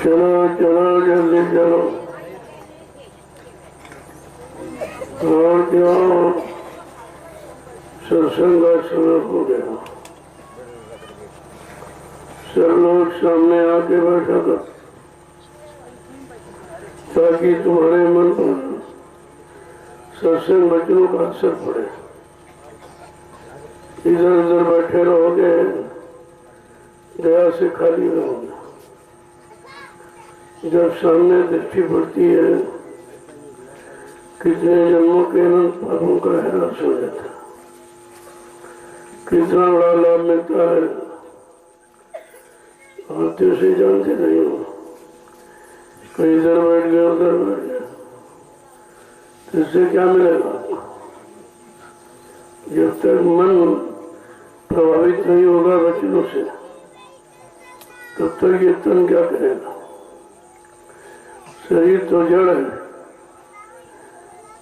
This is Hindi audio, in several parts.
चलो चलो जल्दी चलो। और क्या सत्संग शुरू हो गया। सब लोग सामने आके बैठा कर ताकि तुम्हारे मन पर सत्संग वचनों का असर पड़े। इधर उधर बैठे रहोगे, दया से खाली रहोगे। जब सामने दृष्टि पड़ती है, कितने जन्मों के अनंत पापों का ह्रास हो जाता है, कितना बड़ा लाभ मिलता है। और से जानते नहीं हो, कहीं इधर बैठ गए उधर बैठ गए, तो इससे क्या मिलेगा? जब तक मन प्रभावित नहीं होगा वचनों से, तब तक ये तन क्या करेगा? शरीर तो जड़ है,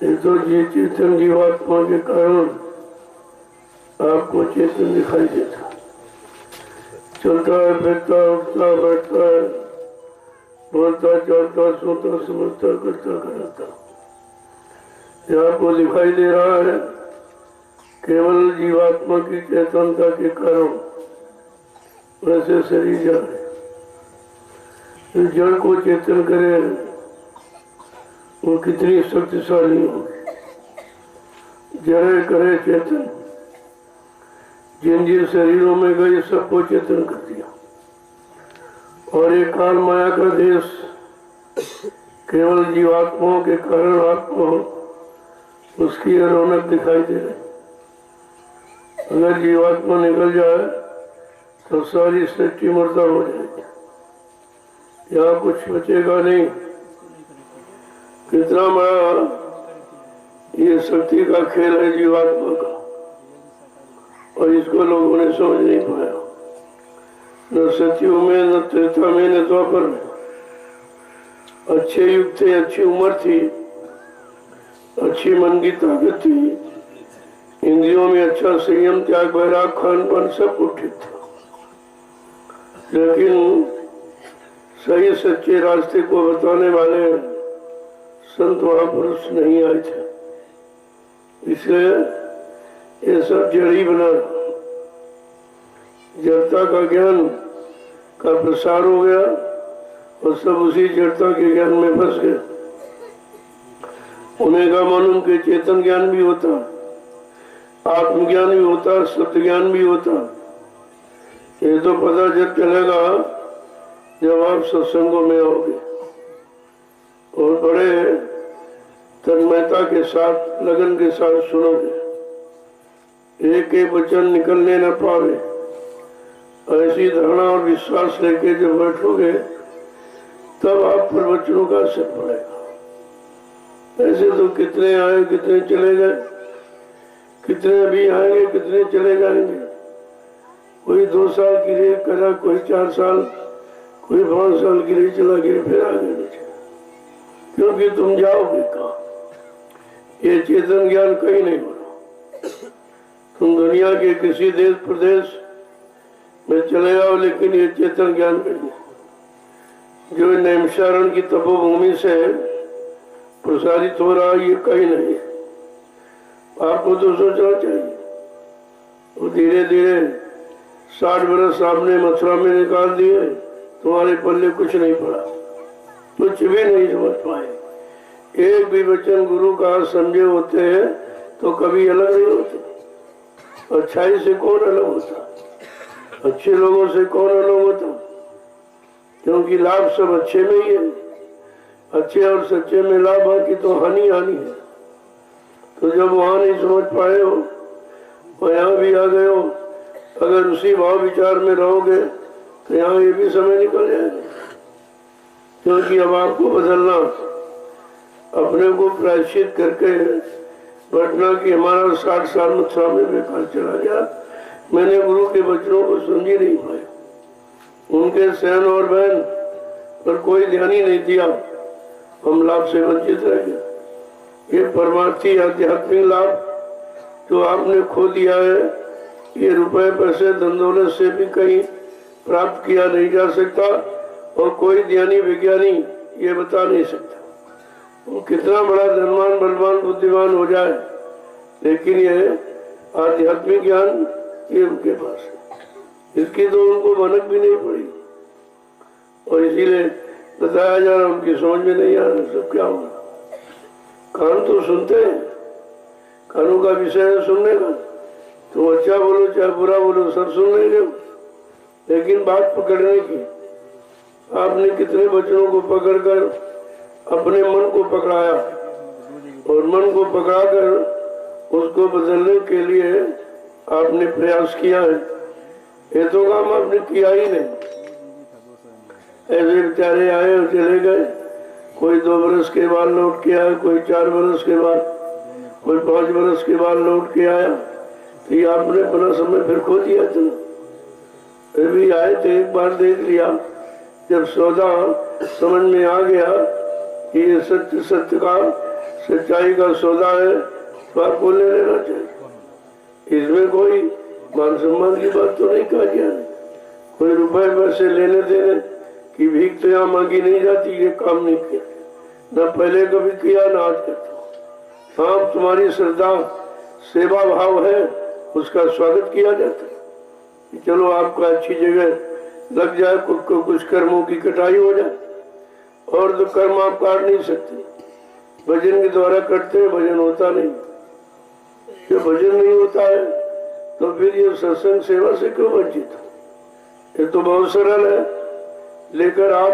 ये तो चेतन जीवात्मा के कारण आपको चेतन दिखाई देता, चलता है, फिरता, उठता, बैठता है, बोलता, चलता, सोता, समझता, करता, कराता, ये आपको दिखाई दे रहा है। केवल जीवात्मा की चेतनता के कारण वैसे शरीर जड़ है। तो जड़ को चेतन करे वो कितनी शक्तिशाली होगी। जड़े करे चेतन, जिन जिन शरीरों में गए सबको चेतन कर दिया। और एक काल माया का देश केवल जीवात्माओं के कारण आपको उसकी रौनक दिखाई दे रही। अगर जीवात्मा निकल जाए तो सारी सृष्टि मुर्दा हो जाएगी, यहाँ कुछ बचेगा नहीं। कितना बड़ा ये शक्ति का खेल है जीवात्मा का, और इसको लोगों ने समझ नहीं पाया। न सतयुग में, न त्रेता में, न द्वापर में। अच्छे युग थे, अच्छी उम्र थी, अच्छी मन की ताकत थी, इंद्रियों में अच्छा संयम, त्याग, वैराग, खान-पान सब कुछ ठीक था। लेकिन सही सच्चे रास्ते को बताने वाले संत महापुरुष नहीं आए थे, इसलिए ये सब जड़ी बना। जड़ता का ज्ञान का प्रसार हो गया और सब उसी जड़ता के ज्ञान में फंस गए। उन्हें का मालूम के चेतन ज्ञान भी होता, आत्मज्ञान भी होता, सत्य ज्ञान भी होता। ये तो पता जब चलेगा जब आप सत्संगों में आओगे और बड़े तन्मयता के साथ, लगन के साथ सुनोगे। एक एक वचन निकलने न पावे, ऐसी धारणा और विश्वास लेके जब बैठोगे तब आप पर वचनों का असर पड़ेगा। ऐसे तो कितने आए, कितने चले गए, कितने अभी आएंगे, कितने चले जाएंगे। कोई 2 साल के लिए करा, कोई 4 साल, कोई 5 साल के लिए चला गया, फिर आगे नीचे। क्योंकि तुम जाओगे कहाँ? ये चेतन ज्ञान कहीं नहीं होगा। तुम दुनिया के किसी देश प्रदेश में चले जाओ, लेकिन ये चेतन ज्ञान नहीं। जो नैमिषारण्य की तपोभूमि से प्रसारित हो रहा है, ये कहीं नहीं है। आपको तो सोचना चाहिए। वो धीरे धीरे 60 बरस आपने मथुरा में निकाल दिए, तुम्हारे पल्ले कुछ नहीं पड़ा, कुछ भी नहीं समझ पाए। एक भी वचन गुरु का समझे होते हैं तो कभी अलग नहीं होते। अच्छाई से कौन अलग होता? अच्छे लोगों से कौन अलग होता? क्योंकि लाभ सब अच्छे में ही है। अच्छे और सच्चे में लाभ है कि तो हानि हानि है। तो जब वहां नहीं समझ पाए हो और यहाँ भी आ गए हो, अगर उसी भाव विचार में रहोगे तो यहाँ ये भी समय निकल जाएगा। क्योंकि अब आपको बदलना, अपने को प्रायश्चित करके बैठना कि हमारा 60 साल मथुरा में बेकार चला गया, मैंने गुरु के वचनों को समझ ही नहीं पाया, उनके सहन और बहन पर कोई ध्यान ही नहीं दिया, हम लाभ से वंचित रह गए। ये परमार्थी आध्यात्मिक लाभ जो आपने खो दिया है, ये रुपए पैसे धन दौलत से भी कहीं प्राप्त किया नहीं जा सकता और कोई ज्ञानी विज्ञानी ये बता नहीं सकता। वो कितना बड़ा धनवान बलवान बुद्धिमान हो जाए, लेकिन ये आध्यात्मिक ज्ञान ये उनके पास है, इसकी तो उनको भनक भी नहीं पड़ी। और इसीलिए बताया जा रहा, उनकी समझ में नहीं आ रहा सब क्या होगा। कान तो सुनते हैं, कानों का विषय है सुनने का, तो अच्छा बोलो चाहे बुरा बोलो सब सुन लेंगे, लेकिन बात पकड़ने की। आपने कितने वचनों को पकड़कर अपने मन को पकड़ाया, और मन को पकड़ाकर उसको बदलने के लिए आपने प्रयास किया है। ये तो काम आपने किया ही नहीं। ऐसे बेचारे आए और चले गए, कोई 2 बरस के बाद लौट के आया, कोई 4 बरस के बाद, कोई 5 बरस के बाद लौट के आया। तो ये आपने अपना समय फिर खो दिया था। फिर भी आए थे, एक बार देख लिया, जब सौदा समझ में आ गया कि ये सत्य सत्य का सच्चाई का सौदा है, तो आपको ले लेना चाहिए। इसमें कोई मान सम्मान की बात तो नहीं कहा गया, कोई रुपए पैसे लेने देने की भीख तो यहाँ मांगी नहीं जाती। ये काम नहीं किया, न पहले कभी किया न आज करता। हाँ, तुम्हारी श्रद्धा सेवा भाव है, उसका स्वागत किया जाता है। चलो आपका अच्छी जगह लग जाए, कुछ कर्मों की कटाई हो जाए, और तो कर्म आप काट नहीं सकते। भजन के द्वारा करते हैं, भजन होता नहीं। जो भजन नहीं होता है तो फिर ये सत्संग सेवा से क्यों वंचित हो? ये तो बहुत सरल है, लेकर आप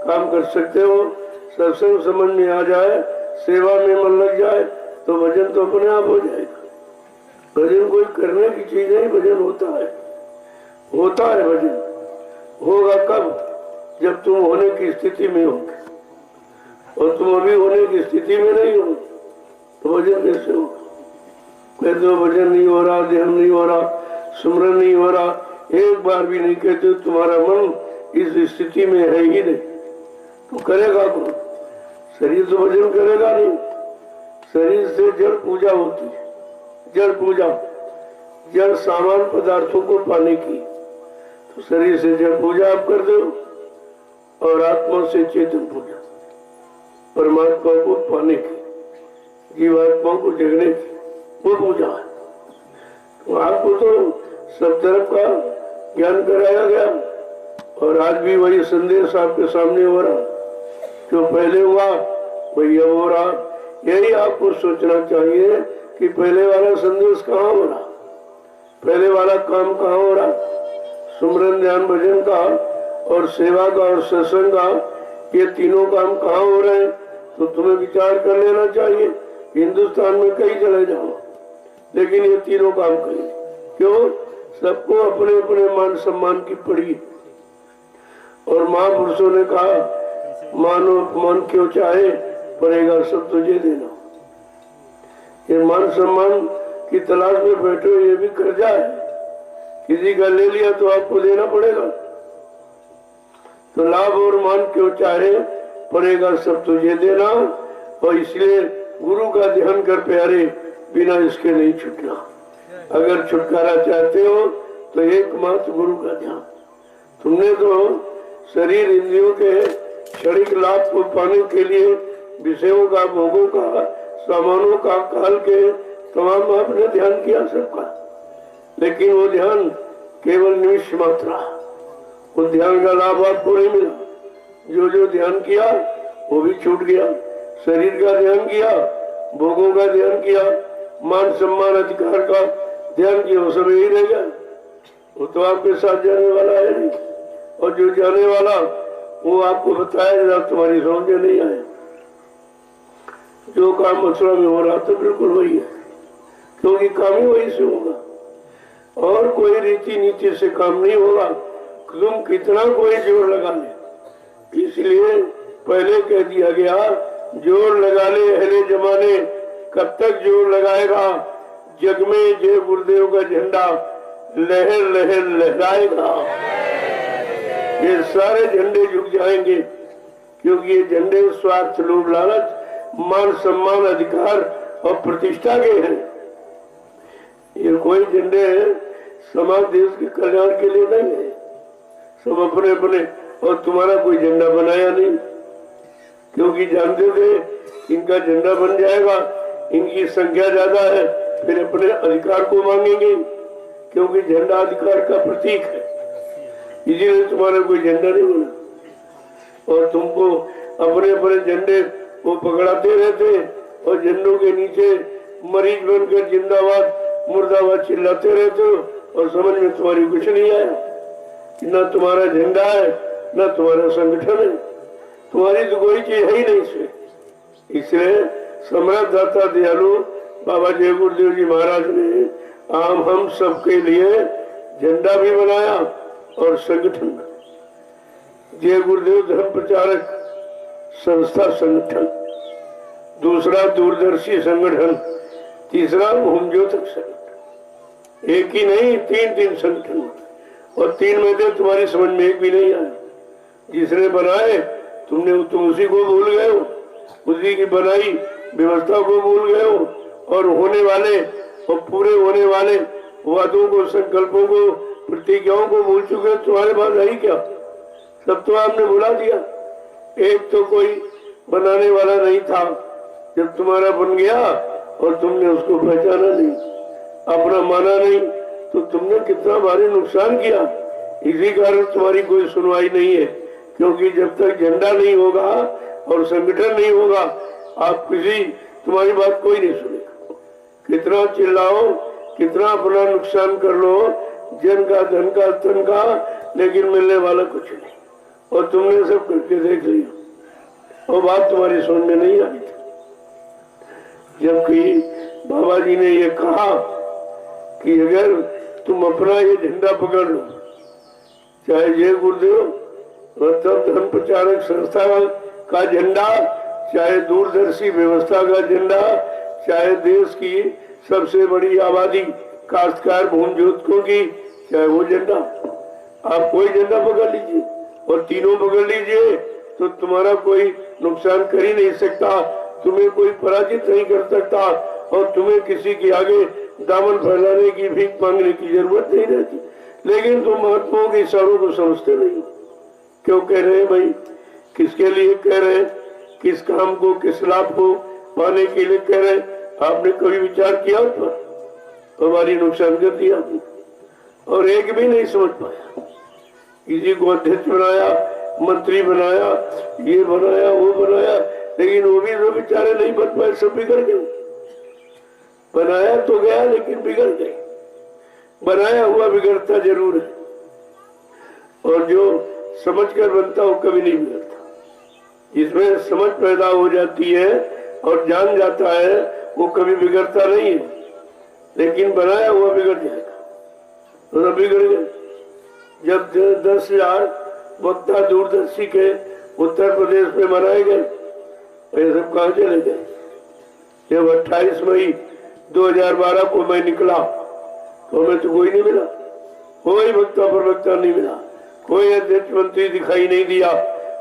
काम कर सकते हो। सत्संग समझ में आ जाए, सेवा में मन लग जाए, तो भजन तो अपने आप हो जाएगा। भजन कोई करने की चीज नहीं, भजन होता है भजन। होगा कब? जब तुम होने की स्थिति में होगे, और तुम अभी होने की स्थिति में नहीं हो, तो भजन कैसे होगा? कहते हो भजन नहीं हो रहा, ध्यान नहीं हो रहा, सुमरन नहीं हो रहा, एक बार भी नहीं कहते तुम्हारा मन इस स्थिति में है ही नहीं, तो करेगा कौन? शरीर तो भजन करेगा नहीं। शरीर से जड़ पूजा होती है, जड़ पूजा, जड़ सामान पदार्थों को पाने की। तो शरीर से जड़ पूजा आप कर दो, और आत्मा से चेतन पूजा, परमात्मा को पाने की, जीवात्मा को जगने की, वो पूजा है। तो आपको तो सब तरफ का ज्ञान कराया गया, और आज भी वही संदेश आपके सामने हो रहा। जो पहले हुआ वही अब हो रहा। यही आपको सोचना चाहिए कि पहले वाला संदेश कहाँ हो रहा, पहले वाला काम कहाँ हो रहा। सुमरन ध्यान भजन का और सेवा का और सत्संग का, ये तीनों काम कहाँ हो रहे हैं? तो तुम्हें विचार कर लेना चाहिए। हिंदुस्तान में कहीं चले जाओ, लेकिन ये तीनों काम करें। क्यों? सबको अपने अपने मान सम्मान की पड़ी। और महापुरुषों ने कहा, मानो अपमान क्यों चाहे, पड़ेगा सब तुझे देना। ये मान सम्मान की तलाश में बैठे हो, ये भी कर्जा है। किसी का ले लिया तो आपको देना पड़ेगा। तो लाभ और मान क्यों चाहे, पड़ेगा सब तुझे देना। और इसलिए गुरु का ध्यान कर प्यारे, बिना इसके नहीं छूटना। अगर छुटकारा चाहते हो तो एकमात्र गुरु का ध्यान। तुमने तो शरीर इंद्रियों के क्षणिक लाभ को पाने के लिए विषयों का, भोगों का, सामानों का, काल के तमाम आपने ध्यान किया सबका, लेकिन वो ध्यान केवल निमिष मात्रा। वो ध्यान का लाभ आपको नहीं मिला। जो जो ध्यान किया वो भी छूट गया। शरीर का ध्यान किया, भोगों का ध्यान किया, मान सम्मान अधिकार का ध्यान किया, वो सब यही रह गया। वो तो आपके साथ जाने वाला है नहीं, और जो जाने वाला वो आपको बताया तुम्हारी समझ में नहीं आए। जो काम मथुरा में हो रहा था बिल्कुल वही है, क्योंकि काम ही वही से होगा, और कोई रीति नीति से काम नहीं होगा। तुम कितना कोई जोर लगा ले, इसलिए पहले कह दिया गया, जोर लगा ले अहले जमाने, कब तक जोर लगाएगा? जग में जय गुरुदेव का झंडा लहर लहर लहराएगा। ये सारे झंडे झुक जाएंगे, क्योंकि ये झंडे स्वार्थ, लोभ, लालच, मान सम्मान, अधिकार और प्रतिष्ठा के हैं। ये कोई झंडे समाज देश के कल्याण के लिए नहीं है। सब अपने अपने और तुम्हारा कोई झंडा बनाया नहीं, क्योंकि जानते थे इनका झंडा बन जाएगा, इनकी संख्या ज्यादा है, फिर अपने अधिकार को मांगेंगे, क्योंकि झंडा अधिकार का प्रतीक है। इसीलिए तुम्हारा कोई झंडा नहीं बना और तुमको अपने अपने झंडे वो पकड़ाते रहते और झंडों के नीचे मरीज बनकर जिंदाबाद मुर्दाबाद चिल्लाते रहते हो और समझ में तुम्हारी कुछ नहीं आया। न तुम्हारा झंडा है न तुम्हारा संगठन है, तुम्हारी तो कोई चीज है ही नहीं इसमें। इसलिए सम्राट दाता दयालु बाबा जय गुरुदेव जी महाराज ने हम सबके लिए झंडा भी बनाया और संगठन। जय गुरुदेव धर्म प्रचारक संस्था संगठन, दूसरा दूरदर्शी संगठन, तीसरा होम ज्योतक संगठन। एक ही नहीं, तीन संगठन, और तीन में से तुम्हारी समझ में एक भी नहीं आया। जिसने बनाए तुम उसी को भूल गए हो, उसी की बनाई व्यवस्था को भूल गए हो, और होने वाले और पूरे होने वाले वादों को, संकल्पों को, प्रतिज्ञाओं को भूल चुके। तुम्हारे पास है ही क्या? सब तो आपने भुला दिया। एक तो कोई बनाने वाला नहीं था, जब तुम्हारा बन गया और तुमने उसको पहचाना नहीं, अपना माना नहीं, तो तुमने कितना भारी नुकसान किया। इसी कारण तुम्हारी कोई सुनवाई नहीं है, क्योंकि जब तक झंडा नहीं होगा और संगठन नहीं होगा, आप तुम्हारी बात कोई नहीं सुनेगा। कितना चिल्लाओ, कितना अपना नुकसान कर लो, जन का, धन का, तन का, लेकिन मिलने वाला कुछ नहीं। और तुमने सब करके देख लिया और बात तुम्हारी समझ में नहीं आई थी। जबकि बाबा जी ने ये कहा कि अगर तुम अपना ये झंडा पकड़ लो, चाहे जय गुरुदेव मतलब धर्म प्रचारक संस्था का झंडा, चाहे दूरदर्शी व्यवस्था का झंडा, चाहे देश की सबसे बड़ी आबादी काश्तकार भूमि ज्योतकों की, चाहे वो झंडा, आप कोई झंडा पकड़ लीजिए और तीनों पकड़ लीजिए, तो तुम्हारा कोई नुकसान कर ही नहीं सकता, तुम्हें कोई पराजित नहीं कर सकता, और तुम्हें किसी के आगे दामन फैलाने की, भीख मांगने की जरूरत नहीं रहती। लेकिन तुम महात्माओं के इशारों को समझते नहीं। क्यों कह रहे हैं भाई? किसके लिए कह रहे हैं? किस काम को, किस लाभ को पाने के लिए कह रहे हैं? आपने कभी विचार किया उस पर? हमारी नुकसान कर दिया आपने, और एक भी नहीं समझ पाया। किसी को अध्यक्ष बनाया, मंत्री बनाया, ये बनाया, वो बनाया, लेकिन वो भी तो बेचारे नहीं बन पाए, सब बिगड़ गए। बनाया तो गया लेकिन बिगड़ गए। बनाया हुआ बिगड़ता जरूर है, और जो समझकर बनता वो कभी नहीं बिगड़ता। जिसमें समझ पैदा हो जाती है और जान जाता है वो कभी बिगड़ता नहीं है, लेकिन बनाया हुआ बिगड़ जाएगा। तो बिगड़ गए। जब 10,000 वक्ता दूरदर्शी के उत्तर प्रदेश में मनाए गए, ये सब कहाँ चले गए? जब 28 मई 2012 को मैं निकला तो हमें तो कोई नहीं मिला, कोई वक्ता प्रवक्ता नहीं मिला, कोई अध्यक्ष मंत्री दिखाई नहीं दिया,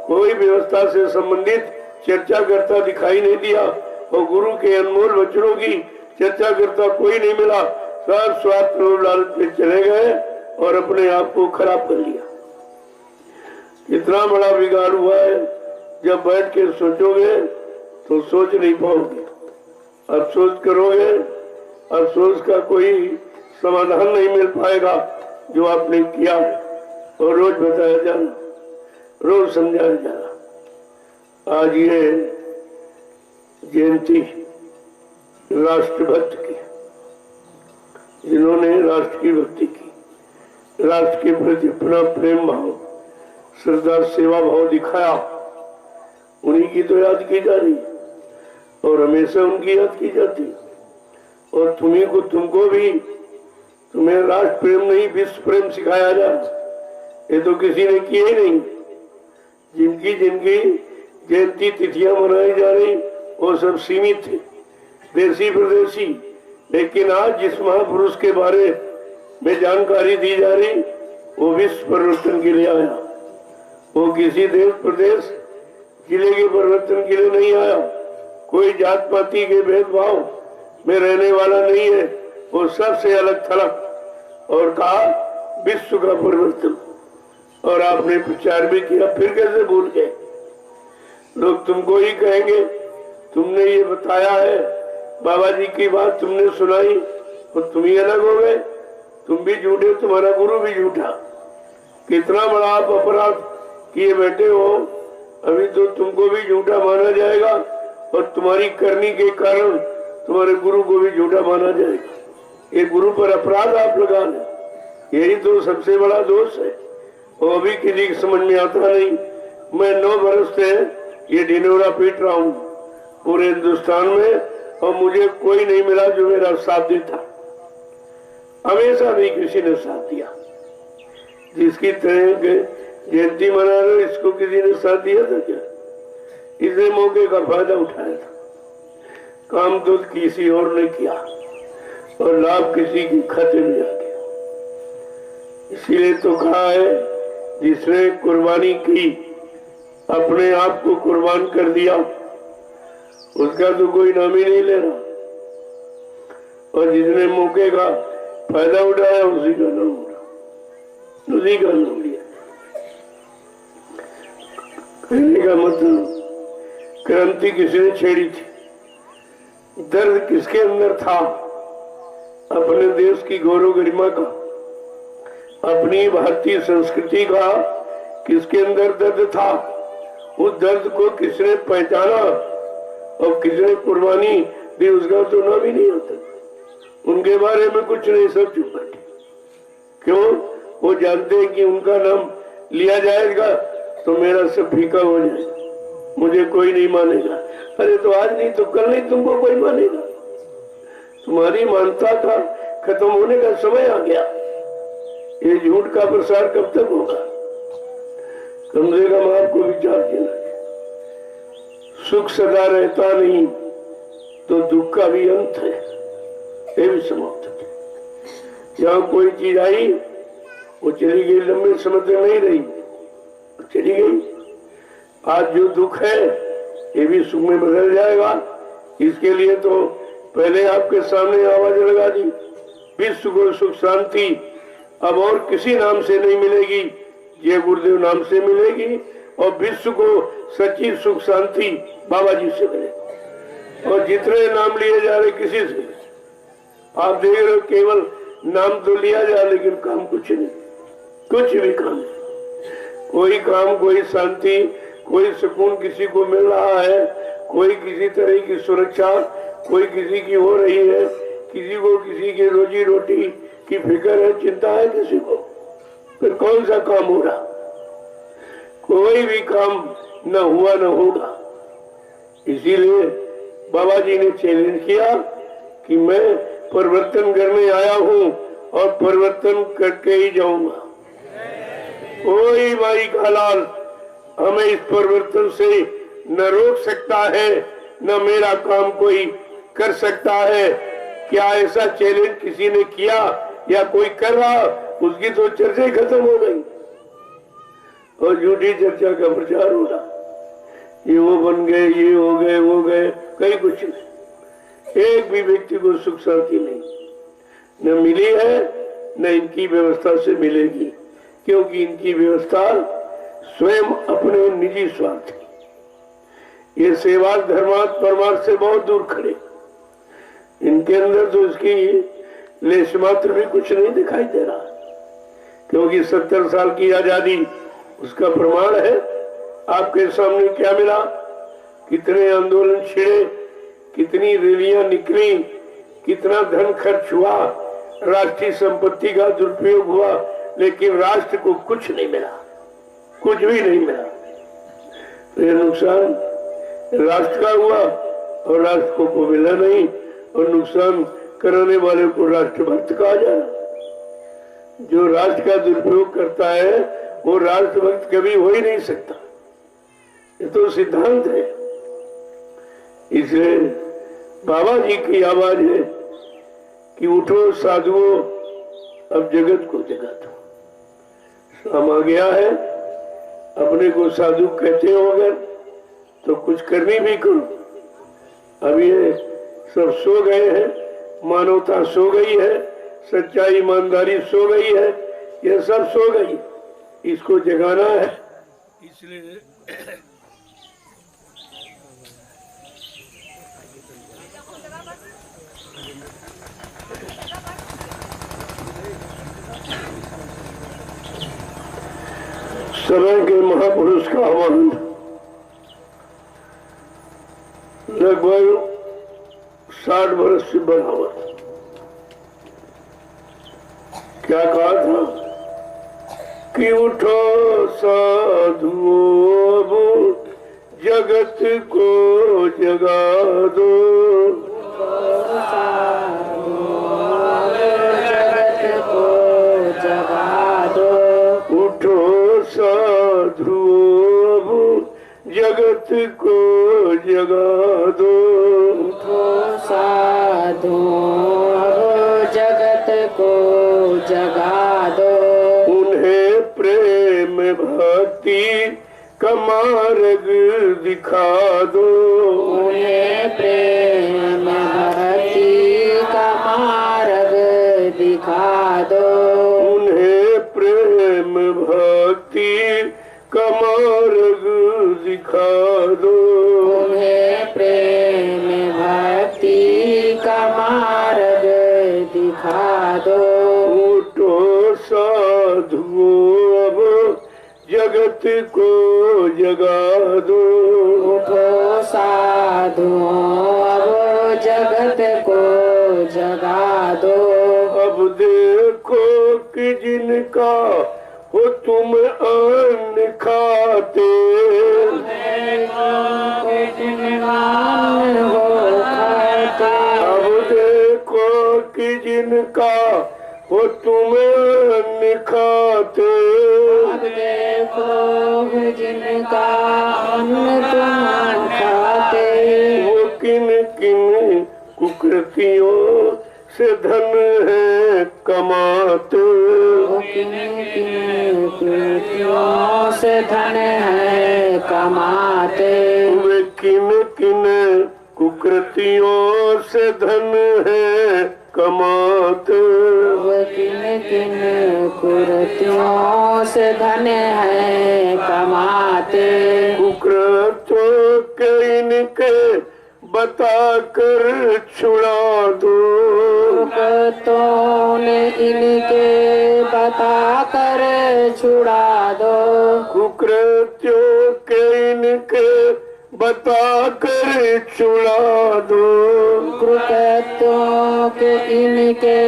कोई व्यवस्था से संबंधित चर्चा करता दिखाई नहीं दिया, और गुरु के अनमोल वचनों की चर्चा करता कोई नहीं मिला। सब स्वार्थ लोभ लालच में चले गए और अपने आप को खराब कर लिया। इतना बड़ा बिगाड़ हुआ है, जब बैठ के सोचोगे तो सोच नहीं पाओगे। अफसोस करोगे, अफसोस का कोई समाधान नहीं मिल पाएगा जो आपने किया है। और रोज बताया जाना, रोज समझाया जाना। आज ये जयंती राष्ट्रभक्त की, जिन्होंने राष्ट्र की भक्ति की, राष्ट्र के प्रति अपना प्रेम भाव, श्रद्धा, सेवा भाव दिखाया, उन्हीं की तो याद की जा रही और हमेशा उनकी याद की जाती। और तुमको भी, तुम्हें राष्ट्र प्रेम नहीं विश्व प्रेम सिखाया जाए, ये तो किसी ने किया ही नहीं। जिनकी जयंती तिथियां मनाई जा रही वो सब सीमित थे, देसी प्रदेशी। लेकिन आज जिस महापुरुष के बारे में जानकारी दी जा रही वो विश्व परिवर्तन के लिए आया। वो किसी देश प्रदेश जिले के परिवर्तन के लिए नहीं आया, कोई जात पाती के भेदभाव में रहने वाला नहीं है, वो सबसे अलग थलग, और कहा विश्व का परिवर्तन। और आपने प्रचार भी किया, फिर कैसे भूल गए? लोग तुमको ही कहेंगे तुमने ये बताया है, बाबा जी की बात तुमने सुनाई और तुम ही अलग हो गए। तुम भी झूठे, तुम्हारा गुरु भी झूठा। कितना बड़ा आप अपराध किए बैठे हो। अभी तो तुमको भी झूठा माना जाएगा और तुम्हारी करनी के कारण तुम्हारे गुरु को भी झूठा माना जाएगा। ये गुरु पर अपराध आप लगा ले, यही तो सबसे बड़ा दोष है। और अभी किसी की समझ में आता नहीं। मैं 9 बरस से ये ढिंढोरा पीट रहा हूँ पूरे हिंदुस्तान में, और मुझे कोई नहीं मिला जो मेरा साथ देता। हमेशा नहीं किसी ने साथ दिया। जिसकी तरह जयंती मना रहे, इसको किसी ने साथ दिया था क्या? इसने मौके का फायदा उठाया था। काम तो किसी और ने किया और लाभ किसी के खाते में आ गया। इसीलिए तो कहा है, जिसने कुर्बानी की, अपने आप को कुर्बान कर दिया, उसका तो कोई नाम ही नहीं ले रहा। और जिसने मौके का फायदा उठाया, उसी का नाम उठा, उसी का नाम लिया। कहने का मतलब, क्रांति किसने छेड़ी थी? दर्द किसके अंदर था? अपने देश की गौरव गरिमा का, अपनी भारतीय संस्कृति का किसके अंदर दर्द था? उस दर्द को किसने पहचाना और किसने कुर्बानी दी, उसका तो नाम ही नहीं होता। उनके बारे में कुछ नहीं, सब चुप बैठे। क्यों? वो जानते हैं कि उनका नाम लिया जाएगा तो मेरा सब फीका हो जाएगा, मुझे कोई नहीं मानेगा। अरे तो आज नहीं तो कल नहीं तुमको कोई मानेगा। तुम्हारी मानता का खत्म होने का समय आ गया। ये झूठ का प्रसार कब तक होगा? कम से कम आपको विचार देना है। सुख सदा रहता नहीं तो दुख का भी अंत है, ये भी समाप्त है। जहाँ कोई चीज आई वो चली गई, लंबे समय तक नहीं रही, चली गई। आज जो दुख है ये भी सुख में बदल जाएगा। इसके लिए तो पहले आपके सामने आवाज लगा दी, विश्व को सुख शांति अब और किसी नाम से नहीं मिलेगी, जय गुरुदेव नाम से मिलेगी। और विश्व को सच्ची सुख शांति बाबा जी से मिले। और जितने नाम लिए जा रहे किसी से, आप देख रहे हो केवल नाम तो लिया जा, लेकिन काम कुछ नहीं, कुछ भी काम नहीं। कोई काम, कोई शांति, कोई सुकून किसी को मिल रहा है, कोई किसी तरह की सुरक्षा कोई किसी की हो रही है, किसी को किसी की रोजी रोटी की फिक्र है, चिंता है किसी को, फिर कौन सा काम हो रहा? कोई भी काम न हुआ न होगा। इसीलिए बाबा जी ने चैलेंज किया कि मैं परिवर्तन करने आया हूं और परिवर्तन करके ही जाऊंगा। कोई भाई का लाल हमें इस परिवर्तन से न रोक सकता है, न मेरा काम कोई कर सकता है। क्या ऐसा चैलेंज किसी ने किया या कोई कर रहा? उसकी तो चर्चा खत्म हो गई और झूठी चर्चा का प्रचार हो रहा। ये वो बन गए, ये हो गए, वो गए, कहीं कुछ नहीं। एक भी व्यक्ति को सुख शांति नहीं, न मिली है न इनकी व्यवस्था से मिलेगी, क्योंकि इनकी व्यवस्था स्वयं अपने निजी स्वार्थ की। ये सेवा धर्मार्थ परमार्थ से बहुत दूर खड़े। इनके अंदर तो इसकी लेश मात्र भी कुछ नहीं दिखाई दे रहा, क्योंकि 70 साल की आजादी उसका प्रमाण है। आपके सामने क्या मिला? कितने आंदोलन छिड़े, कितनी रैलियां निकली, कितना धन खर्च हुआ, राष्ट्रीय संपत्ति का दुरुपयोग हुआ, लेकिन राष्ट्र को कुछ नहीं मिला, कुछ भी नहीं मिला। तो ये नुकसान राष्ट्र का हुआ और राष्ट्र को मिला नहीं, और नुकसान कराने वाले को राष्ट्रभक्त कहा जा रहा। जो राष्ट्र का दुरुपयोग करता है वो राष्ट्रभक्त कभी हो ही नहीं सकता। ये तो सिद्धांत है। इसलिए बाबा जी की आवाज है कि उठो साधुओं, अब जगत को जगा दो। शाम आ गया है, अपने को साधु कहते हो अगर तो कुछ करनी भी करो। अब ये सब सो गए हैं, मानवता सो गई है, सच्चाई ईमानदारी सो गई है, ये सब सो गई। इसको जगाना है, इसलिए समय के महापुरुष का आह्वान लगभग 60 वर्ष से बना हुआ था। क्या कहा था कि उठो साधुओं जगत को जगा दो, जगत को जगा दो, उठो साधुओं जगत को जगा दो, उठो साधु जगत को जगा दो, उन्हें प्रेम भक्ति का मार्ग दिखा दो, उन्हें प्रेम भक्ति का मार्ग दिखा दो, उन्हें प्रेम भक्ति का मार्ग दिखा दो, उन्हें प्रेम भक्ति का मार्ग दिखा दो, उठो साधुओं अब जगत को जगा दो, उठो साधुओं अब जगत को जगा दो, अब देखो कि जिनका हो तुम अन्न खाते, हो खाते, अब देखो कि जिनका हो तुम अन्न खाते, अब देखो जिनका अन्न तुम खाते, वो किन किन कुकृतियों से धन है कमाते, वो किन किन कृतियों से धन है कमाते, वे किन किन कुकृतियों से धन है कमाते, वो किन किन कुकृतियों से धन है कमाते, कुकृतों के इनके बता कर छुड़ा दो, कुकृतों ने इनके बता कर छुड़ा दो, कुकृत्यों के इनके बता कर छुड़ा दो, कुकृत्यों के इनके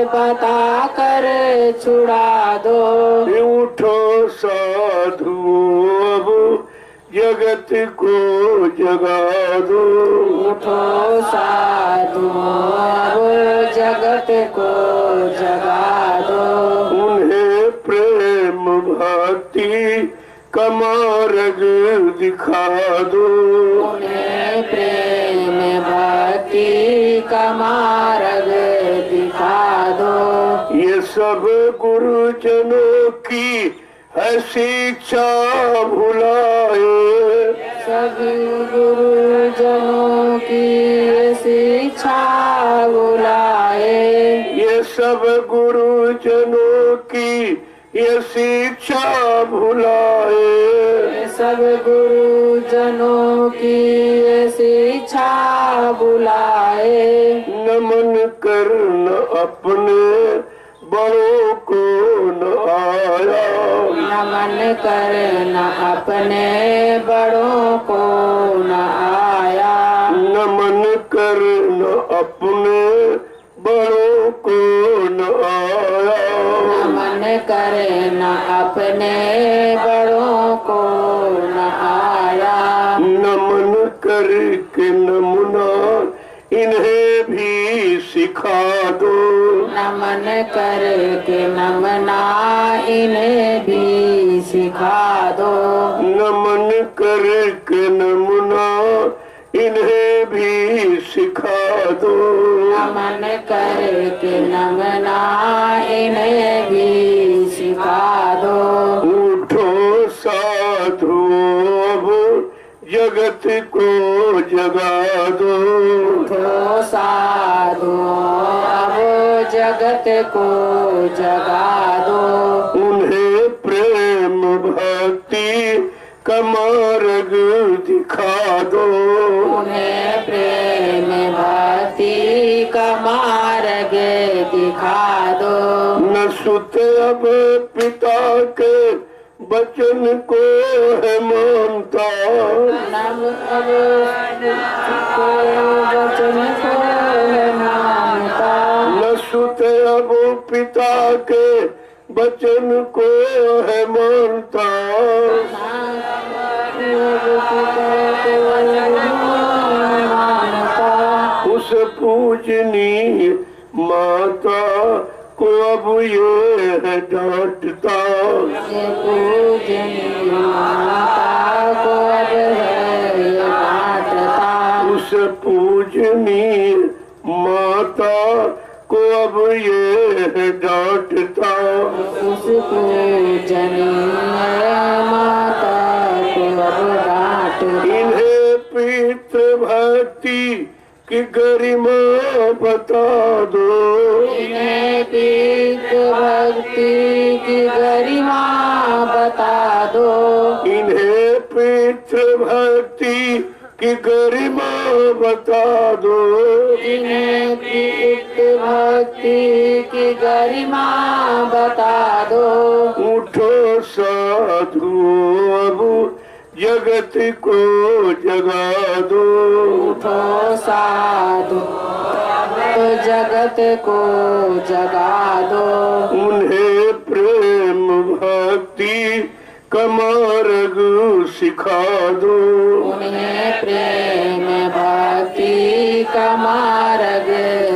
बता कर छुड़ा दो, उठो साधुओं अब जगत को जगा दो, उठो साधुओं अब जगत को जगा दो, उन्हें प्रेम भक्ति का मार्ग दिखा दो, उन्हें प्रेम भक्ति का मार्ग दिखा दो, ये सब गुरुजनों की है शिक्षा भुलाए, सभी गुरुजनों की शिक्षा बुलाए, ये सब गुरुजनों की ये शिक्षा भुलाए, सब गुरुजनों की शिक्षा बुलाए, नमन करना अपने बड़ों को न आया, नमन करना अपने बड़ों को न आया, नमन करना अपने बड़ों को न आया, नमन करना अपने बड़ों को न आया, नमन करके नमुना इन्हें भी सिखा दो, नमन करके नमना इन्हें भी सिखा दो, नमन करके नमुना इन्हें भी सिखा दो, नमन करके नमना इन्हें भी सिखा दो, उठो साधुओं अब जगत को जगा दो, उठो साधुओं अब जगत को जगा दो, उन्हें प्रेम भक्ति का मार्ग दिखा दो। उन्हें प्रेम भक्ति का मार्ग दिखा दो। न सुत अब पिता के वचन को है मानता। नम अब वचन को है मानता। न सुत अब पिता के वचन को है मानता। उस पूजनी माता को अब ये है डांटता। पूजनी माता को अब है ये डांटता। उस पूजनी माता को अब ये है डांटता। उस पूजनी माता को अब डांटता। इन्हें पितृ भक्ति की गरिमा बता दो। इन्हें पितृ भक्ति की गरिमा बता दो। इन्हें पितृ भक्ति की गरिमा बता दो। इन्हें पितृ भक्ति की गरिमा बता दो। उठो साधु अब जगत को जगा दो। उठो साधु जगत को जगा दो। उन्हें प्रेम भक्ति का मार्ग सिखा दो। उन्हें प्रेम भक्ति का मार्ग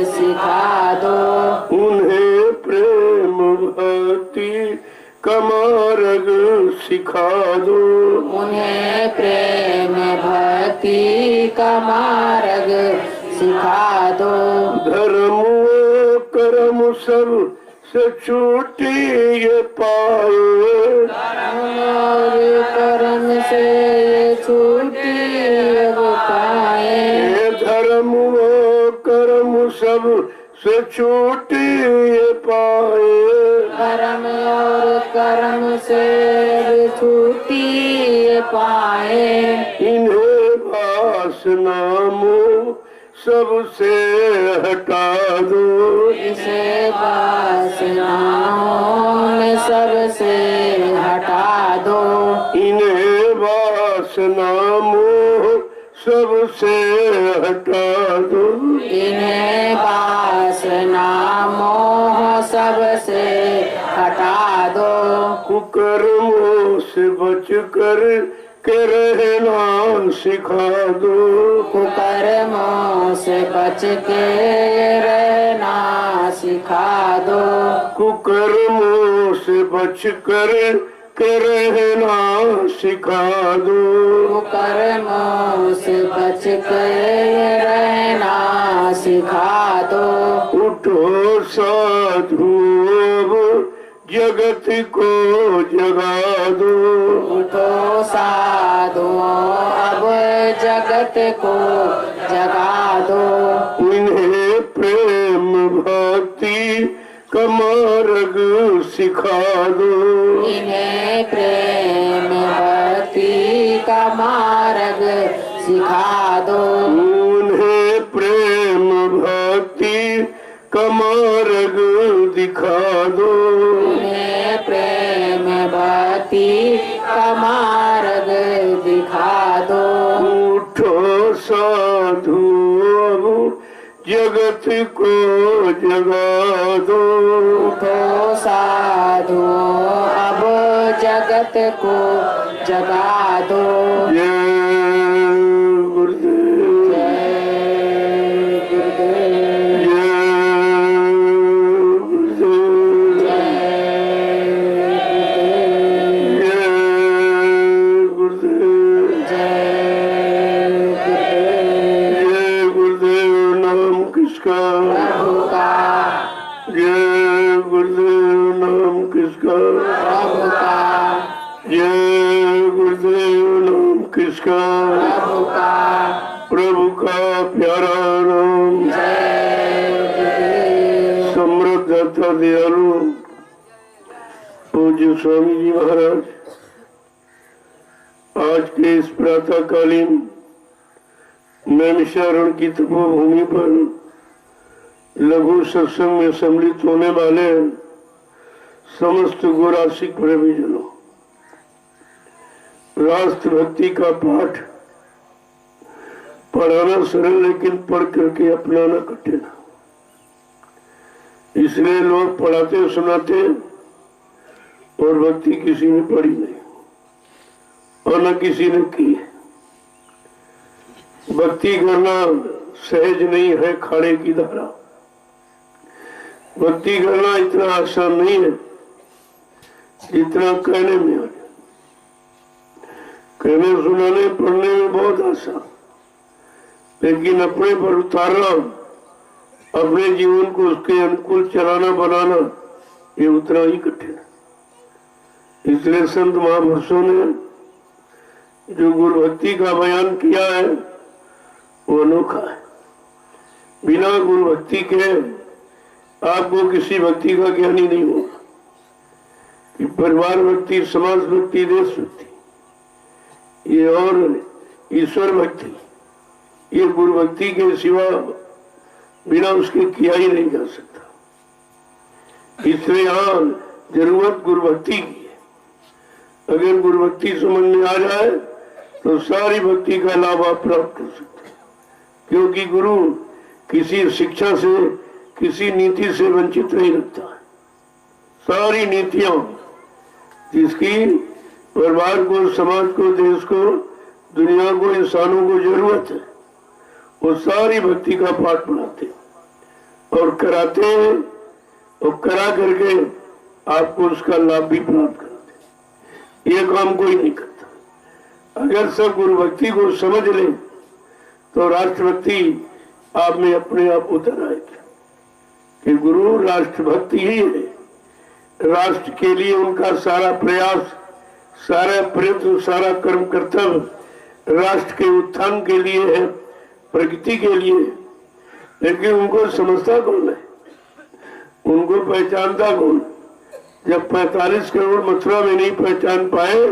सिखा दो। उन्हें प्रेम भक्ति का मार्ग सिखा दो। उन्हें प्रेम भक्ति का मार्ग सिखा दो। धर्म व कर्म सब से छूटी ये पाए। और कर्म से ये छूटी अब पाए। ये धर्म व कर्म सब से छूटी ये पाए। धर्म और कर्म से भी छूटी ये पाए। इन्हें वासना मोह सबसे हटा दो। इसे वासनाओं में सबसे हटा दो। इन्हें वासना मोह सबसे हटा दो। इन्हें वासना मोह सबसे हटा दो। कुकर्मों से बच कर के रहना सिखा दो। कुकर्मों से बच के रहना सिखा दो। कुकर्मों से बच कर के रहना सिखा दो। कुकर्मों से बच के रहना सिखा दो। उठो साधु अब जगत को जगा दो। उठो साधु अब जगत को जगा दो। इन्हें प्रेम भक्ति का मार्ग सिखा दो। इन्हें प्रेम भक्ति का मार्ग सिखा दो। उन्हें प्रेम भक्ति का मार्ग दिखा दो। उन्हें प्रेम भक्ति का मार्ग दिखा दो। उठो साधु अब जगत को जगा दो। उठो साधु अब जगत को जगा दो। जय गुरुदेव। जय गुरुदेव। जय गुरुदेव। जय गुरुदेव। जय गुरुदेव। नाम किसका? प्रभु का। जय गुरुदेव। नाम किसका? प्रभु का। जय गुरुदेव। नाम किसका? प्रभु का। प्रभु का प्यारा नाम। जय गुरुदेव। समृद्ध तथा दयालु पूज्य स्वामी जी महाराज आज के इस प्रातःकालीन नैमिषारण्य की तपोभूमि पर लघु सत्संग में सम्मिलित होने वाले समस्त गोरासिक प्रेमीजनों, राष्ट्र भक्ति का पाठ पढ़ाना सरल लेकिन पढ़ करके अपनाना कठिन। इसलिए लोग पढ़ाते सुनाते और भक्ति किसी ने पढ़ी नहीं और न किसी ने की। भक्ति करना सहज नहीं है, खाड़े की धारा। भक्ति करना इतना आसान नहीं है जितना कहने में आ जाए। कहने सुनाने पढ़ने में बहुत आसान, लेकिन अपने पर उतारना, अपने जीवन को उसके अनुकूल चलाना बनाना, ये उतना ही कठिन है। इसलिए संत महापुरुषों ने जो गुरु भक्ति का बयान किया है वो अनोखा है। बिना गुरु भक्ति के आपको किसी भक्ति का ज्ञान ही नहीं होगा। कि परिवार भक्ति, समाज भक्ति, देश भक्ति, ये और ईश्वर भक्ति, ये गुरु भक्ति के सिवा बिना उसके किया ही नहीं जा सकता। इसलिए यहाँ जरूरत गुरु भक्ति की है। अगर गुरु भक्ति समझ में आ जाए तो सारी भक्ति का लाभ आप प्राप्त कर सकते हैं, क्योंकि गुरु किसी शिक्षा से, किसी नीति से वंचित नहीं रखता है। सारी नीतियां जिसकी परिवार को, समाज को, देश को, दुनिया को, इंसानों को जरूरत है, वो सारी भक्ति का पाठ पढ़ाते और कराते हैं और करा करके आपको उसका लाभ भी प्राप्त कराते। ये काम कोई नहीं करता। अगर सब गुरु भक्ति को समझ ले तो राष्ट्रभक्ति आप में अपने आप उतर आएगी कि गुरु राष्ट्रभक्ति ही है। राष्ट्र के लिए उनका सारा प्रयास, सारा प्रयत्न, सारा कर्म कर्तव्य राष्ट्र के उत्थान के लिए है, प्रगति के लिए। लेकिन उनको समझता कौन है, उनको पहचानता कौन? जब 45 करोड़ मथुरा में नहीं पहचान पाए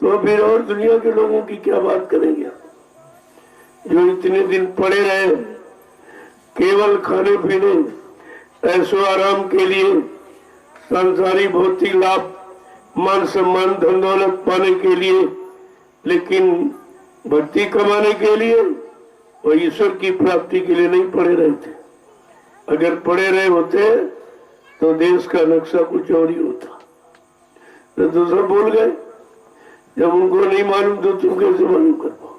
तो फिर और दुनिया के लोगों की क्या बात करेंगे? जो इतने दिन पड़े रहे केवल खाने पीने, ऐसो आराम के लिए, संसारी भौतिक लाभ, मान सम्मान, धन दौलत पाने के लिए, लेकिन भक्ति कमाने के लिए और ईश्वर की प्राप्ति के लिए नहीं पड़े रहे थे। अगर पड़े रहे होते तो देश का नक्शा कुछ और ही होता। तो दूसरा बोल गए, जब उनको नहीं मालूम तो तुम कैसे मालूम कर पाओ?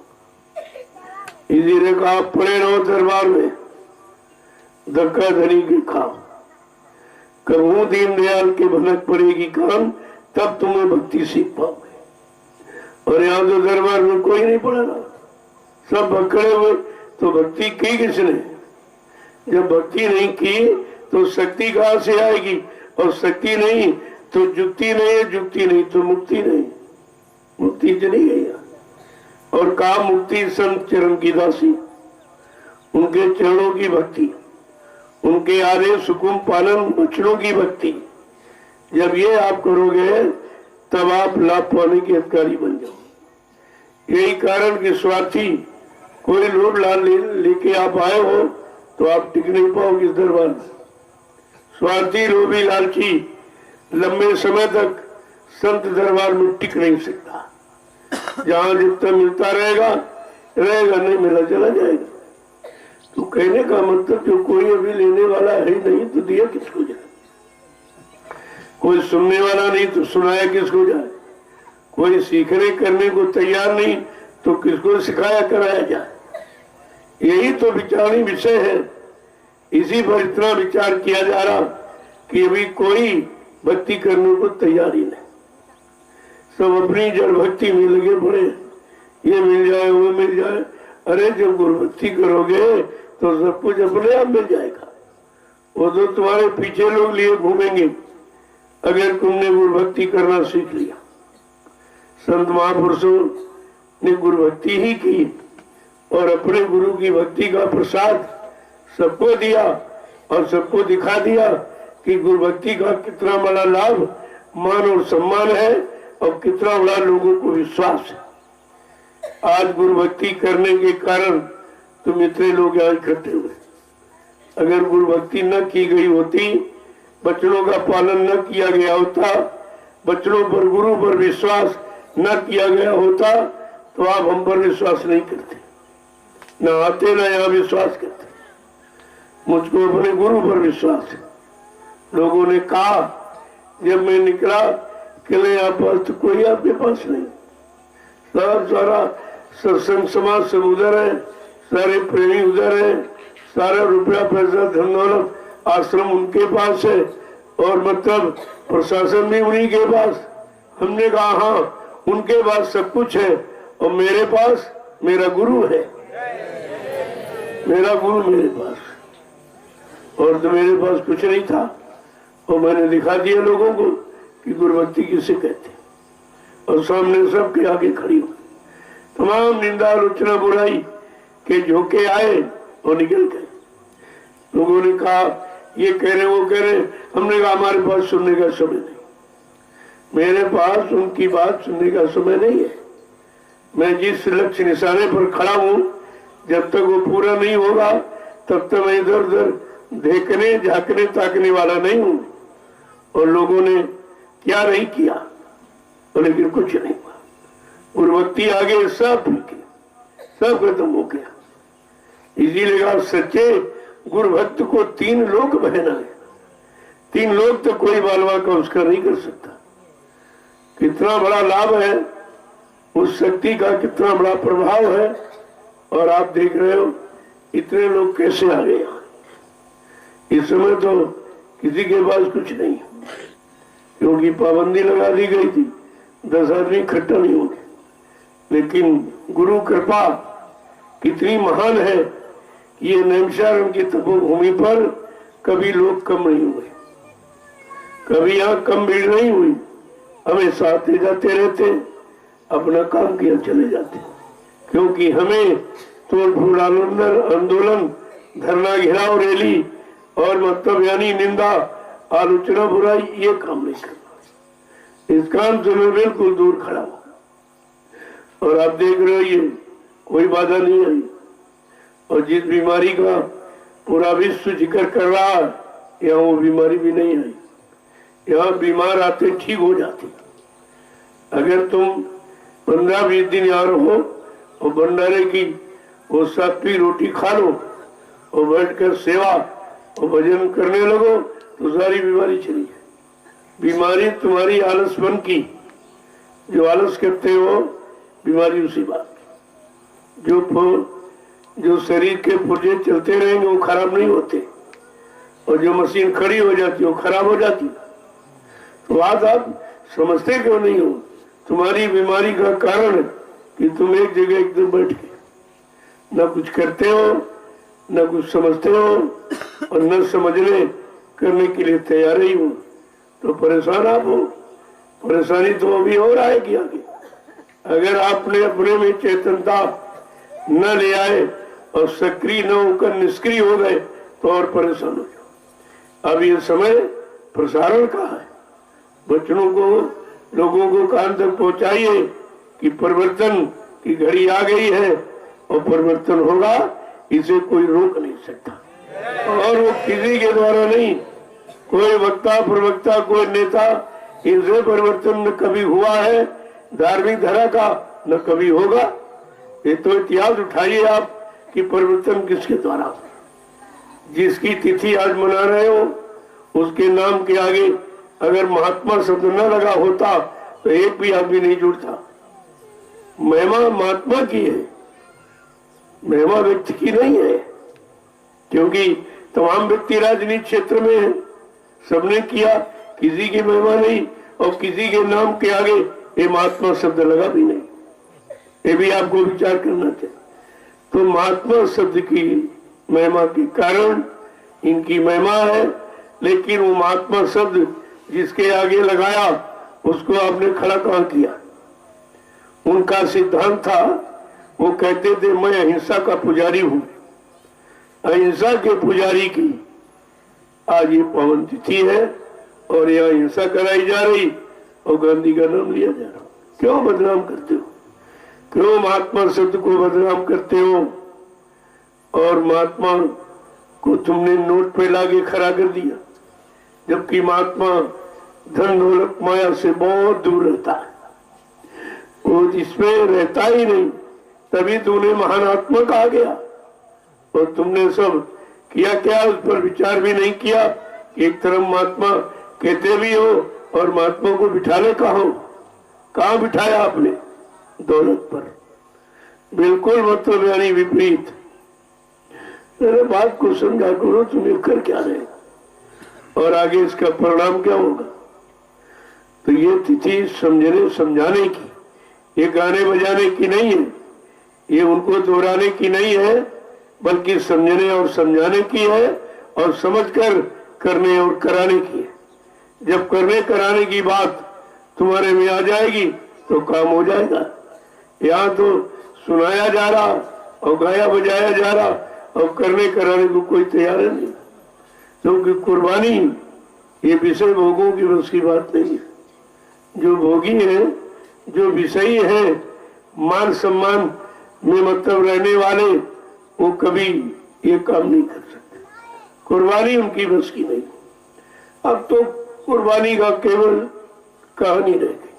इसीलिए कहा आप पड़े रहो दरबार में, धक्का धनी के खाओ, कबू दीनदयाल के भनक पड़ेगी काम, तब तुम्हें भक्ति सीख पाओगे। और यहाँ तो दरबार में कोई नहीं पड़ा रहा, सब भक्कड़े हुए। तो भक्ति की किसने? जब भक्ति नहीं की तो शक्ति कहाँ से आएगी? और शक्ति नहीं तो जुक्ति नहीं है, जुक्ति नहीं तो मुक्ति नहीं, मुक्ति चली गई। और कहा मुक्ति संत चरण की दासी, उनके चरणों की भक्ति, उनके आदेश हुकुम पालन, बच्चों की भक्ति। जब ये आप करोगे तब आप लाभ पाने के अधिकारी बन जाओ। यही कारण कि स्वार्थी कोई लोभ लाल लेके आप आए हो तो आप टिक नहीं पाओगे इस दरबार में। स्वार्थी, लोभी, लालची लंबे समय तक संत दरबार में टिक नहीं सकता। जहां जितना मिलता रहेगा रहेगा, नहीं मिला चला जाएगा। तो कहने का मतलब जो कोई अभी लेने वाला है नहीं तो दिया किसको जाए? कोई सुनने वाला नहीं तो सुनाया किसको जाए? कोई सीखने करने को तैयार नहीं तो किसको सिखाया कराया जाए? यही तो विचारणी विषय है। इसी पर इतना विचार किया जा रहा कि अभी कोई भक्ति करने को तैयार ही नहीं। सब अपनी जड़ भक्ति में लगे पड़े, ये मिल जाए वो मिल जाए। अरे जब गुरु भक्ति करोगे तो सब कुछ अपने आप मिल जाएगा। वो तो तुम्हारे पीछे लोग लिए घूमेंगे अगर तुमने गुरु भक्ति करना सीख लिया। संत महापुरुषों ने गुरु भक्ति ही की और अपने गुरु की भक्ति का प्रसाद सबको दिया और सबको दिखा दिया कि गुरु भक्ति का कितना बड़ा लाभ, मान और सम्मान है और कितना बड़ा लोगों को विश्वास है। आज गुरु भक्ति करने के कारण तुम इतने लोग आज इकट्ठे हुए। अगर गुरु भक्ति न की गई होती, बचनों का पालन न किया गया होता, बचनों पर गुरु पर विश्वास न किया गया होता, तो आप हम पर विश्वास नहीं करते, न आते न यहाँ विश्वास करते। मुझको अपने गुरु पर विश्वास है। लोगों ने कहा जब मैं निकला, किले यहाँ पास तो कोई आपके पास नहीं, सारा सत्संग समाज सब उधर है, सारे प्रेमी उधर है, सारा रुपया पैसा धन दौलत आश्रम उनके पास है, और मतलब प्रशासन भी उन्हीं के पास। हमने कहा हाँ, उनके पास सब कुछ है, और मेरे पास मेरा गुरु है, मेरा गुरु मेरे पास, और तो मेरे पास कुछ नहीं था। और मैंने दिखा दिया लोगों को कि गुरु भक्ति किसे कहते, और सामने सबके आगे खड़ी हुई। तमाम निंदा आलोचना बुराई के झोंके आए और निकल गए। लोगों ने कहा ये कह रहे वो कह रहे, हमने कहा हमारे पास सुनने का समय नहीं, मेरे पास उनकी बात सुनने का समय नहीं है। मैं जिस लक्ष्य निशाने पर खड़ा हूँ, जब तक वो पूरा नहीं होगा तब तक मैं इधर उधर देखने झांकने ताकने वाला नहीं हूँ। और लोगों ने क्या नहीं किया, तो लेकिन कुछ नहीं हुआ। गुरु भक्ति आगे सब खत्म हो गया। इसीलिए सच्चे गुरु भक्त को 3 लोक बहना है। 3 लोक तो कोई बालवा का उसका नहीं कर सकता। कितना बड़ा लाभ है उस शक्ति का, कितना बड़ा प्रभाव है। और आप देख रहे हो इतने लोग कैसे आ गए। इस समय तो किसी के पास कुछ नहीं, क्योंकि पाबंदी लगा दी गई थी, 10 आदमी इकट्ठा नहीं होंगे। लेकिन गुरु कृपा कितनी महान है, ये नैमिषारण्य की तपोभूमि पर कभी लोग कम नहीं हुए, कभी यहाँ कम भीड़ नहीं हुई। हमेशा आते जाते रहते, अपना काम किया चले जाते, क्योंकि हमें तोड़ फोड़ आंदोलन, धरना, घेराव, रैली और मतलब यानी निंदा आलोचना बुराई ये काम नहीं करना। इस काम से मैं बिल्कुल दूर खड़ा हूँ। और आप देख रहे हो ये कोई बाधा नहीं आई। और जिस बीमारी का पूरा विश्व जिक्र कर रहा है, यहाँ वो बीमारी भी नहीं आई। यहाँ बीमार आते ठीक हो जाते। अगर तुम 15-20 दिन यहाँ रहो और भंडारे की वो 7वीं रोटी खा लो और बैठकर सेवा और भजन करने लगो तो सारी बीमारी चली जाए। बीमारी तुम्हारी आलसपन की, जो आलस करते हो बीमारी उसी बात की। जो शरीर के पुर्जे चलते रहेंगे वो खराब नहीं होते, और जो मशीन खड़ी हो जाती है वो खराब हो जाती। तो बात आप समझते क्यों नहीं हो? तुम्हारी बीमारी का कारण है कि तुम एक जगह एकदम बैठ के न कुछ करते हो, न कुछ समझते हो, और न समझने करने के लिए तैयार ही हो। तो परेशान आप हो। परेशानी तो अभी और आएगी आगे। अगर आपने अपने में चेतनता न ले आए और सक्रिय न होकर निष्क्रिय हो गए तो और परेशान हो जाओ। अब ये समय प्रसारण का है। बच्चों को, लोगों को कान तक पहुंचाइए कि परिवर्तन की घड़ी आ गई है और परिवर्तन होगा, इसे कोई रोक नहीं सकता। और वो किसी के द्वारा नहीं, कोई वक्ता प्रवक्ता कोई नेता, इनसे परिवर्तन न कभी हुआ है धार्मिक धारा का, न कभी होगा। ये तो इतिहास उठाइए आप कि परिवर्तन किसके द्वारा। जिसकी तिथि आज मना रहे हो उसके नाम के आगे अगर महात्मा शब्द न लगा होता तो एक भी आदमी नहीं जुड़ता। महिमा महात्मा की है, महिमा व्यक्ति की नहीं है, क्योंकि तमाम व्यक्ति राजनीति क्षेत्र में है, सबने किया, किसी की महिमा नहीं और किसी के नाम के आगे ये महात्मा शब्द लगा भी नहीं। ये भी आपको विचार करना चाहिए। तो महात्मा शब्द की महिमा के कारण इनकी महिमा है, लेकिन वो महात्मा शब्द जिसके आगे लगाया उसको आपने खड़ा कहाँ किया? उनका सिद्धांत था, वो कहते थे मैं अहिंसा का पुजारी हूँ। अहिंसा के पुजारी की आज ये पावन तिथि है और यह अहिंसा कराई जा रही और गांधी का नाम लिया जा रहा। क्यों बदनाम करते हो? क्यों महात्मा शब्द को बदनाम करते हो और महात्मा को तुमने नोट पे लाके खड़ा कर दिया, जबकि महात्मा धन दौलत माया से बहुत दूर रहता है, वो इसमें रहता ही नहीं, तभी तूने महान आत्मा कहा गया। और तुमने सब किया क्या, उस पर विचार भी नहीं किया कि एक तरफ महात्मा कहते भी हो और महात्मा को बिठाने का हो, कहाँ बिठाया आपने? दौलत पर। बिल्कुल मतलब यानी विपरीत। मेरे बात को समझा करो, तुम्हें कर क्या रहे और आगे इसका परिणाम क्या होगा। तो ये तिथि समझने समझाने की, ये गाने बजाने की नहीं है, ये उनको दोहराने की नहीं है, बल्कि समझने और समझाने की है और समझकर करने और कराने की है। जब करने कराने की बात तुम्हारे में आ जाएगी तो काम हो जाएगा। यहाँ तो सुनाया जा रहा और गाया बजाया जा रहा और करने कराने को कोई तैयार नहीं, क्योंकि कुर्बानी ये विषय भोगों की बस की बात नहीं है। जो भोगी है, जो विषयी है, मान सम्मान में मतलब रहने वाले, वो कभी ये काम नहीं कर सकते। कुर्बानी उनकी बस की नहीं। अब तो कुर्बानी का केवल कहानी रह गई,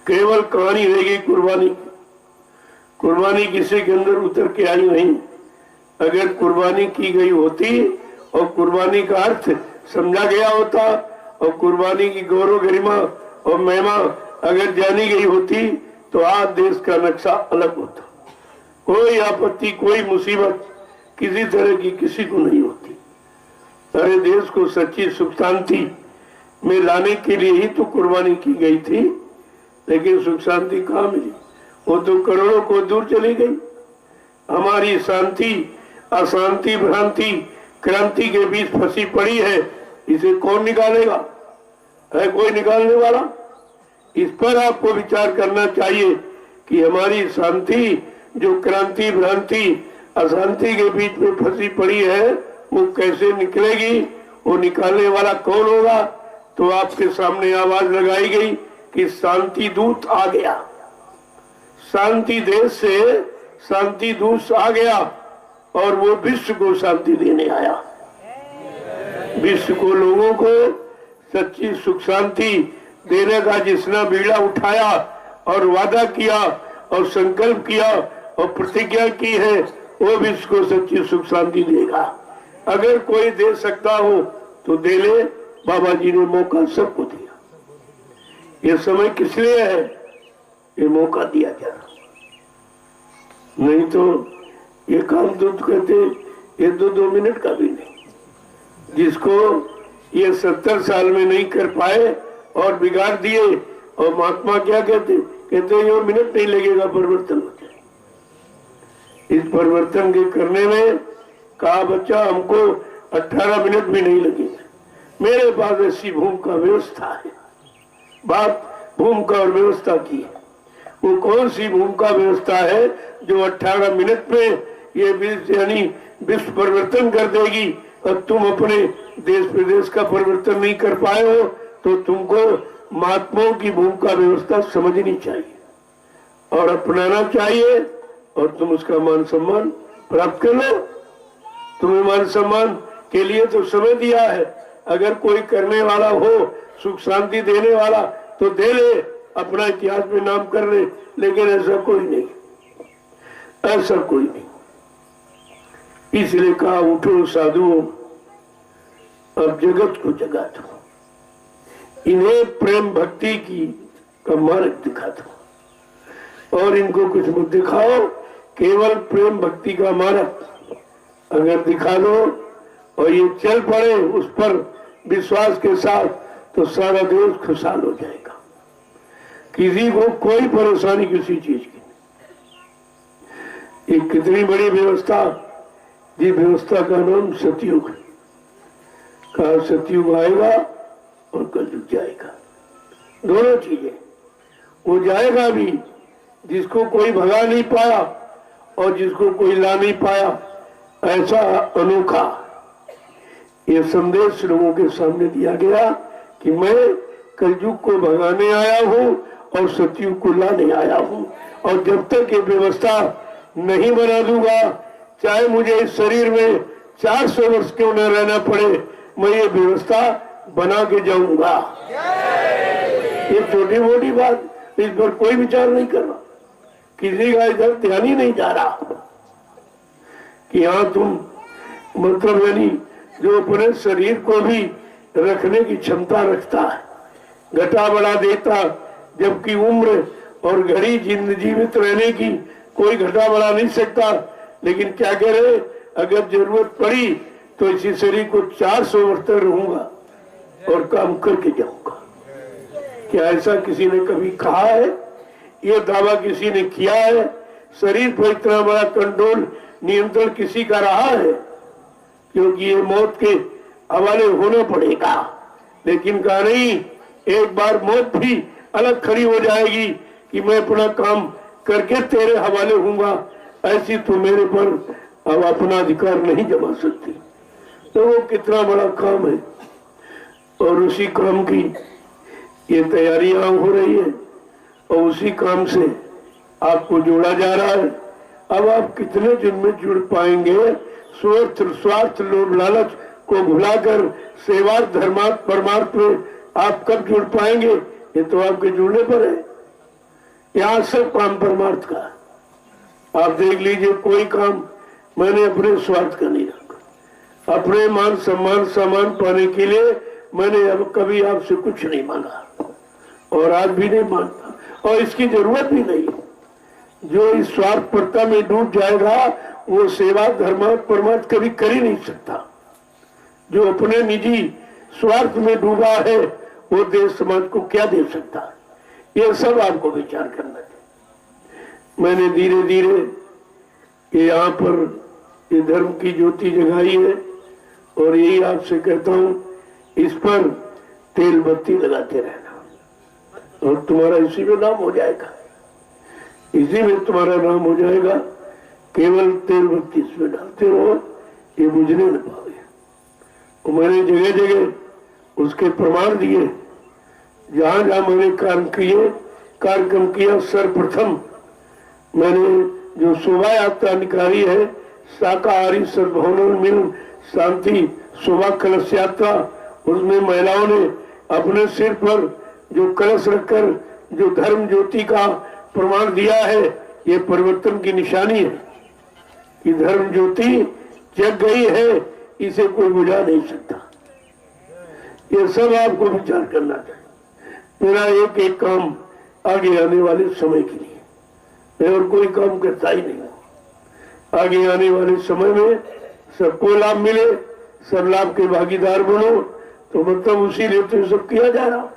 केवल कहानी रह गई कुर्बानी की। कुर्बानी किसी के अंदर उतर के आई नहीं। अगर कुर्बानी की गई होती और कुर्बानी का अर्थ समझा गया होता और कुर्बानी की गौरव गरिमा और महिमा अगर जानी गई होती तो आज देश का नक्शा अलग होता। कोई आपत्ति, कोई मुसीबत किसी तरह की किसी को नहीं होती। सारे देश को सच्ची सुख शांति में लाने के लिए ही तो कुर्बानी की गई थी, लेकिन सुख शांति कहाँ मिली? वो तो करोड़ों को दूर चली गई। हमारी शांति अशांति भ्रांति क्रांति के बीच फंसी पड़ी है, इसे कौन निकालेगा? है कोई निकालने वाला? इस पर आपको विचार करना चाहिए कि हमारी शांति जो क्रांति भ्रांति अशांति के बीच में फंसी पड़ी है वो कैसे निकलेगी, वो निकालने वाला कौन होगा? तो आपके सामने आवाज लगाई गई कि शांति दूत आ गया। शांति देश से शांति दूत आ गया और वो विश्व को शांति देने आया। विश्व को, लोगों को सच्ची सुख शांति देने का जिसने बीड़ा उठाया और वादा किया और संकल्प किया और प्रतिज्ञा की है, वो विश्व को सच्ची सुख शांति देगा। अगर कोई दे सकता हो तो दे ले। बाबा जी ने मौका सबको दिया। ये समय किस लिए है? ये मौका दिया जा रहा, नहीं तो ये काम तो कहते ये 2 मिनट का भी नहीं। जिसको ये 70 साल में नहीं कर पाए और बिगाड़ दिए, और महात्मा क्या कहते ये मिनट नहीं लगेगा परिवर्तन हो जाए। इस परिवर्तन के करने में कहा बच्चा हमको 18 मिनट भी नहीं लगेगा। मेरे पास ऐसी भूमिका व्यवस्था है। बात भूमिका और व्यवस्था की है। वो कौन सी भूमिका व्यवस्था है जो 18 मिनट में ये यानी विश्व परिवर्तन कर देगी, और तुम अपने देश प्रदेश का परिवर्तन नहीं कर पाए हो, तो तुमको महात्माओं की भूमिका व्यवस्था समझनी चाहिए और अपनाना चाहिए, और तुम उसका मान सम्मान प्राप्त कर लो। तुम्हें मान सम्मान के लिए तो समय दिया है। अगर कोई करने वाला हो, सुख शांति देने वाला, तो दे ले, अपना इतिहास में नाम कर ले, लेकिन ऐसा कोई नहीं, ऐसा कोई नहीं। इसलिए कहा उठो साधुओं, अब जगत को जगा दो, इन्हें प्रेम भक्ति की का मार्ग दिखा दो, और इनको कुछ मत दिखाओ, केवल प्रेम भक्ति का मार्ग अगर दिखा दो और ये चल पड़े उस पर विश्वास के साथ, तो सारा देश खुशहाल हो जाएगा। किसी को कोई परेशानी किसी चीज की नहीं। ये कितनी बड़ी व्यवस्था, ये व्यवस्था का नाम सतयुग है। कहा सतयुग आएगा और कलयुग जाएगा, दोनों चीजें। वो जाएगा भी जिसको कोई भगा नहीं पाया और जिसको कोई ला नहीं पाया, ऐसा अनोखा ये संदेश लोगों के सामने दिया गया कि मैं कलयुग को भगाने आया हूँ और सतयुग को लाने आया हूँ। और जब तक ये व्यवस्था नहीं बना दूंगा, चाहे मुझे इस शरीर में 400 वर्ष क्यों न रहना पड़े, मैं ये व्यवस्था बना के जाऊंगा। ये छोटी मोटी बात, इस पर कोई विचार नहीं कर रहा, किसी का इधर ध्यान ही नहीं जा रहा कि हाँ तुम मतलब यानी जो अपने शरीर को भी रखने की क्षमता रखता है, घटा बढ़ा देता, जबकि उम्र और घड़ी जीवित रहने की कोई घटा बढ़ा नहीं सकता। लेकिन क्या कह रहे, अगर जरूरत पड़ी तो इसी शरीर को 400 वर्ष तक रहूंगा और काम करके जाऊंगा। क्या ऐसा किसी ने कभी कहा है? ये दावा किसी ने किया है? शरीर पर इतना बड़ा कंट्रोल नियंत्रण किसी का रहा है? क्योंकि ये मौत के हवाले होना पड़ेगा। लेकिन कहा नहीं, एक बार मौत भी अलग खड़ी हो जाएगी कि मैं अपना काम करके तेरे हवाले हूंगा, ऐसी तो मेरे पर अब अपना अधिकार नहीं जमा सकती। तो वो कितना बड़ा काम है और उसी काम की ये तैयारियां हो रही है और उसी काम से आपको जोड़ा जा रहा है। अब आप कितने दिन में जुड़ पाएंगे? स्वार्थ लोभ लालच को भुलाकर सेवार्थ धर्मार्थ परमार्थ में आप कब जुड़ पाएंगे? ये तो आपके जुड़ने पर है। यहाँ सब काम परमार्थ का। आप देख लीजिए, कोई काम मैंने अपने स्वार्थ का नहीं रखा। अपने मान सम्मान सामान पाने के लिए मैंने अब कभी आपसे कुछ नहीं मांगा और आज भी नहीं मांगता, और इसकी जरूरत भी नहीं। जो इस स्वार्थपरता में डूब जाएगा वो सेवा धर्मार्थ परमार्थ कभी कर ही नहीं सकता। जो अपने निजी स्वार्थ में डूबा है वो देश समाज को क्या दे सकता है? ये सब आपको विचार करना चाहिए। मैंने धीरे धीरे यहाँ पर ये धर्म की ज्योति जगाई है और यही आपसे कहता हूँ, इस पर तेल बत्ती लगाते रहना और तुम्हारा इसी में नाम हो जाएगा, इसी में तुम्हारा नाम हो जाएगा। केवल तेल बत्ती इसमें डालते रहो, ये बुझने न पाओगे। तो मैंने जगह जगह उसके प्रमाण दिए, जहां जहां मैंने कार्यक्रम किया। सर्वप्रथम मैंने जो शोभा यात्रा निकाली है, शाकाहारी सद्भावना मिलन शांति शोभा कलश यात्रा, उसमें महिलाओं ने अपने सिर पर जो कलश रखकर जो धर्म ज्योति का प्रमाण दिया है, ये परिवर्तन की निशानी है कि धर्म ज्योति जग गई है, इसे कोई बुझा नहीं सकता। ये सब आपको विचार करना चाहिए। मेरा एक एक काम आगे आने वाले समय के लिए, मैं और कोई काम करता ही नहीं हूँ। आगे आने वाले समय में सबको लाभ मिले, सब लाभ के भागीदार बनो, तो मतलब उसी लिए तो सब किया जा रहा।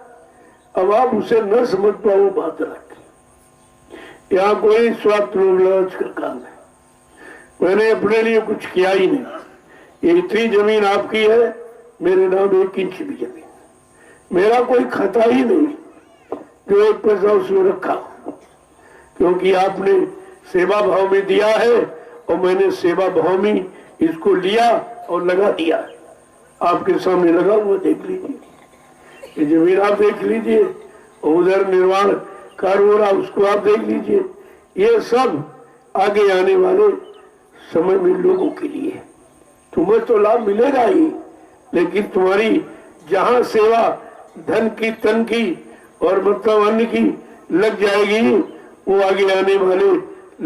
अब आप उसे न समझ पाओ बात रखें। यहाँ कोई स्वार्थ लोभ लालच का काम है। मैंने अपने लिए कुछ किया ही नहीं। ये इतनी जमीन आपकी है, मेरे नाम 1 इंच भी जमीन, मेरा कोई खाता ही नहीं जो 1 पैसा उसमें रखा, क्योंकि आपने सेवा भाव में दिया है और मैंने सेवा भाव में इसको लिया और लगा दिया। आपके सामने लगा हुआ देख लीजिए, ये जमीन आप देख लीजिए, और उधर निर्माण कार्य हो रहा उसको आप देख लीजिए। ये सब आगे आने वाले समय में लोगों के लिए, तुम्हें तो लाभ मिलेगा ही, लेकिन तुम्हारी जहां सेवा धन की तन की और मतलब अन्न की लग जाएगी, वो आगे आने वाले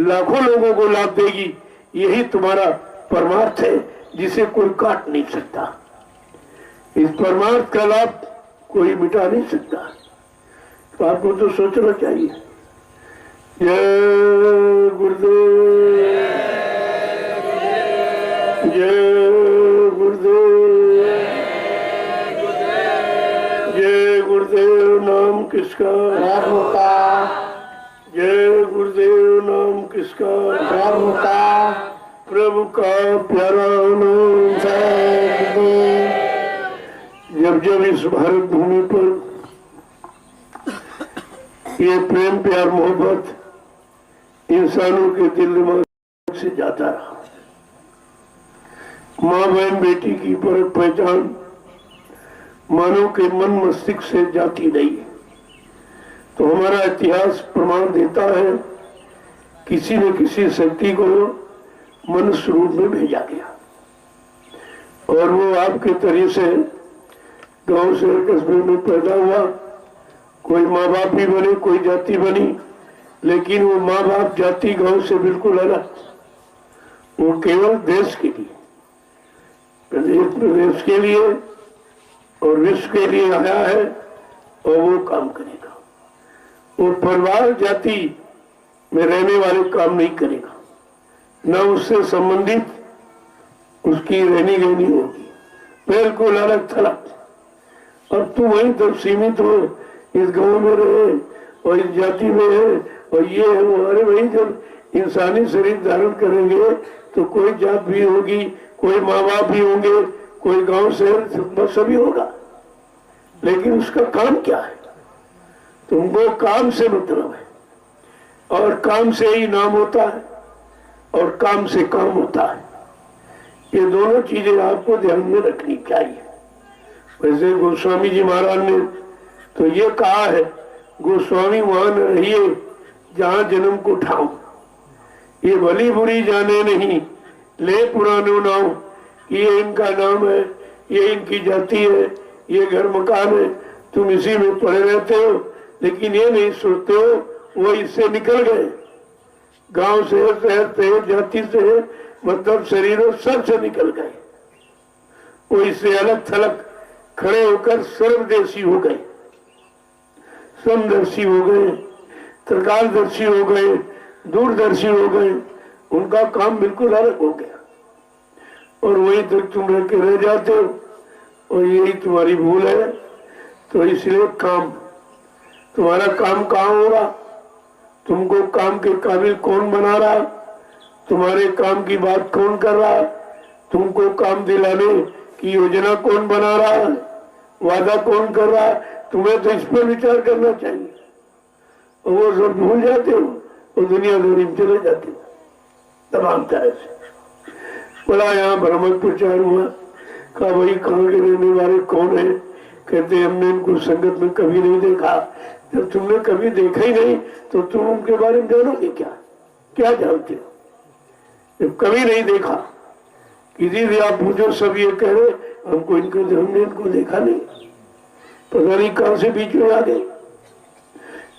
लाखों लोगों को लाभ देगी। यही तुम्हारा परमार्थ है जिसे कोई काट नहीं सकता। इस परमार्थ का लाभ कोई मिटा नहीं सकता। तो आपको तो सोचना चाहिए। जय गुरुदेव, जय गुरुदेव, जय गुरुदेव। नाम किसका? प्रभु का। जय गुरुदेव। नाम किसका? प्रभु का। प्रभु का प्यारा नाम। जय गुरुदेव। जब जब इस भारत भूमि पर ये प्रेम प्यार मोहब्बत इंसानों के दिल दिमाग से जाता रहा, माँ बहन बेटी की परख पहचान मानव के मन मस्तिष्क से जाती नहीं, तो हमारा इतिहास प्रमाण देता है किसी न किसी शक्ति को मनुष्य रूप में भेजा गया और वो आपके तरीके से गांव शहर कस्बे में पैदा हुआ। कोई माँ बाप भी बने, कोई जाति बनी, लेकिन वो माँ बाप जाति गांव से बिल्कुल अलग। वो केवल देश के लिए, प्रदेश के लिए और विश्व के लिए आया है और वो काम करेगा। वो परिवार जाति में रहने वाले काम नहीं करेगा, न उससे संबंधित उसकी रहनी गहनी होगी, बिल्कुल अलग थलग। और तू वहीं तक सीमित हो, इस गांव में रहे और इस जाति में है और ये है वो। अरे भाई, जब इंसानी शरीर धारण करेंगे तो कोई जात भी होगी, कोई माँ बाप भी होंगे, कोई गांव शहर सभी होगा, लेकिन उसका काम क्या है? तुमको काम से मतलब है और काम से ही नाम होता है और काम से काम होता है। ये दोनों चीजें आपको ध्यान में रखनी चाहिए। वैसे गोस्वामी जी महाराज ने तो ये कहा है, गोस्वामी वहां न रहिए जहां जन्म को ठाऊं, ये भली बुरी जाने नहीं, ले पुरानो नाम, कि ये इनका नाम है, ये इनकी जाति है, ये घर मकान है। तुम इसी में पड़े रहते हो, लेकिन ये नहीं सोचते हो वो इससे निकल गए। गांव से, शहर से, जाति से, मतलब शरीरों सबसे निकल गए। वो इससे अलग थलग खड़े होकर सर्वदेशी हो गए, समदर्शी हो गए, त्रिकालदर्शी हो गए, दूरदर्शी हो गए। उनका काम बिल्कुल अलग हो गया और वही तक तुम रह के रह जाते हो और यही तुम्हारी भूल है। तो इसलिए काम, तुम्हारा काम कहाँ होगा? तुमको काम के काबिल कौन बना रहा? तुम्हारे काम की बात कौन कर रहा? तुमको काम दिलाने की योजना कौन बना रहा है? वादा कौन कर रहा? तुम्हें तो इस पर विचार करना चाहिए। और वो सब भूल जाते हो और दुनियादारी में चले जाते हो तमाम तरह से। बड़ा यहाँ भ्रमक प्रचार हुआ, कहा भाई कहाँ के रहने वाले कौन है? कहते हमने इनको संगत में कभी नहीं देखा। जब तुमने कभी देखा ही नहीं तो तुम उनके बारे में जानोगे क्या? क्या जानते हो? जब कभी नहीं देखा, किसी से आप पूछो, सब ये कह रहे हमको हमने इनको देखा नहीं, पता नहीं कहां से बीच में आ गए।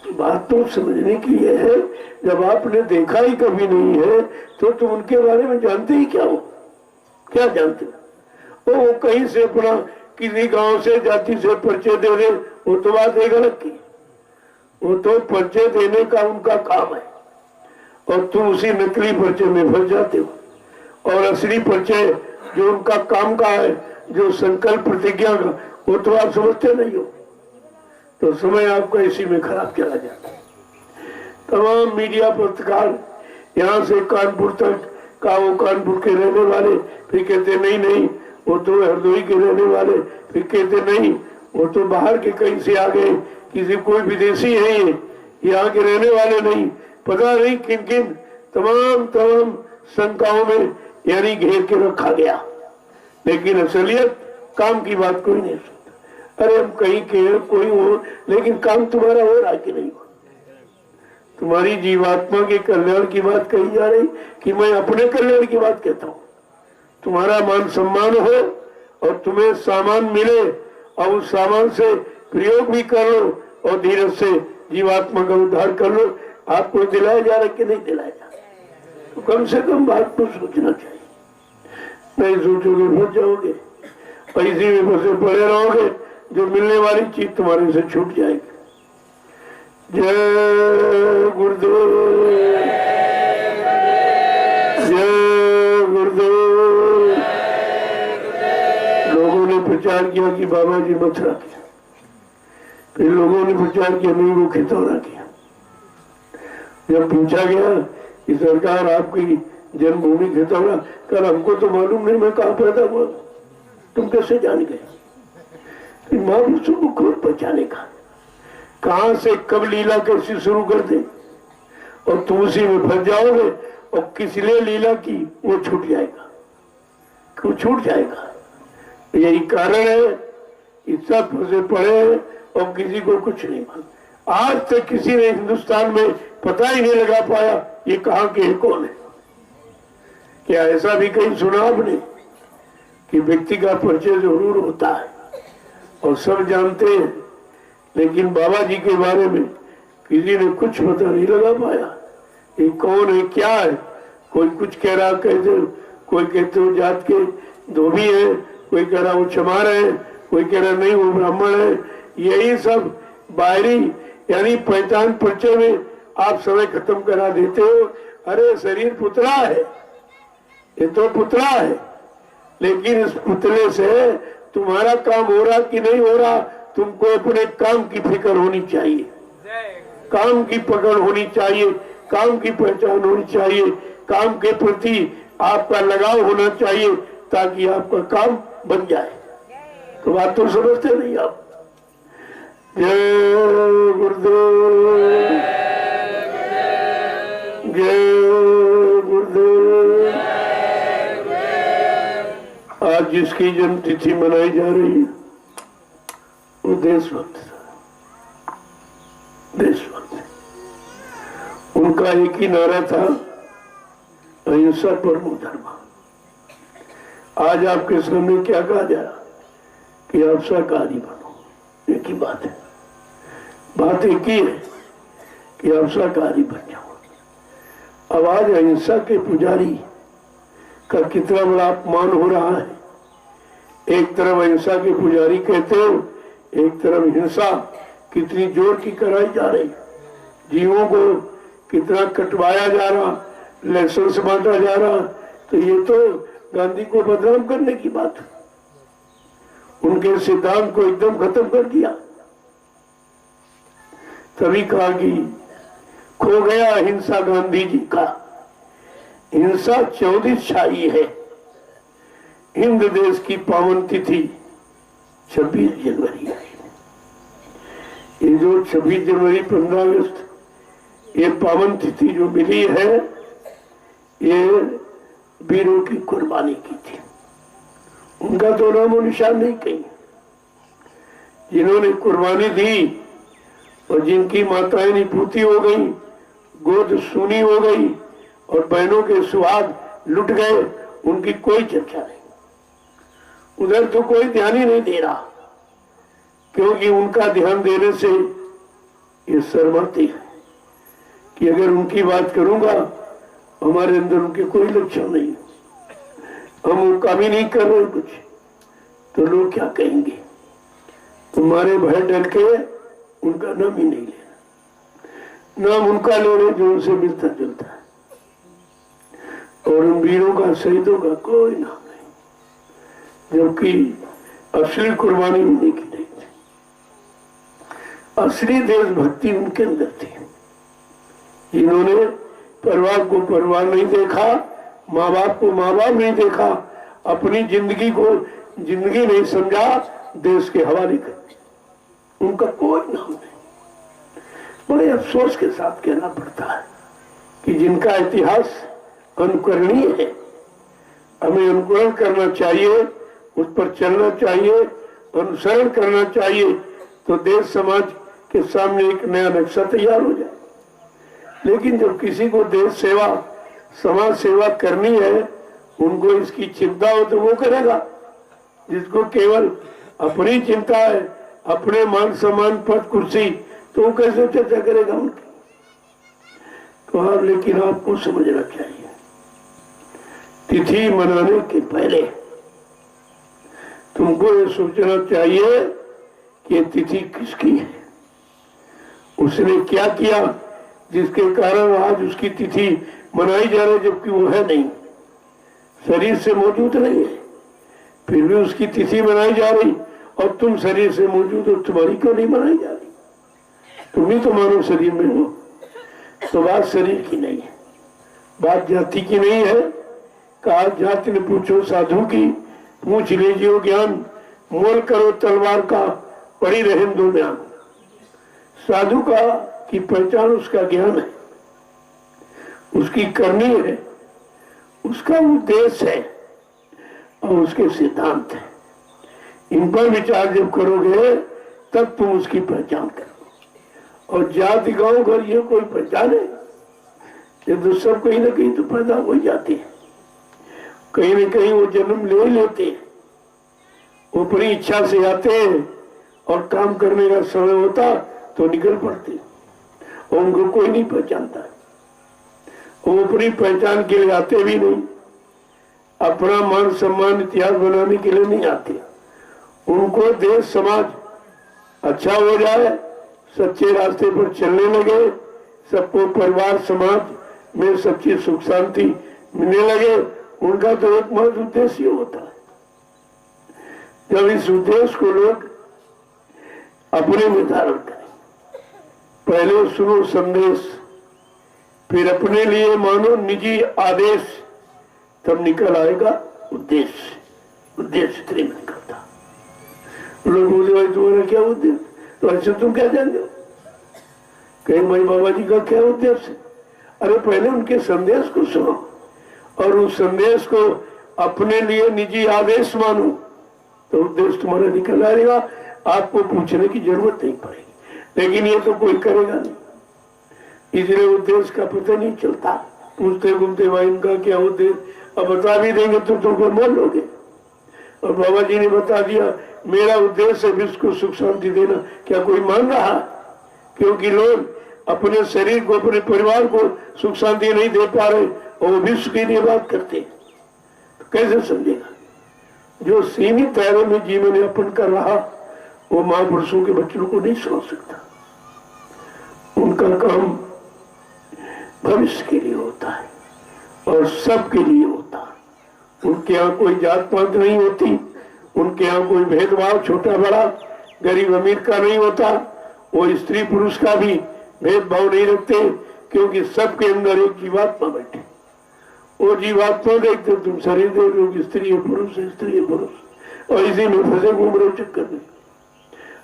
तो बात तो समझने की ये है, जब आपने देखा ही कभी नहीं है तो तुम उनके बारे में जानते ही क्या हो? क्या जानते हो? वो कहीं से अपना किसी गांव से, जाति से परिचय दे रहे, वो तो बात एक अलग की। वो तो परिचय देने का उनका काम है और तुम उसी नकली परिचय में फंस जाते हो। और असली परिचय जो उनका काम का है, जो संकल्प प्रतिज्ञा का, वो तो आप समझते नहीं हो। तो समय आपका इसी में खराब चला जाता है। तमाम मीडिया पत्रकार यहाँ से कानपुर तक का, वो कानपुर के रहने वाले, फिर कहते नहीं वो तो हरदोई के रहने वाले, फिर कहते नहीं वो तो बाहर के कहीं से आ गए, किसी कोई विदेशी है, ये यहाँ के रहने वाले नहीं, पता नहीं किन किन तमाम शंकाओं में यानी घेर के रखा गया। लेकिन असलियत काम की बात कोई नहीं सुनता। अरे हम कहीं के कोई हो, लेकिन काम तुम्हारा हो रहा कि नहीं हो? तुम्हारी जीवात्मा के कल्याण की बात कही जा रही कि मैं अपने कल्याण की बात कहता हूँ? तुम्हारा मान सम्मान हो और तुम्हें सामान मिले और उस सामान से प्रयोग भी कर लो और धीरज से जीवात्मा का उद्धार कर लो। आपको दिलाया जा रहा कि नहीं दिलाया जा रहा? तो कम से कम बात को सोचना चाहिए। नहीं सोचोगे फंस जाओगे, पैसे में फंसे पड़े रहोगे, जो मिलने वाली चीज तुम्हारे से छूट जाएगी। जय गुरुदेव, जय गुरुदेव। लोगों ने प्रचार किया कि बाबा जी मथुरा किया, फिर लोगों ने प्रचार किया नहीं वो खितौरा किया। जब पूछा गया कि सरकार आपकी जन्मभूमि खितौरा, कल हमको तो मालूम नहीं मैं कहाँ पैदा हुआ, तुम कैसे जान गए? महापुरुषों को खुद पहचाने का, कहां से कब लीला कैसी शुरू कर दे और तुम उसी में फंस जाओगे और किस लिए लीला की वो छूट जाएगा, क्यों छूट जाएगा? यही कारण है, इस सब फंसे पड़े हैं और किसी को कुछ नहीं मालूम। आज तक किसी ने हिंदुस्तान में पता ही नहीं लगा पाया ये कहाँ के कौन है। क्या ऐसा भी कहीं सुना आपने कि व्यक्ति का परिचय जरूर होता है और सब जानते हैं, लेकिन बाबा जी के बारे में किसी ने कुछ पता नहीं लगा पाया ये कौन है क्या है। कोई कुछ कह रहा कहते, कोई कहते हो जात के धोबी है, कोई कह रहा वो चमार है, कोई कह रहा नहीं वो ब्राह्मण है। यही सब बाहरी यानी पहचान परिचय में आप समय खत्म करा देते हो। अरे शरीर पुतला है, ये तो पुतला है, लेकिन इस पुतले से तुम्हारा काम हो रहा कि नहीं हो रहा, तुमको अपने काम की फिक्र होनी चाहिए, काम की पकड़ होनी चाहिए, काम की पहचान होनी चाहिए, काम के प्रति आपका लगाव होना चाहिए ताकि आपका काम बन जाए। तो बात तो समझते नहीं आप। जय गुरुदेव, जय गुरुदेव। आज जिसकी जन्म तिथि मनाई जा रही है वो देशभक्त, देशभक्त। उनका एक ही नारा था, अहिंसा परमो धर्म। आज आपके सामने क्या कहा जाए कि आप शाकाहारी बनो, एक ही बात है, बात एक ही है कि आप शाकाहारी बन जाओ। अब आज अहिंसा के पुजारी का कितना बड़ा अपमान हो रहा है। एक तरफ अहिंसा के पुजारी कहते हो, एक तरफ हिंसा कितनी जोर की कराई जा रही, जीवों को कितना कटवाया जा रहा, लाइसेंस बांटा जा रहा। तो ये तो गांधी को बदनाम करने की बात है, उनके सिद्धांत को एकदम खत्म कर दिया। तभी कहा कि खो गया अहिंसा गांधी जी का, हिंसा 24 छाई है। हिंद देश की पावन तिथि 26 जनवरी है। ये जो 26 जनवरी 15 अगस्त ये पावन तिथि जो मिली है, ये वीरों की कुर्बानी की थी। उनका तो नामो निशान नहीं कहीं। जिन्होंने कुर्बानी दी और जिनकी माताएं निपूती हो गई, गोद सूनी हो गई और बहनों के सुहाग लुट गए, उनकी कोई चर्चा नहीं। उधर तो कोई ध्यान ही नहीं दे रहा, क्योंकि उनका ध्यान देने से ये शर्माते हैं कि अगर उनकी बात करूंगा हमारे अंदर उनके कोई लक्षण नहीं, हम उनका भी नहीं कर रहे कुछ, तो लोग क्या कहेंगे। तुम्हारे भय डर के उनका नाम ही नहीं लेना, नाम उनका ले रहे जो उनसे मिलता जुलता है। और उन वीरों का शहीदों का कोई नाम नहीं, जबकि असली कुर्बानी उन्हीं की नहीं थी, असली देशभक्ति उनके अंदर थी। जिन्होंने परिवार को परिवार नहीं देखा, माँ बाप को माँ बाप नहीं देखा, अपनी जिंदगी को जिंदगी नहीं समझा, देश के हवाले कर, उनका कोई नाम नहीं। बड़े अफसोस के साथ कहना पड़ता है कि जिनका इतिहास अनुकरणीय है, हमें अनुकरण करना चाहिए, उस पर चलना चाहिए, अनुसरण करना चाहिए, तो देश समाज के सामने एक नया नक्शा तैयार हो जाए। लेकिन जब किसी को देश सेवा समाज सेवा करनी है, उनको इसकी चिंता हो तो वो करेगा। जिसको केवल अपनी चिंता है, अपने मान सम्मान पद कुर्सी, तो वो कैसे चर्चा करेगा उनकी। तो आप लेकिन आपको समझना चाहिए, तिथि मनाने के पहले तुमको ये सोचना चाहिए कि ये तिथि किसकी है, उसने क्या किया जिसके कारण आज उसकी तिथि मनाई जा रही, जबकि वो है नहीं, शरीर से मौजूद नहीं है, फिर भी उसकी तिथि मनाई जा रही। और तुम शरीर से मौजूद हो, तुम्हारी क्यों नहीं मनाई जा रही? तुम ही तो मानव शरीर में हो। तो बात शरीर की नहीं है, बात जाति की नहीं है। कहा जाति ने पूछो साधु की, पूछ लीजिए ज्ञान, मोल करो तलवार का, पड़ी रहे दो बयान। साधु का की पहचान उसका ज्ञान है, उसकी करनी है, उसका उद्देश्य है और उसके सिद्धांत है। इन पर विचार जब करोगे तब तुम उसकी पहचान करोगे। और जाति गांव घर ये कोई पहचान है? ये तो सब कहीं ना कहीं तो पैदा हो जाते हैं, कहीं ना कहीं वो जन्म ले लेते हैं, ऊपरी इच्छा से आते हैं और काम करने का समय होता तो निकल पड़ते, और उनको कोई नहीं पहचानता। वो ऊपरी पहचान के लिए आते भी नहीं, अपना मान सम्मान इतिहास बनाने के लिए नहीं आते। उनको देश समाज अच्छा हो जाए, सच्चे रास्ते पर चलने लगे, सबको परिवार समाज में सच्ची सुख शांति मिलने लगे, उनका तो एकमात्र उद्देश्य होता है। जब इस उद्देश्य को लोग अपने में धारण करें, पहले सुनो संदेश, फिर अपने लिए मानो निजी आदेश, तब निकल आएगा उद्देश्य। उद्देश्य इतने में निकलता। लोग बोले भाई तुम्हारा क्या उद्देश्य? तो ऐसे तुम क्या जानते हो? कहीं भाई बाबा जी का क्या उद्देश्य? अरे पहले उनके संदेश को सुनो और उस संदेश को अपने लिए निजी आदेश मानो, तो उद्देश्य तुम्हारा निकल आएगा। आपको पूछने की जरूरत नहीं पड़ेगी। लेकिन ये तो कोई करेगा नहीं, इसलिए उद्देश्य का पता नहीं चलता। पूछते घूमते भाई इनका क्या उद्देश्य? अब बता भी देंगे तो तुमको मान लोगे। और बाबा जी ने बता दिया मेरा उद्देश्य है विश्व को सुख शांति देना, क्या कोई मान रहा? क्योंकि लोग अपने शरीर को, अपने परिवार को सुख शांति नहीं दे पा रहे और वो विश्व की लिए बात करते, तो कैसे समझेगा? जो सीमित दायरे में जीवन यापन कर रहा वो महापुरुषों के बच्चों को नहीं समझ सकता। उनका काम भविष्य के लिए होता है और सबके लिए होता है। उनके यहाँ कोई जात पात नहीं होती, उनके यहाँ कोई भेदभाव छोटा बड़ा गरीब अमीर का नहीं होता। वो स्त्री पुरुष का भी भेदभाव नहीं रखते, क्योंकि सबके अंदर एक जीवात्मा बैठे। वो जीवात्मा देखते तुम शरीर देख रहे हो, स्त्री है पुरुष है, स्त्री है पुरुष, और इसी में फंसे घूम रहे चक्कर में।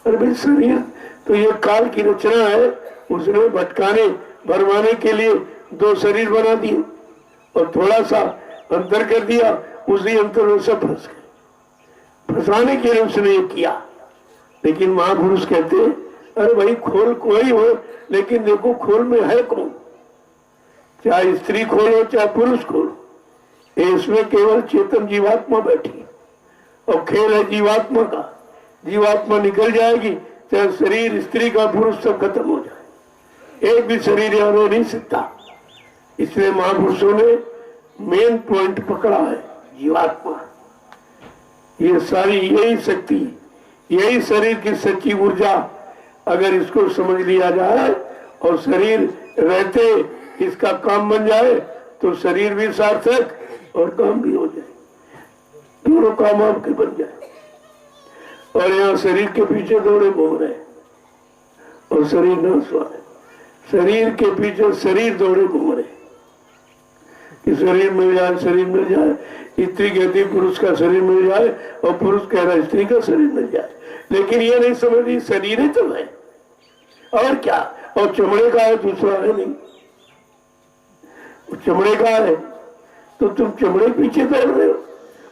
अरे भाई शरीर तो ये काल की रचना है, उसने भटकाने भरमाने के लिए दो शरीर बना दिए और थोड़ा सा अंतर कर दिया, उसी अंतर में सब फंस गए। फंसाने के लिए उसने ये किया। लेकिन महापुरुष कहते अरे भाई खोल कोई हो, लेकिन देखो खोल में है कौन? चाहे स्त्री खोल हो चाहे पुरुष खोल, इसमें केवल चेतन जीवात्मा बैठी और खेल है जीवात्मा का। जीवात्मा निकल जाएगी, चाहे शरीर स्त्री का पुरुष सब खत्म हो जाए, एक भी शरीर यहाँ रह नहीं सकता। इसलिए महापुरुषों ने मेन पॉइंट पकड़ा है, जीवात्मा। ये सारी यही शक्ति, यही शरीर की सच्ची ऊर्जा, अगर इसको समझ लिया जाए और शरीर रहते इसका काम बन जाए तो शरीर भी सार्थक और काम भी हो जाए, दोनों काम आपके बन जाए। और यहाँ शरीर के पीछे दौड़े घूम रहे और शरीर न स्वाए, शरीर के पीछे शरीर दौड़े घूम रहे कि शरीर मिल जाए, शरीर मिल जाए। स्त्री कहती पुरुष का शरीर मिल जाए और पुरुष कह रहा है स्त्री का शरीर मिल जाए, लेकिन ये नहीं समझ रही शरीर ही तो है और क्या, और चमड़े का है, दूसरा है नहीं। चमड़े का है तो तुम चमड़े पीछे दौड़ रहे हो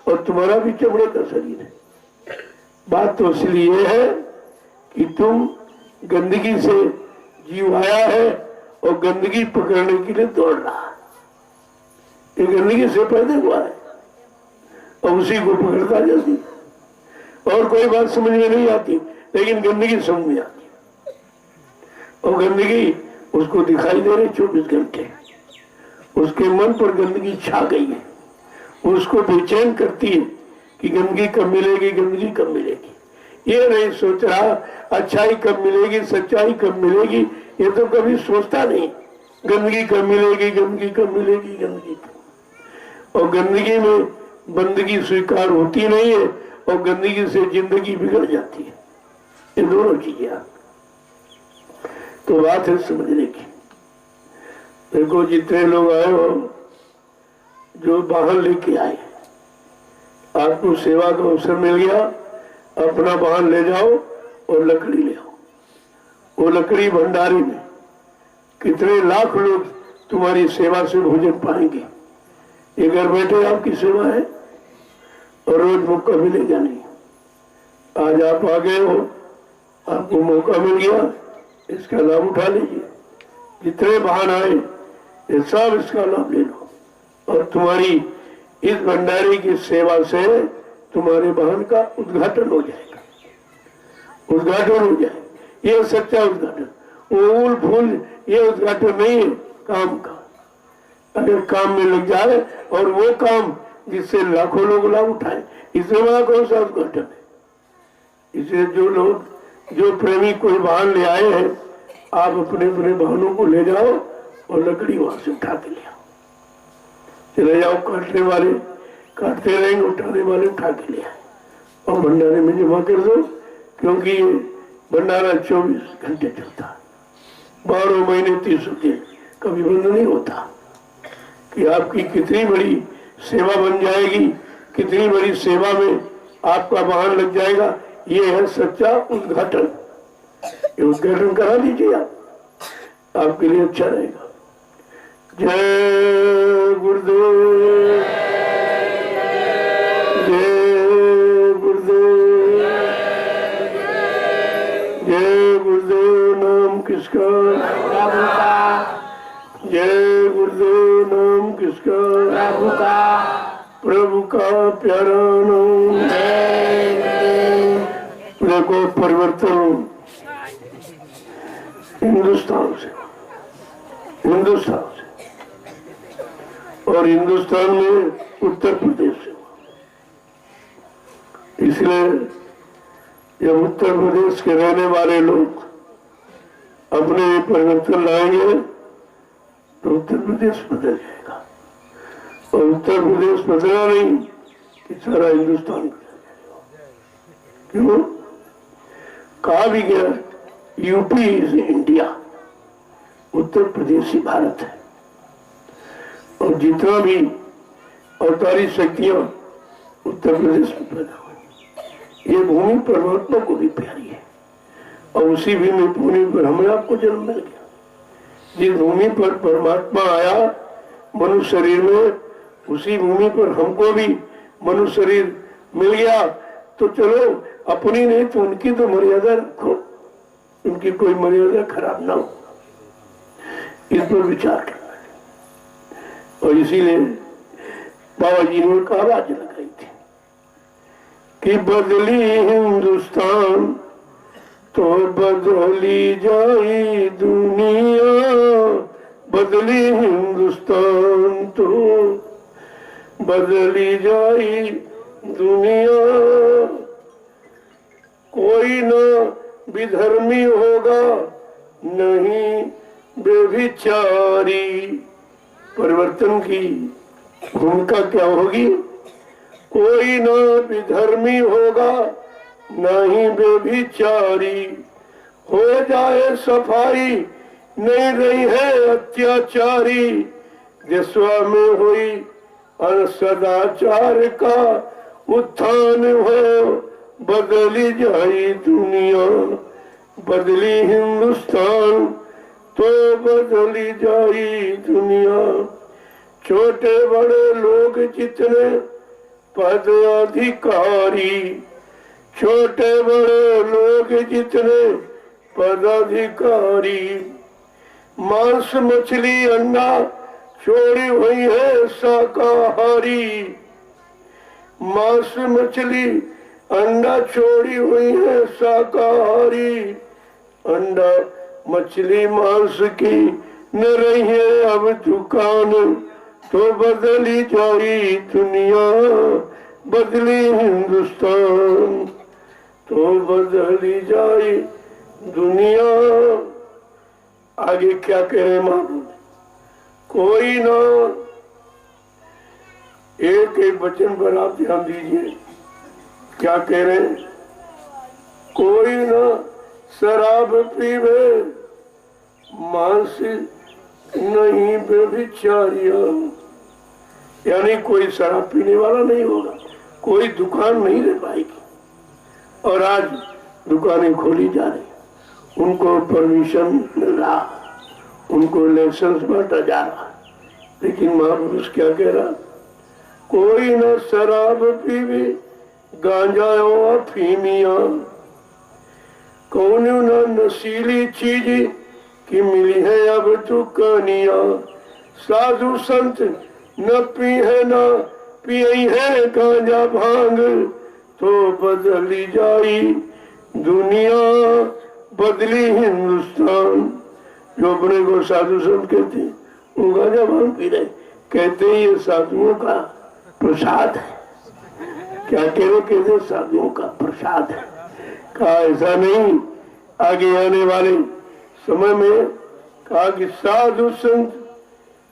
और तुम्हारा भी चमड़े का शरीर है। बात तो इसलिए है कि तुम गंदगी से जीव आया है और गंदगी पकड़ने के लिए दौड़ रहा है। ये गंदगी से पैदा हुआ है और उसी को पकड़ता जल्दी। और कोई बात समझ में नहीं आती, लेकिन गंदगी समझ में आती और गंदगी उसको दिखाई दे रही 24 घंटे। उसके मन पर गंदगी छा गई है, उसको बेचैन करती है कि गंदगी कब मिलेगी, गंदगी कब मिलेगी। ये नहीं सोच रहा अच्छाई कब मिलेगी, सच्चाई कब मिलेगी, ये तो कभी सोचता नहीं। गंदगी कब मिलेगी, गंदगी कब मिलेगी, गंदगी कब। और गंदगी में बंदगी स्वीकार होती नहीं है और गंदगी से जिंदगी बिगड़ जाती है। ये दोनों चीजें तो बात है समझने की। देखो जितने लोग आए हो, जो वाहन लेके आए, आपको सेवा का अवसर मिल गया, अपना वाहन ले जाओ और लकड़ी ले आओ। वो लकड़ी भंडारी में कितने लाख लोग तुम्हारी सेवा से भोजन पाएंगे। ये घर बैठे आपकी सेवा है और रोज मौका मिलेगा नहीं। आज आप आ गए हो, आपको मौका मिल गया, इसका लाभ उठा लीजिए। जितने वाहन आए ये सब इसका लाभ ले लो और तुम्हारी इस भंडारे की सेवा से तुम्हारे वाहन का उद्घाटन हो जाएगा, उद्घाटन हो जाए। ये सच्चा उद्घाटन, फूल फूल ये उद्घाटन नहीं है काम का। अगर काम में लग जाए और वो काम जिससे लाखों लोग लाभ उठाए, इससे बड़ा कौन सा उद्घाटन है। इसलिए जो लोग, जो प्रेमी कोई वाहन ले आए हैं, आप अपने अपने वाहनों को ले जाओ और लकड़ी वहां से उठा के ले आओ। चले जाओ, काटने वाले काटते रहेंगे, उठाने वाले उठा के ले आए और भंडारे में जमा कर दो। क्योंकि भंडारा 24 घंटे चलता है, 12 महीने 30 दिन, कभी बंद नहीं होता। कि आपकी कितनी बड़ी सेवा बन जाएगी, कितनी बड़ी सेवा में आपका वाहन लग जाएगा। ये है सच्चा उद्घाटन। ये उद्घाटन करा दीजिए आप, आपके लिए अच्छा रहेगा। जय गुरुदेव, जय गुरुदेव, जय गुरुदेव। नाम किसका? प्रभु का। जय गुरुदेव। नाम किसका? प्रभु का। प्रभु का प्यारा नाम। जय गुरुदेव। देखो परिवर्तन हिंदुस्तान से, हिंदुस्तान से और हिंदुस्तान में उत्तर प्रदेश से। इसलिए जब उत्तर प्रदेश के रहने वाले लोग अपने परिवर्तन लाएंगे तो उत्तर प्रदेश बदल जाएगा। और उत्तर प्रदेश बदला नहीं कि सारा हिंदुस्तान बदल जाएगा। क्यों? कहा भी गया UP is India, Uttar Pradesh ही भारत है। और जितना भी अवतारी शक्तियां उत्तर प्रदेश में पैदा हुई, ये भूमि परमात्मा को भी प्यारी है। और उसी भूमि पर हमें आपको जन्म मिल गया। जिस भूमि पर परमात्मा आया मनुष्य शरीर में, उसी भूमि पर हमको भी मनुष्य शरीर मिल गया। तो चलो अपनी नहीं तो उनकी तो मर्यादा रखो, उनकी कोई मर्यादा खराब ना हो, इस पर विचार करना है। और इसीलिए बाबा जी ने एक आवाज लगाई थी कि बदली हिंदुस्तान तो बदली जाए दुनिया, बदली हिंदुस्तान तो बदली जाए दुनिया। कोई न विधर्मी होगा नहीं बेविचारी। परिवर्तन की भूमिका क्या होगी? कोई न विधर्मी होगा नहीं बेविचारी। हो जाए सफाई नहीं रही है अत्याचारी। देशवा में हुई सदाचार का उत्थान हो, बदली जाए दुनिया, बदली हिंदुस्तान तो बदली जाए दुनिया। छोटे बड़े लोग जितने पद अधिकारी, छोटे बड़े लोग जितने पदाधिकारी। मांस मछली अंडा छोड़ी हुई है शाकाहारी। मांस मछली अंडा छोड़ी हुई है शाकाहारी। अंडा मछली मांस की न रही है अब दुकान तो बदली जाए दुनिया, बदली हिंदुस्तान तो बदली जाए दुनिया। आगे क्या कह रहे महापुरुष? कोई ना, एक एक वचन पर आप ध्यान दीजिए क्या कह रहे हैं। कोई ना शराब पीवे मांस नहीं बेविचारिया। यानी कोई शराब पीने वाला नहीं होगा, कोई दुकान नहीं रह पाएगी। और आज दुकानें खोली जा रही, उनको परमिशन मिल रहा, उनको लाइसेंस बांटा जा रहा। लेकिन महापुरुष क्या कह रहा? कोई न शराब पीवे गांजा और अफीमिया। कौन ना नशीली चीज कि मिली है अब तू कनिया। साधु संत न पी है ना पियई है गांजा भांग, तो बदली जाई दुनिया बदली हिंदुस्तान। जो अपने को साधु संत कहते वो गांजा भांग पी रहे, कहते ये साधुओं का प्रसाद है। क्या कह रहे? कहते साधुओं का प्रसाद है। कहा ऐसा नहीं, आगे आने वाले समय में कहा कि साधु संत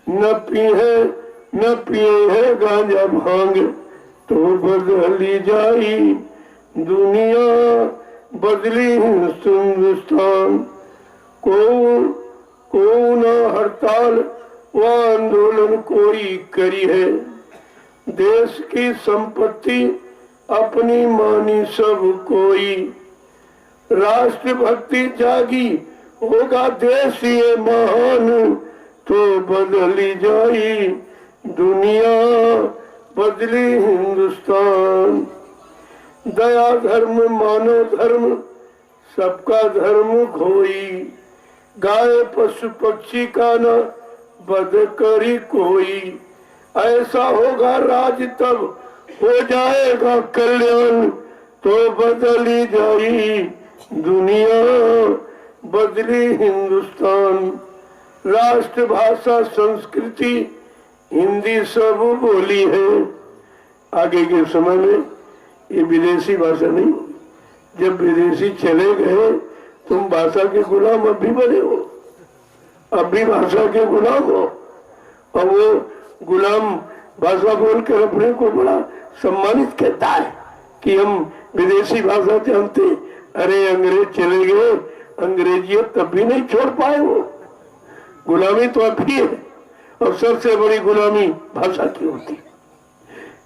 न पिए है गांजा भांग, तो बदली जाई दुनिया बदली हिंदुस्तान। को न हड़ताल व आंदोलन कोई करी है, देश की संपत्ति अपनी मानी सब कोई। राष्ट्रभक्ति जागी होगा देश ये महान, तो बदली जाई दुनिया बदली हिंदुस्तान। दया धर्म मानव धर्म सबका धर्म खोई, गाय पशु पक्षी का न बद करी कोई। ऐसा होगा राज तब हो जाएगा कल्याण, तो बदली जाई दुनिया बदली हिंदुस्तान। राष्ट्रभाषा संस्कृति हिंदी सब बोली है, आगे के समय में ये विदेशी भाषा नहीं होगी। जब विदेशी चले गए तुम भाषा के गुलाम अब भी बने हो, अब भी भाषा के गुलाम हो। और वो गुलाम भाषा बोलकर अपने को बड़ा सम्मानित कहता है कि हम विदेशी भाषा जानते। अरे अंग्रेज चले गए, अंग्रेजियत तब भी नहीं छोड़ पाए। वो गुलामी तो अब भी है, और सबसे बड़ी गुलामी भाषा की होती।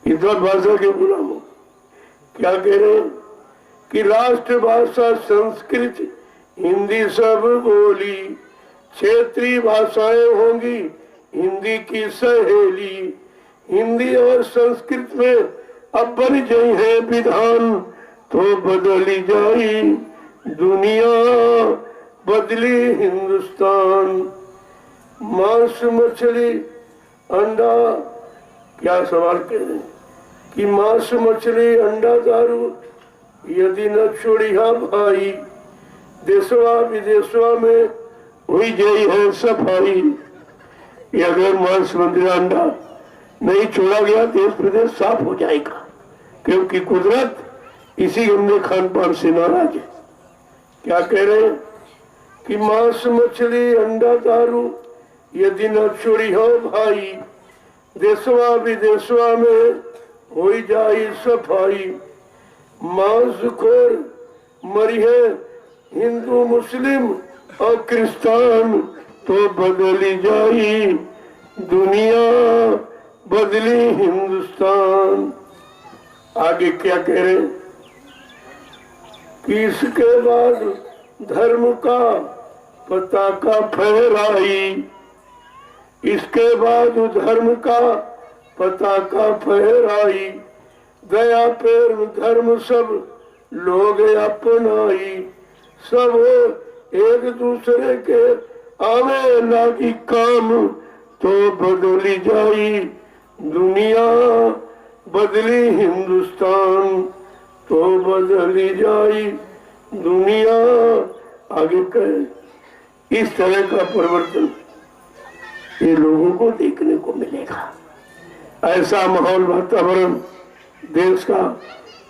इस बात भाषा के गुलाम हो। क्या कह रहे हैं कि राष्ट्रभाषा संस्कृत हिंदी सब बोली, क्षेत्रीय भाषाएं होंगी हिंदी की सहेली। हिंदी और संस्कृत में अब बन गई है विधान, तो बदली जाई दुनिया बदली हिंदुस्तान। मांस मछली अंडा, क्या सवाल कह रहे हैं कि मांस मछली अंडा दारू यदि न छोड़िया भाई, देशवा विदेशवा में हुई गई है सफाई। ये अगर मांस मंदिर अंडा नहीं छोड़ा गया देश प्रदेश साफ हो जाएगा, क्योंकि कुदरत इसी गंदे खान पान से नाराज है। क्या कह रहे हैं कि मांस मछली अंडा दारू यदि न छोड़ी हो भाई, देशवा विदेशवा में हो जाई सफाई। मांसखोर मरी है हिंदू मुस्लिम और क्रिस्तान, तो बदली जाई दुनिया बदली हिंदुस्तान। आगे क्या कह रहे कि इसके बाद धर्म का पताका फहराई, इसके बाद धर्म का पताका फहराई। दया प्रेम धर्म सब लोग अपनाई, सब एक दूसरे के आवे लागी काम, तो बदली जाई दुनिया बदली हिंदुस्तान, तो बदली जाई दुनिया। आगे कहे इस तरह का परिवर्तन ये लोगों को देखने को मिलेगा। ऐसा माहौल वातावरण देश का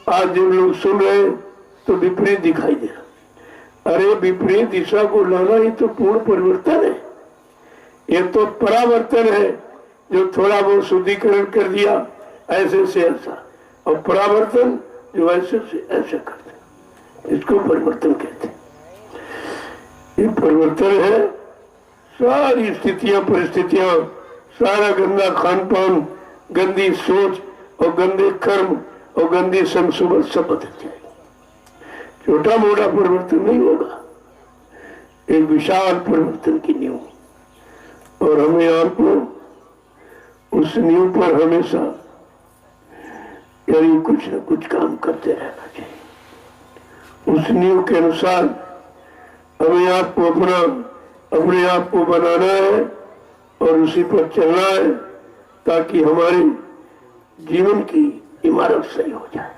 आज जब लोग सुन रहे तो विपरीत दिखाई दे रहा। अरे विपरीत दिशा को लाना ही तो पूर्ण परिवर्तन है। ये तो परावर्तन है, जो थोड़ा बहुत शुद्धिकरण कर दिया ऐसे से ऐसा, और परावर्तन जो ऐसे से ऐसा करते, इसको परिवर्तन कहते हैं। ये परिवर्तन है सारी स्थितियां परिस्थितियां, सारा गंदा खान पान, गंदी सोच और गंदे कर्म और गंदी संस्कृति सब बदल जाएगी। छोटा मोटा परिवर्तन नहीं होगा, एक विशाल परिवर्तन की नींव। और हमें आपको उस नींव पर हमेशा यानी कुछ न कुछ काम करते रहना चाहिए। उस नींव के अनुसार हमें आपको अपने आप को बनाना है और उसी पर चलना है, ताकि हमारे जीवन की इमारत सही हो जाए।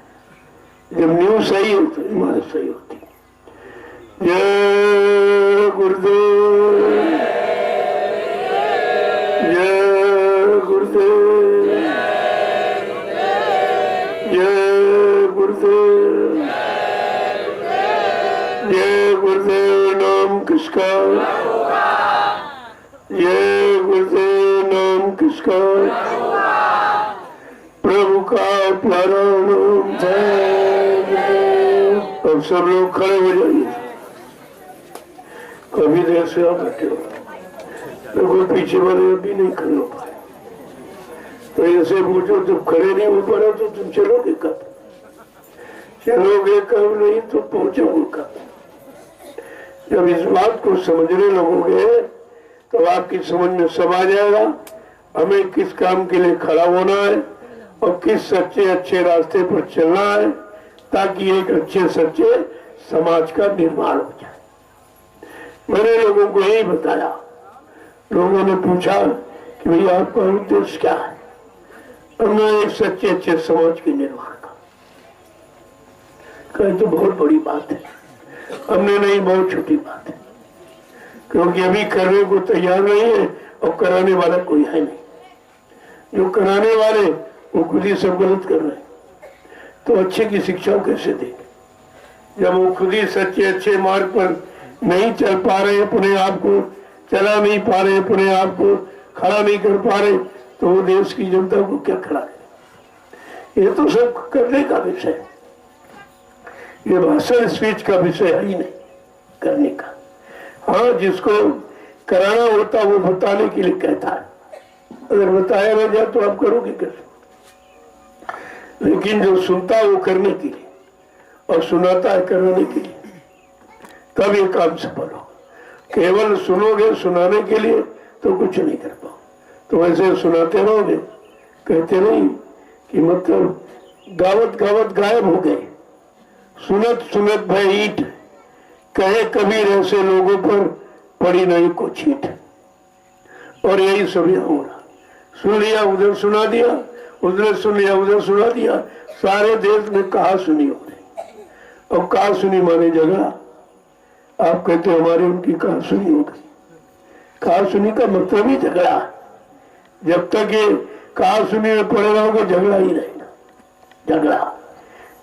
जब नींव सही हो तो इमारत सही होती है। जय गुरुदेव, जय गुरुदेव, जय गुरुदेव, जय गुरुदेव। नाम किसका, जय गुरुदेव। नाम किसका, प्रभु का प्यारा नाम। अब सब लोग खड़े हो जाइए। कभी देर से आप बैठे हो, लोगों पीछे वाले अभी नहीं खड़े हो पाए, तो ऐसे पूछो जब खड़े नहीं हो पा रहे तो तुम चलोगे कब? चलोगे कब, नहीं तो पहुंचोगे कब? जब इस बात को समझने लगोगे तो आपकी समझ में सब आ जाएगा हमें किस काम के लिए खड़ा होना है और किस सच्चे अच्छे रास्ते पर चलना है, ताकि एक अच्छे सच्चे समाज का निर्माण हो जाए। मैंने लोगों को यही बताया। लोगों ने पूछा कि भैया आपका उद्देश्य क्या है? हमने एक सच्चे अच्छे समाज के निर्माण का कहे तो बहुत बड़ी बात है। हमने नहीं, बहुत छोटी बात है, क्योंकि अभी करने को तैयार नहीं है और कराने वाला कोई है नहीं। जो कराने वाले वो खुद ही सब गलत कर रहे हैं, तो अच्छे की शिक्षा कैसे देंगे जब वो खुद ही सच्चे अच्छे मार्ग पर नहीं चल पा रहे, अपने आप को चला नहीं पा रहे, अपने आप को खड़ा नहीं कर पा रहे, तो वो देश की जनता को क्या खड़ा करे? ये तो सब करने का विषय है, ये भाषण स्पीच का विषय है ही नहीं करने का। हाँ, जिसको कराना होता वो बताने के लिए कहता है, अगर बताया ना जाए तो आप करोगे कैसे? लेकिन जो सुनता है वो करने के लिए और सुनाता है कराने के लिए, तब ये काम सफल हो। केवल सुनोगे सुनाने के लिए तो कुछ नहीं कर पाओ, तो ऐसे सुनाते रहोगे, कहते नहीं कि मतलब गावत गावत गायब हो गए, सुनत सुनत भय ईट, कहे कबीर ऐसे लोगों पर पड़ी नहीं को छीट। और यही सब यहाँ हो रहा, सुन लिया उधर सुना दिया, उधर सुन लिया उधर सुना दिया, सारे देश में कहा सुनी हो रही। और कहा सुनी माने झगड़ा। आप कहते हमारी उनकी कहा सुनी हो गई, कहा सुनी का मतलब ही झगड़ा। जब तक ये कहा सुनी में पड़े रहोगे झगड़ा ही रहेगा।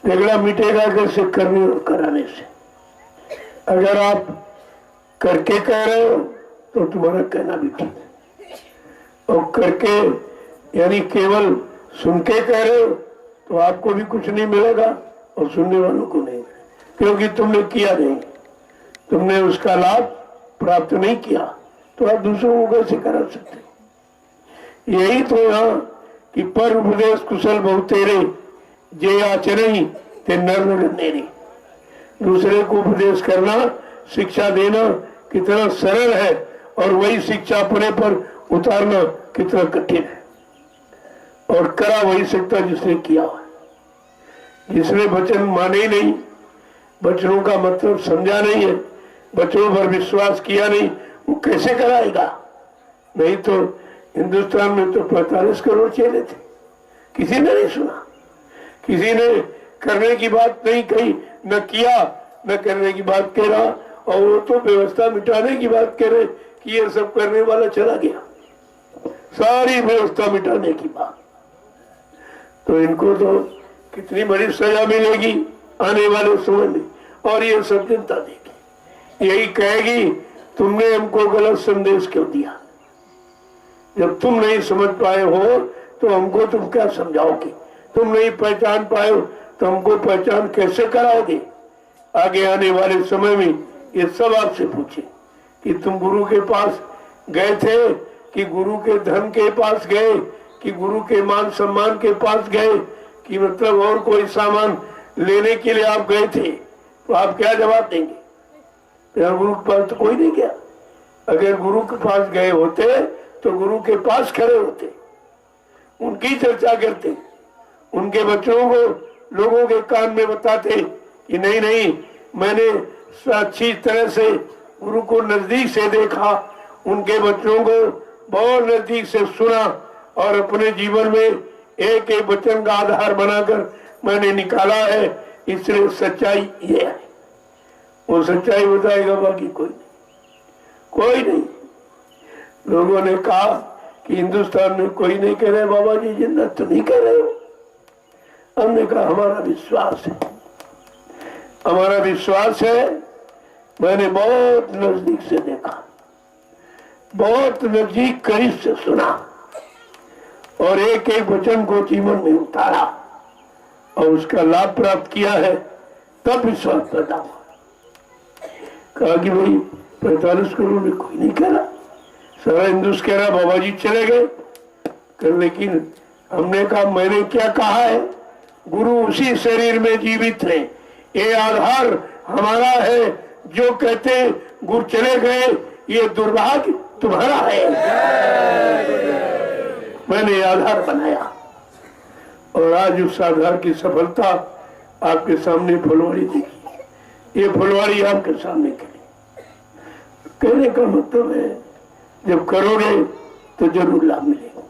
झगड़ा मिटेगा कैसे? करने और कराने से। अगर आप करके कह रहे हो तो तुम्हारा कहना भी ठीक है, और करके यानी केवल सुन के कह रहे हो तो आपको भी कुछ नहीं मिलेगा और सुनने वालों को नहीं मिलेगा, क्योंकि तुमने किया नहीं, तुमने उसका लाभ प्राप्त नहीं किया, तो आप दूसरों को कैसे करा सकते? यही तो यहाँ कि पर उपदेश कुशल बहु तेरे, जे आचरण ते नर नेरे। दूसरे को उपदेश करना, शिक्षा देना कितना सरल है, और वही शिक्षा अपने पर उतारना कितना कठिन है। और करा वही सकता जिसने किया, जिसने वचन माने ही नहीं, वचनों का मतलब समझा नहीं है, वचनों पर विश्वास किया नहीं, वो कैसे कराएगा? नहीं तो हिंदुस्तान में तो 45 करोड़ चेले थे, किसी ने नहीं सुना, किसी ने करने की बात नहीं कही, न किया, न करने की बात कह रहा, और वो तो व्यवस्था मिटाने की बात कह रहे कि ये सब करने वाला चला गया, सारी व्यवस्था मिटाने की बात। तो इनको तो कितनी बड़ी सजा मिलेगी आने वाले समय में, और ये सब जनता देगी, यही कहेगी तुमने हमको गलत संदेश क्यों दिया? जब तुम नहीं समझ पाए हो तो हमको तुम क्या समझाओगे? तुम नहीं पहचान पाए हो तो हमको पहचान कैसे कराओगे? आगे आने वाले समय में ये सब आपसे पूछे कि तुम गुरु के पास गए थे, कि गुरु के धन के पास गए, कि गुरु के मान सम्मान के पास गए, कि मतलब और कोई सामान लेने के लिए आप गए थे, तो आप क्या जवाब देंगे? मेरा गुरु के पास तो कोई नहीं गया। अगर गुरु के पास गए होते तो गुरु के पास खड़े होते, उनकी चर्चा करते, उनके बच्चों को लोगों के कान में बताते कि नहीं नहीं, मैंने अच्छी तरह से गुरु को नजदीक से देखा, उनके वचनों को बहुत नजदीक से सुना और अपने जीवन में एक एक वचन का आधार बनाकर मैंने निकाला है। इसलिए सच्चाई ये है, वो सच्चाई बताएगा, बाकी कोई नहीं, कोई नहीं। लोगों ने कहा कि हिंदुस्तान में कोई नहीं कह रहे बाबा जी जिंदा, तो नहीं कह रहे हो। हमने कहा हमारा विश्वास है, हमारा विश्वास है। मैंने बहुत नजदीक से देखा, बहुत नजदीक करीब से सुना और एक एक वचन को जीवन में उतारा और उसका लाभ प्राप्त किया है, तब विश्वास पैदा हुआ। कहा कि भाई 45 करोड़ में कोई नहीं कह रहा, सारा हिंदुस्तान कह रहा बाबा जी चले गए कर। लेकिन हमने कहा मैंने क्या कहा है, गुरु उसी शरीर में जीवित है, ये आधार हमारा है। जो कहते गुरु चले गए ये दुर्भाग्य तुम्हारा है। मैंने आधार बनाया और आज उस आधार की सफलता आपके सामने फुलवारी देखी। ये फुलवारी आपके सामने खड़ी। कहने का मतलब है जब करोगे तो जरूर लाभ मिलेगा,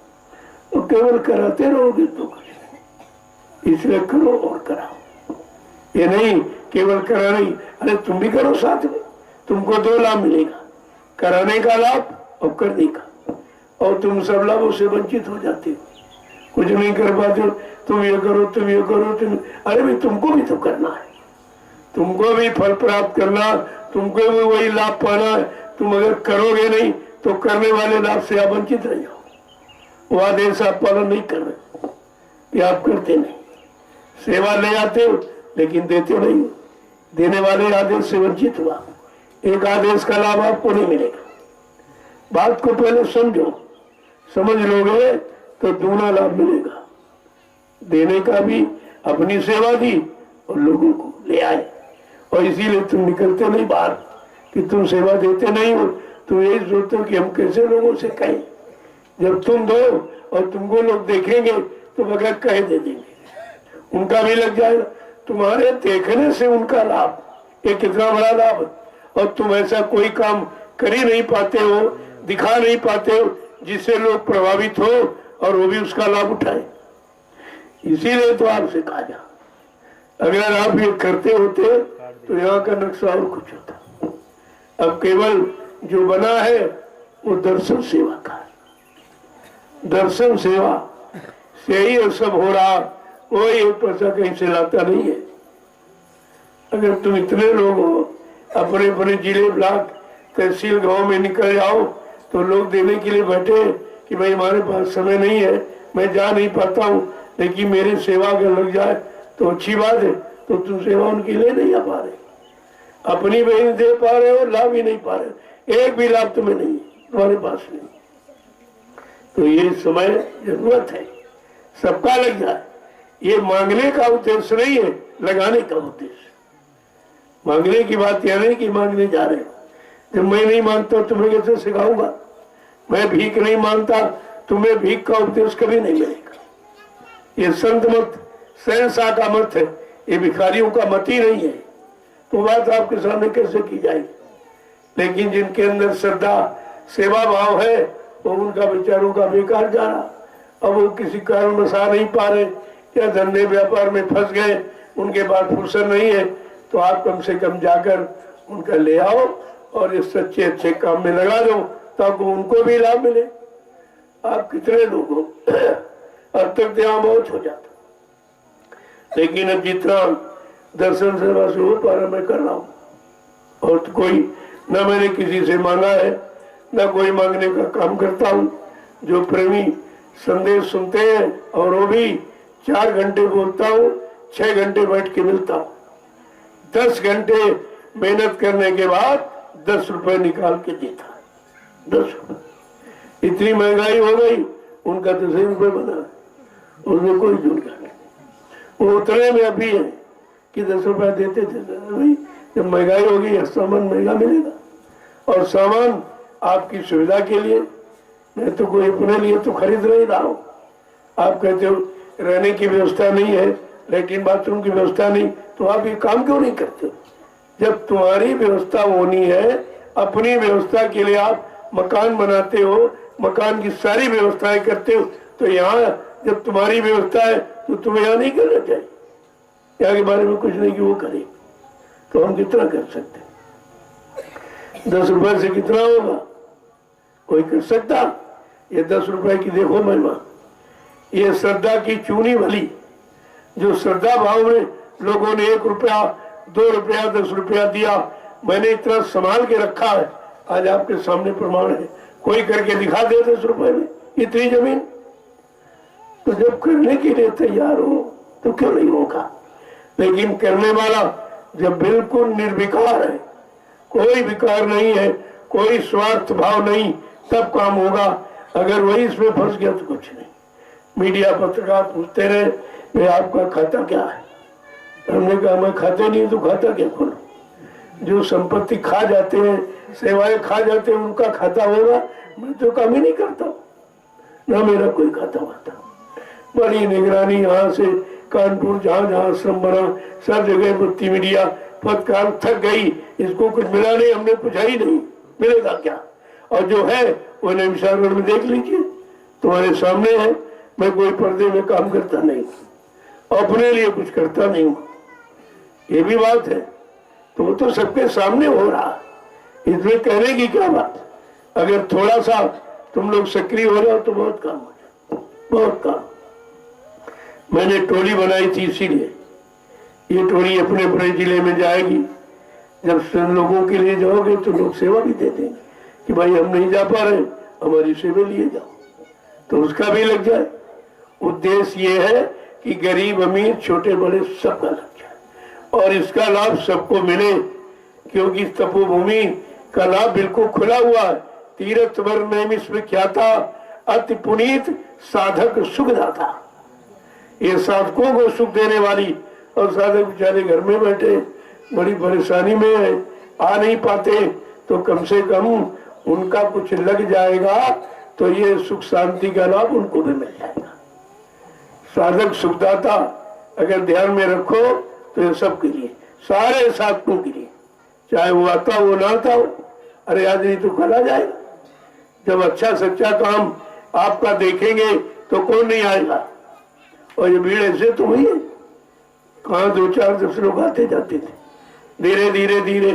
और केवल कराते रहोगे तो कुछ नहीं। इसलिए करो और कराओ, ये नहीं केवल करा नहीं। अरे तुम भी करो साथ में, तुमको 2 लाभ मिलेगा, कराने का लाभ और करने का। और तुम सब लाभों से वंचित हो जाते हो, कुछ नहीं कर पाते हो। तुम ये करो, तुम ये करो, तुम, अरे भाई तुमको भी तो करना है, तुमको भी फल प्राप्त करना, तुमको भी वही लाभ पाना है। तुम अगर करोगे नहीं तो करने वाले लाभ से आप वंचित रह जाओ। वो आदेश आप पालन नहीं कर रहे, ये आप करते नहीं। सेवा ले आते हो लेकिन देते नहीं, देने वाले आदेश से वंचित हुआ। एक आदेश का लाभ आपको नहीं मिलेगा। बात को पहले समझो, समझ लोगे तो दूना लाभ मिलेगा। देने का भी, अपनी सेवा दी और लोगों को ले आए। और इसीलिए तुम निकलते नहीं बाहर कि तुम सेवा देते नहीं हो। तुम यही सोचते हो कि हम कैसे लोगों से कहें। जब तुम दो और तुमको लोग देखेंगे तो बगैर कहे दे देंगे, उनका भी लग जाएगा। तुम्हारे देखने से उनका लाभ, ये कितना बड़ा लाभ है। और तुम ऐसा कोई काम कर ही नहीं पाते हो, दिखा नहीं पाते हो जिससे लोग प्रभावित हो और वो भी उसका लाभ उठाए। इसीलिए तो आपसे कहा जा, अगर आप ये करते होते तो यहाँ का नक्शा और कुछ होता। अब केवल जो बना है वो दर्शन सेवा का है। दर्शन सेवा से ही ये सब हो रहा, कोई एक पैसा कहीं से लाता नहीं है। अगर तुम इतने लोग हो, अपने अपने जिले, ब्लॉक, तहसील, गांव में निकल जाओ तो लोग देने के लिए बैठे कि भाई हमारे पास समय नहीं है, मैं जा नहीं पाता हूँ, लेकिन मेरी सेवा अगर लग जाए तो अच्छी बात है। तो तुम सेवा उनकी ले नहीं आ पा रहे, अपनी भी नहीं दे पा रहे हो, लाभ ही नहीं पा रहे हो। एक भी लाभ तुम्हें नहीं, तुम्हारे पास नहीं। तो ये समय जरूरत है सबका लग जाए। ये मांगने का उद्देश्य नहीं है, लगाने का उद्देश्य। मांगने की बात यह नहीं कि मांगने जा रहे हो। जब मैं नहीं मांगता तुम्हें कैसे सिखाऊंगा? मैं भीख नहीं मांगता, तुम्हें भीख का उपदेश कभी नहीं मिलेगा। ये संत मत, सहनशाह का मत है, ये भिखारियों का मत ही नहीं है। तो बात आपके सामने कैसे की जाएगी? लेकिन जिनके अंदर श्रद्धा, सेवा भाव है, वो उनका विचारों का बेकार जा रहा। अब वो किसी कारण में आ नहीं पा रहे या धंधे व्यापार में फंस गए, उनके पास फुर्सत नहीं है, तो आप कम से कम जाकर उनका ले आओ और इस सच्चे अच्छे काम में लगा दो ताकि उनको भी लाभ मिले। आप कितने लोग हो, अब तक यहाँ बहुत हो जाता, लेकिन अब जितना दर्शन सेवा से हो पा रहा मैं कर रहा हूँ। और तो कोई न मैंने किसी से मांगा है, न कोई मांगने का काम करता हूँ। जो प्रेमी संदेश सुनते हैं और वो भी 4 घंटे बोलता हूँ, 6 घंटे बैठ के मिलता हूँ। 10 घंटे मेहनत करने के बाद 10 रुपए निकाल के देता है। 10 रुपए, इतनी महंगाई हो गई, उनका 10 रुपए बना है, उसमें कोई जुड़गा नहीं। वो उतने में अभी है कि 10 रुपया देते थे। भाई जब महंगाई होगी सामान महंगा मिलेगा, और सामान आपकी सुविधा के लिए, मैं तो कोई अपने लिए तो खरीद नहीं रहा हूँ। आप कहते हो रहने की व्यवस्था नहीं है, लेकिन बाथरूम की व्यवस्था नहीं, तो आप ये काम क्यों नहीं करते? जब तुम्हारी व्यवस्था होनी है, अपनी व्यवस्था के लिए आप मकान बनाते हो, मकान की सारी व्यवस्थाएं करते हो, तो यहाँ जब तुम्हारी व्यवस्था है तो तुम्हें यहाँ नहीं करना चाहिए। यहाँ के बारे में कुछ नहीं कि वो करे, तो हम कितना कर सकते? 10 रुपए से कितना होगा? कोई कर सकता? ये 10 रुपए की देखो महिमा, ये श्रद्धा की चूनी भली, जो श्रद्धा भाव में लोगों ने 1 रुपया 2 रुपया 10 रुपया दिया, मैंने इतना संभाल के रखा है। आज आपके सामने प्रमाण है, कोई करके दिखा दे 10 रुपए में इतनी जमीन। तो जब करने के लिए तैयार हो तो क्यों नहीं होगा? लेकिन करने वाला जब बिल्कुल निर्विकार है, कोई विकार नहीं है, कोई स्वार्थ भाव नहीं, तब काम होगा। अगर वही इसमें फंस गया तो कुछ नहीं। मीडिया पत्रकार पूछते रहे भाई आपका खाता क्या है? हमने कहा मैं खाते नहीं तो खाता क्या खोलूं? जो संपत्ति खा जाते हैं, सेवाएं खा जाते हैं, उनका खाता होगा। मैं तो काम ही नहीं करता, ना मेरा कोई खाता होता। बड़ी निगरानी, यहाँ से कानपुर जहाँ जहाँ आश्रम बना सब जगह बत्ती मीडिया पत्रकार थक गई, इसको कुछ मिला नहीं, हमने पूछा ही नहीं मिलेगा क्या। और जो है वो निमिषारण में देख लीजिए, तुम्हारे सामने है। मैं कोई पर्दे में काम करता नहीं, अपने लिए कुछ करता नहीं हूँ, ये भी बात है। तो वो तो सबके सामने हो रहा, इसमें कहने की क्या बात? अगर थोड़ा सा तुम लोग सक्रिय हो रहे हो तो बहुत काम हो जाए, बहुत काम। मैंने टोली बनाई थी, इसीलिए ये टोली अपने अपने जिले में जाएगी। जब लोगों के लिए जाओगे तो लोग सेवा भी दे देंगे कि भाई हम नहीं जा पा रहे, हमारी सेवा लिए जाओ, तो उसका भी लग जाए। उद्देश्य ये है कि गरीब अमीर छोटे बड़े सबका लग जाए और इसका लाभ सबको मिले, क्योंकि तपोभूमि का लाभ बिल्कुल खुला हुआ है। तीर्थ वर्णन इसमें क्या था? अति पुनीत साधक सुखदाता, ये साधकों को सुख देने वाली। और साधक बेचारे घर में बैठे बड़ी परेशानी में है, आ नहीं पाते, तो कम से कम उनका कुछ लग जाएगा तो ये सुख शांति का लाभ उनको भी मिल जाएगा। साधक सुखदाता अगर ध्यान में रखो तो ये सबके लिए, सारे साधकों के लिए, चाहे वो आता हो ना आता हो। अरे आज नहीं तो कल आ जाएगा। जब अच्छा सच्चा काम आपका देखेंगे तो कौन नहीं आएगा। और ये भीड़ ऐसे तो हुई है, कहाँ 2 4 10 लोग आते जाते थे। धीरे धीरे धीरे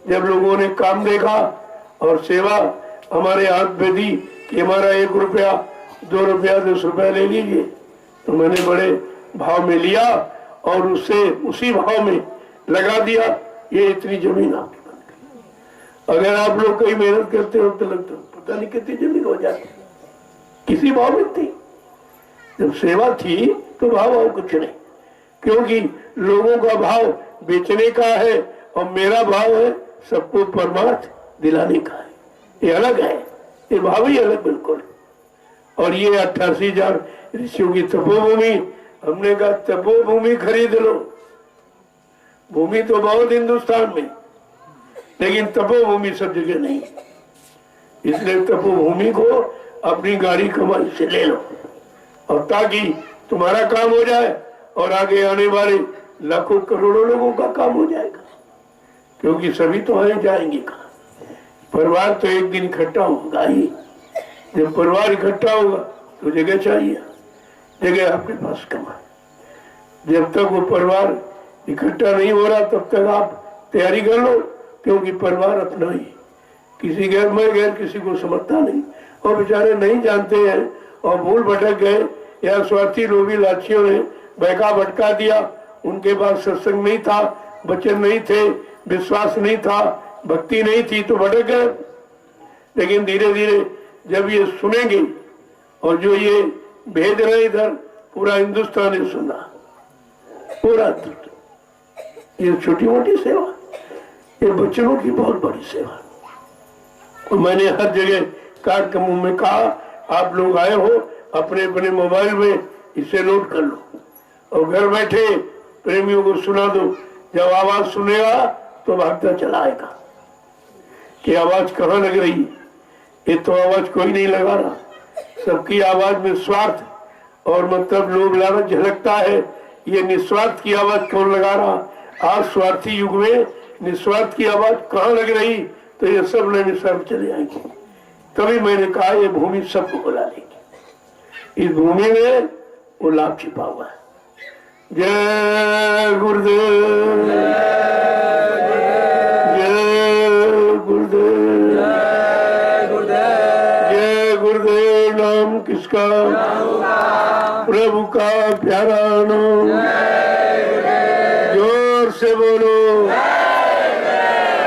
जब लोगों ने काम देखा और सेवा हमारे हाथ में दी कि हमारा 1 रुपया 2 रुपया 10 रुपया ले लीजिए, तो मैंने बड़े भाव में लिया और उससे उसी भाव में लगा दिया। ये इतनी जमीन आपकी बन गई। अगर आप लोग कहीं मेहनत करते हो तो लगता पता नहीं कितनी जमीन हो जाती, किसी भाव में थी। जब सेवा थी तो भाव कुछ नहीं, क्योंकि लोगों का भाव बेचने का है और मेरा भाव है सबको परमार्थ दिलाने का है। ये अलग है, ये भाव ही अलग बिल्कुल। और ये 88,000 ऋषियों की तपोभूमि, हमने कहा तपोभूमि खरीद लो। भूमि तो बहुत हिंदुस्तान में, लेकिन तपोभूमि सब जगह नहीं। इसलिए तपोभूमि को अपनी गाड़ी कमाई से ले लो, और ताकि तुम्हारा काम हो जाए और आगे आने वाले लाखों करोड़ों लोगों का काम हो जाएगा। क्योंकि सभी तो आए जाएंगे कहाँ, परिवार तो एक दिन इकट्ठा होगा ही। जब परिवार इकट्ठा होगा तो जगह चाहिए, जगह आपके पास कम है। जब तक वो परिवार इकट्ठा नहीं हो रहा तब तक आप तैयारी कर लो, क्योंकि परिवार अपना ही, किसी घर में गैर किसी को समझता नहीं। और बेचारे नहीं जानते हैं और भूल भटक गए, या स्वार्थी लोभी लाचियों ने बहका भटका दिया। उनके पास सत्संग नहीं था, वचन नहीं थे, विश्वास नहीं था, भक्ति नहीं थी, तो भटक गए। लेकिन धीरे धीरे जब ये सुनेंगे, और जो ये भेज रहे इधर पूरा हिंदुस्तान ने सुना, पूरा ये छोटी मोटी सेवा, ये बच्चों की बहुत बड़ी सेवा। और मैंने हर जगह कार्यक्रमों में कहा, आप लोग आए हो अपने अपने मोबाइल में इसे नोट कर लो और घर बैठे प्रेमियों को सुना दो। जब आवाज सुनेगा तो भागता चला आएगा कि आवाज कहाँ लग रही है। ये तो आवाज कोई नहीं लगा रहा, सबकी आवाज में स्वार्थ और मतलब लोभ लालच झलकता है। ये निस्वार्थ की आवाज कौन लगा रहा? आज स्वार्थी युग में निस्वार्थ की आवाज कहाँ लग रही? तो ये सब लेने सब चले आएंगे। तभी मैंने कहा ये भूमि सबको बुला लेगी। इस भूमि में वो लाभ छिपा हुआ है। जय गुरुदेव, जय गुरुदेव, जय गुरुदेव। नाम किसका? प्रभु का प्यारा नाम। जोर से बोलो,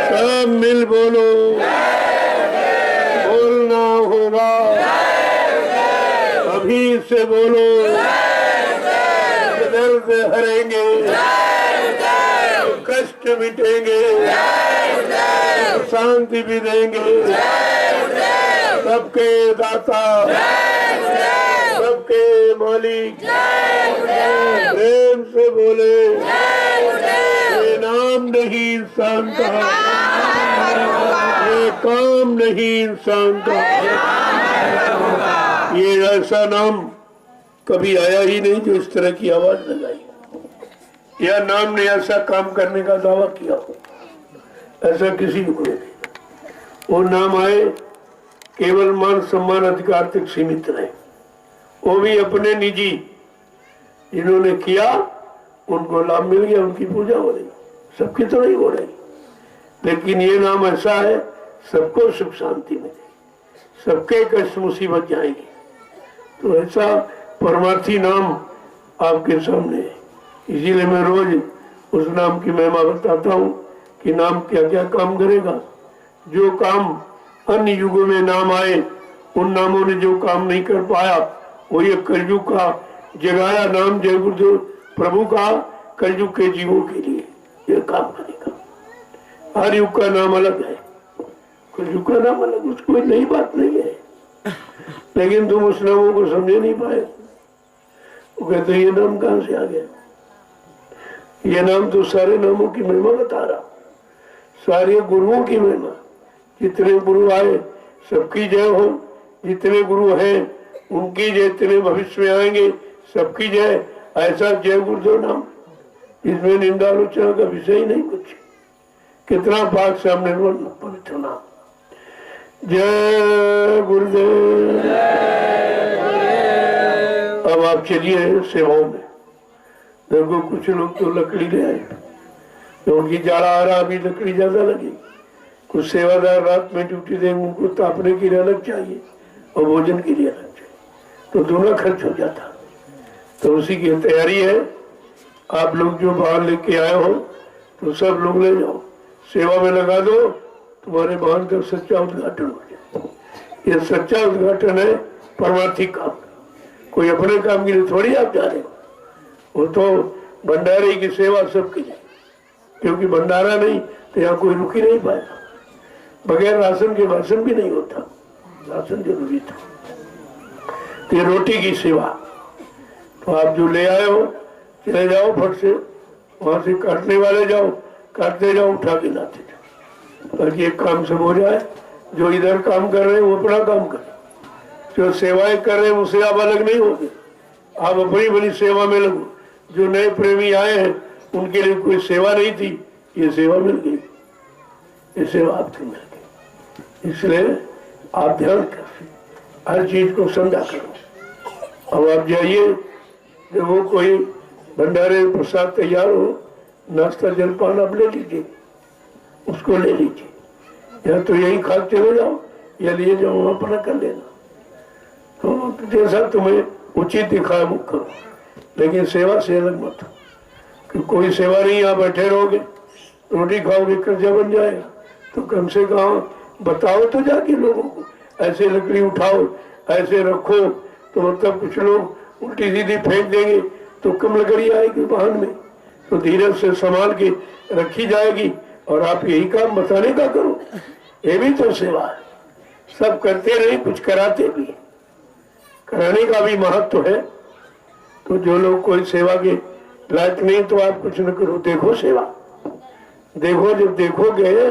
सब मिल बोलो, बोलना होगा, अभी से बोलो। दर्द हरेंगे, कष्ट मिटेंगे, शांति भी देंगे। सबके दाता, सबके मालिक, प्रेम से बोले, ये नाम नहीं इंसान का, ये काम नहीं इंसान का। ये ऐसा नाम कभी आया ही नहीं जो इस तरह की आवाज लगाई। या नाम ने ऐसा काम करने का दावा किया हो, ऐसा किसी को नहीं। वो नाम आए केवल मान सम्मान अधिकार तक सीमित रहे, वो भी अपने निजी जिन्होंने किया उनको लाभ मिल गया, उनकी पूजा हो रही, सबकी तो नहीं हो रही। लेकिन ये नाम ऐसा है सबको सुख शांति मिले, सबके कष्ट मुसीबत जाएगी। तो ऐसा परमार्थी नाम आपके सामने है। इसीलिए मैं रोज उस नाम की महिमा बताता हूँ कि नाम क्या क्या काम करेगा। जो काम अन्य युगों में नाम आए, उन नामों ने जो काम नहीं कर पाया, वो ये कलयुग का जगाया नाम जय गुरुदेव प्रभु का कलयुग के जीवों के लिए ये काम करेगा। हर युग का नाम अलग है, कलयुग का नाम अलग, उसको कोई नई बात नहीं है। लेकिन तुम उस नामों को समझे नहीं पाए। वो कहते ये नाम कहां से आ गया? ये नाम तो सारे नामों की महिमा बता रहा, सारे गुरुओं की महिमा। जितने गुरु आए सबकी जय हो, जितने गुरु हैं उनकी जय, जितने भविष्य में आएंगे सबकी जय। ऐसा जय गुरुदेव नाम, इसमें निंदा आलोचना का विषय ही नहीं कुछ। कितना पाक सामने पवित्र नाम। जय गुरुदेव। अब आप चलिए सेवाओं में। देखो कुछ लोग तो लकड़ी ले आए, तो उनकी जाड़ा आ रहा, अभी लकड़ी ज्यादा लगी। कुछ सेवादार रात में ड्यूटी देंगे, उनको तापने के लिए अलग चाहिए और भोजन के लिए अलग चाहिए, तो दोनों खर्च हो जाता। तो उसी की तैयारी है। आप लोग जो बाहर लेके आए हो तो सब लोग ले जाओ, सेवा में लगा दो, तुम्हारे वाहन का सच्चा उद्घाटन हो जाए। ये सच्चा उद्घाटन है परमार्थी काम। कोई अपने काम के लिए थोड़ी आप जा रहे हो, वो तो भंडारे की सेवा सबके लिए, क्योंकि भंडारा नहीं तो यहाँ कोई रुक ही नहीं पाएगा। बगैर राशन के भाषण भी नहीं होता, राशन जरूरी था। तो ये रोटी की सेवा, तो आप जो ले आए हो चले जाओ, फट से वहां से काटने वाले जाओ, काटते जाओ, उठा के लाते जाओ, ताकि एक काम सब हो जाए। जो इधर काम कर रहे हैं वो अपना काम करें, जो सेवाएं कर रहे हैं उससे आप अलग नहीं होंगे, आप अपनी बड़ी सेवा में लगो। जो नए प्रेमी आए हैं उनके लिए कोई सेवा नहीं थी, ये सेवा मिल गई, ये सेवा आपको मिल गई। इसलिए आप ध्यान कर, हर चीज को समझा करो। अब आप जाइए, जब वो कोई भंडारे प्रसाद तैयार हो, नाश्ता जलपान आप ले लीजिए, उसको ले लीजिए, या तो यही खा चले जाओ या लिए जाओ, वहां अपना कर लेना। तो जैसा तुम्हें उचित दिखाए वो करो, लेकिन सेवा से अलग मत हो। कि कोई सेवा नहीं, यहाँ बैठे रहोगे, रोटी खाओगे, कर्जा बन जाएगा। तो कम से कम बताओ तो जाके लोगों को, ऐसे लकड़ी उठाओ, ऐसे रखो, तो मतलब कुछ लोग उल्टी सीधी फेंक देंगे तो कम लकड़ी आएगी वाहन में, तो धीरज से संभाल के रखी जाएगी। और आप यही काम बताने का करो, ये भी तो सेवा है। सब करते रहे, कुछ कराते भी, कराने का भी महत्व है। तो जो लोग कोई सेवा के लायक नहीं, तो आप कुछ न करो, देखो सेवा, देखो। जब देखोगे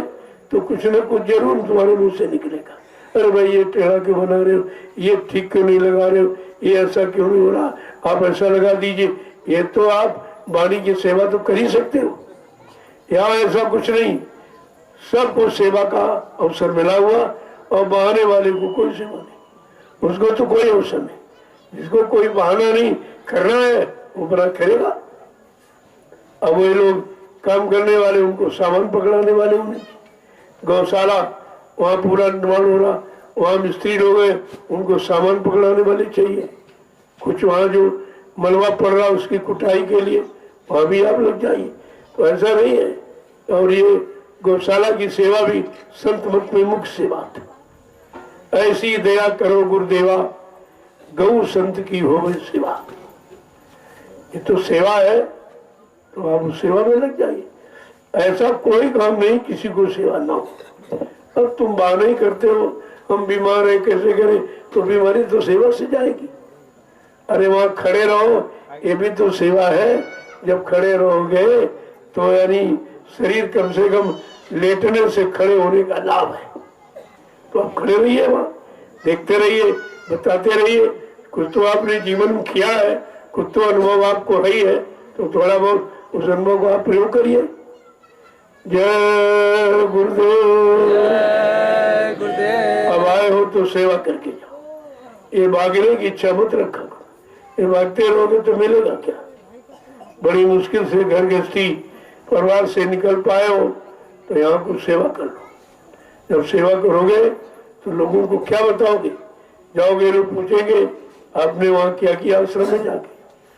तो कुछ न कुछ जरूर तुम्हारे मुंह से निकलेगा। अरे भाई ये टेढ़ा क्यों बना रहे हो, ये ठीक क्यों नहीं लगा रहे हो, ये ऐसा क्यों नहीं हो रहा, आप ऐसा लगा दीजिए। ये तो आप वाणी की सेवा तो कर ही सकते हो। यहाँ ऐसा कुछ नहीं, सबको सेवा का अवसर मिला हुआ और बहाने वाले को कोई सेवा नहीं, उसको तो कोई अवसर नहीं। जिसको कोई बहाना नहीं करना है वो बड़ा करेगा। अब वो लोग काम करने वाले, उनको सामान पकड़ाने वाले होने, गौशाला वहाँ पूरा निर्माण हो रहा, वहाँ मिस्त्री लोग हैं, उनको सामान पकड़ाने वाले चाहिए। कुछ वहाँ जो मलबा पड़ रहा उसकी कुटाई के लिए वहाँ भी आप लग जाइए, तो ऐसा नहीं है। और ये गौशाला की सेवा भी संत मत में मुख्य सेवा है। ऐसी दया करो गुरुदेवा, गौ संत की हो सेवा। ये तो सेवा है, तो आप उस सेवा में लग जाइए। ऐसा कोई काम नहीं किसी को सेवा ना हो। अब तुम बहाना ही करते हो, हम बीमार है कैसे करें, तो बीमारी तो सेवा से जाएगी। अरे वहां खड़े रहो, ये भी तो सेवा है। जब खड़े रहोगे तो यानी शरीर कम से कम लेटने से खड़े होने का लाभ है। तो आप खड़े रहिए, वहां देखते रहिए, बताते रहिए। कुछ तो आपने जीवन में किया है, कुछ तो अनुभव आपको रही है, तो थोड़ा बहुत उस अनुभव को आप प्रयोग करिए। जय गुरुदेव। अब आए हो तो सेवा करके जाओ। ये भागने की इच्छा मत रखा करो, ये भागते रहोगे तो मिलेगा क्या। बड़ी मुश्किल से घर गृहस्थी परिवार से निकल पाए हो तो यहाँ कुछ सेवा कर लो। जब सेवा करोगे तो लोगों को क्या बताओगे, जाओगे लोग पूछेंगे आपने वहाँ क्या किया आश्रम में जाके,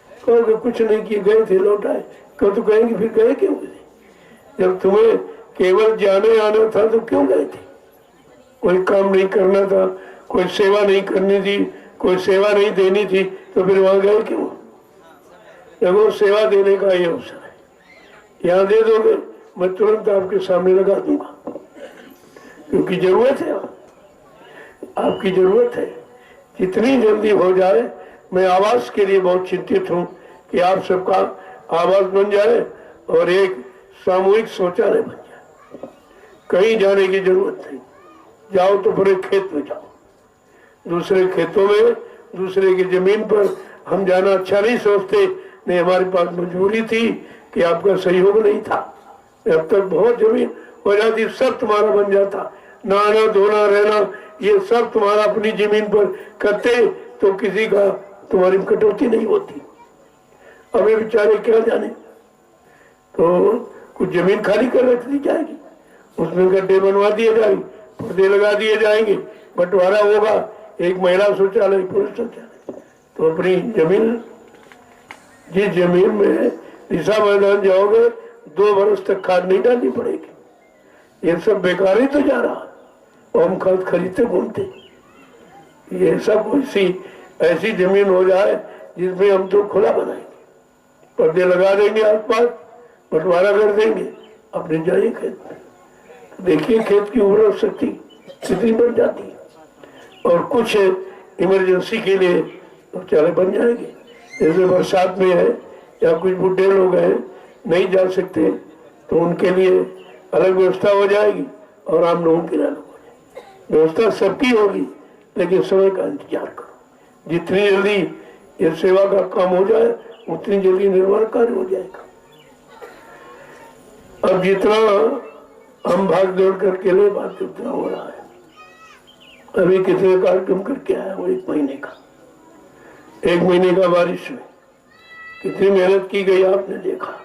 कहोगे कुछ नहीं किए, गए थे लौट आए। कब तो कहेंगे फिर गए क्यों थे, जब तुम्हें केवल जाने आना था तो क्यों गए थे। कोई काम नहीं करना था, कोई सेवा नहीं करनी थी, कोई सेवा नहीं देनी थी, तो फिर वहां गए क्यों। देखो सेवा देने का ये अवसर है, यहाँ दे दोगे मैं तुरंत आपके सामने लगा दूंगा, क्योंकि जरूरत है, आपकी जरूरत है। जितनी जल्दी हो जाए, मैं आवास के लिए बहुत चिंतित हूँ कि आप सबका आवास बन जाए और एक सामूहिक शौचालय बन जाए। कहीं जाने की जरूरत नहीं, जाओ तो पूरे खेत में जाओ, दूसरे खेतों में दूसरे की जमीन पर हम जाना अच्छा नहीं सोचते। नहीं, हमारे पास मजबूरी थी कि आपका सहयोग नहीं था। अब तक बहुत जमीन हो जाती, सब तुम्हारा बन जाता, नहाना धोना रहना ये सब तुम्हारा अपनी जमीन पर करते तो किसी का तुम्हारी कटौती नहीं होती। अब ये बेचारे क्या जाने, तो कुछ जमीन खाली कर रख दी जाएगी, उसमें गड्ढे बनवा दिए जाएंगे, पर्दे लगा दिए जाएंगे, बंटवारा होगा, एक महिला शौचालय पुरुष शौचालय। तो अपनी जमीन, जिस जमीन में दिशा मैदान जाओगे 2 बरस तक खाद नहीं डालनी पड़ेगी। ये सब बेकार ही तो जा रहा, और हम खाद खरीदते घूमते। ये सब ऐसी जमीन हो जाए जिसमें हम तो खुला बनाएंगे, पर्दे लगा देंगे आसपास, बंटवारा कर देंगे, अपने जाइए खेत में। तो देखिए खेत की उर्वरक शक्ति कितनी बढ़ जाती है। और कुछ इमरजेंसी के लिए शौचालय बन जाएंगे, जैसे बरसात में है या कुछ बुढ़े लोग हैं नहीं जा सकते, तो उनके लिए अलग व्यवस्था हो जाएगी और आम लोगों के लिए अलग हो जाएगी। व्यवस्था सबकी होगी, लेकिन समय का इंतजार करो। जितनी जल्दी ये सेवा का काम हो जाए उतनी जल्दी निर्माण कार्य हो जाएगा। अब जितना हम भाग दौड़ करके ले बात उतना हो रहा है। अभी कितने कार्यक्रम करके आया वो 1 महीने का, 1 महीने का बारिश में कितनी मेहनत की गई आपने देखा।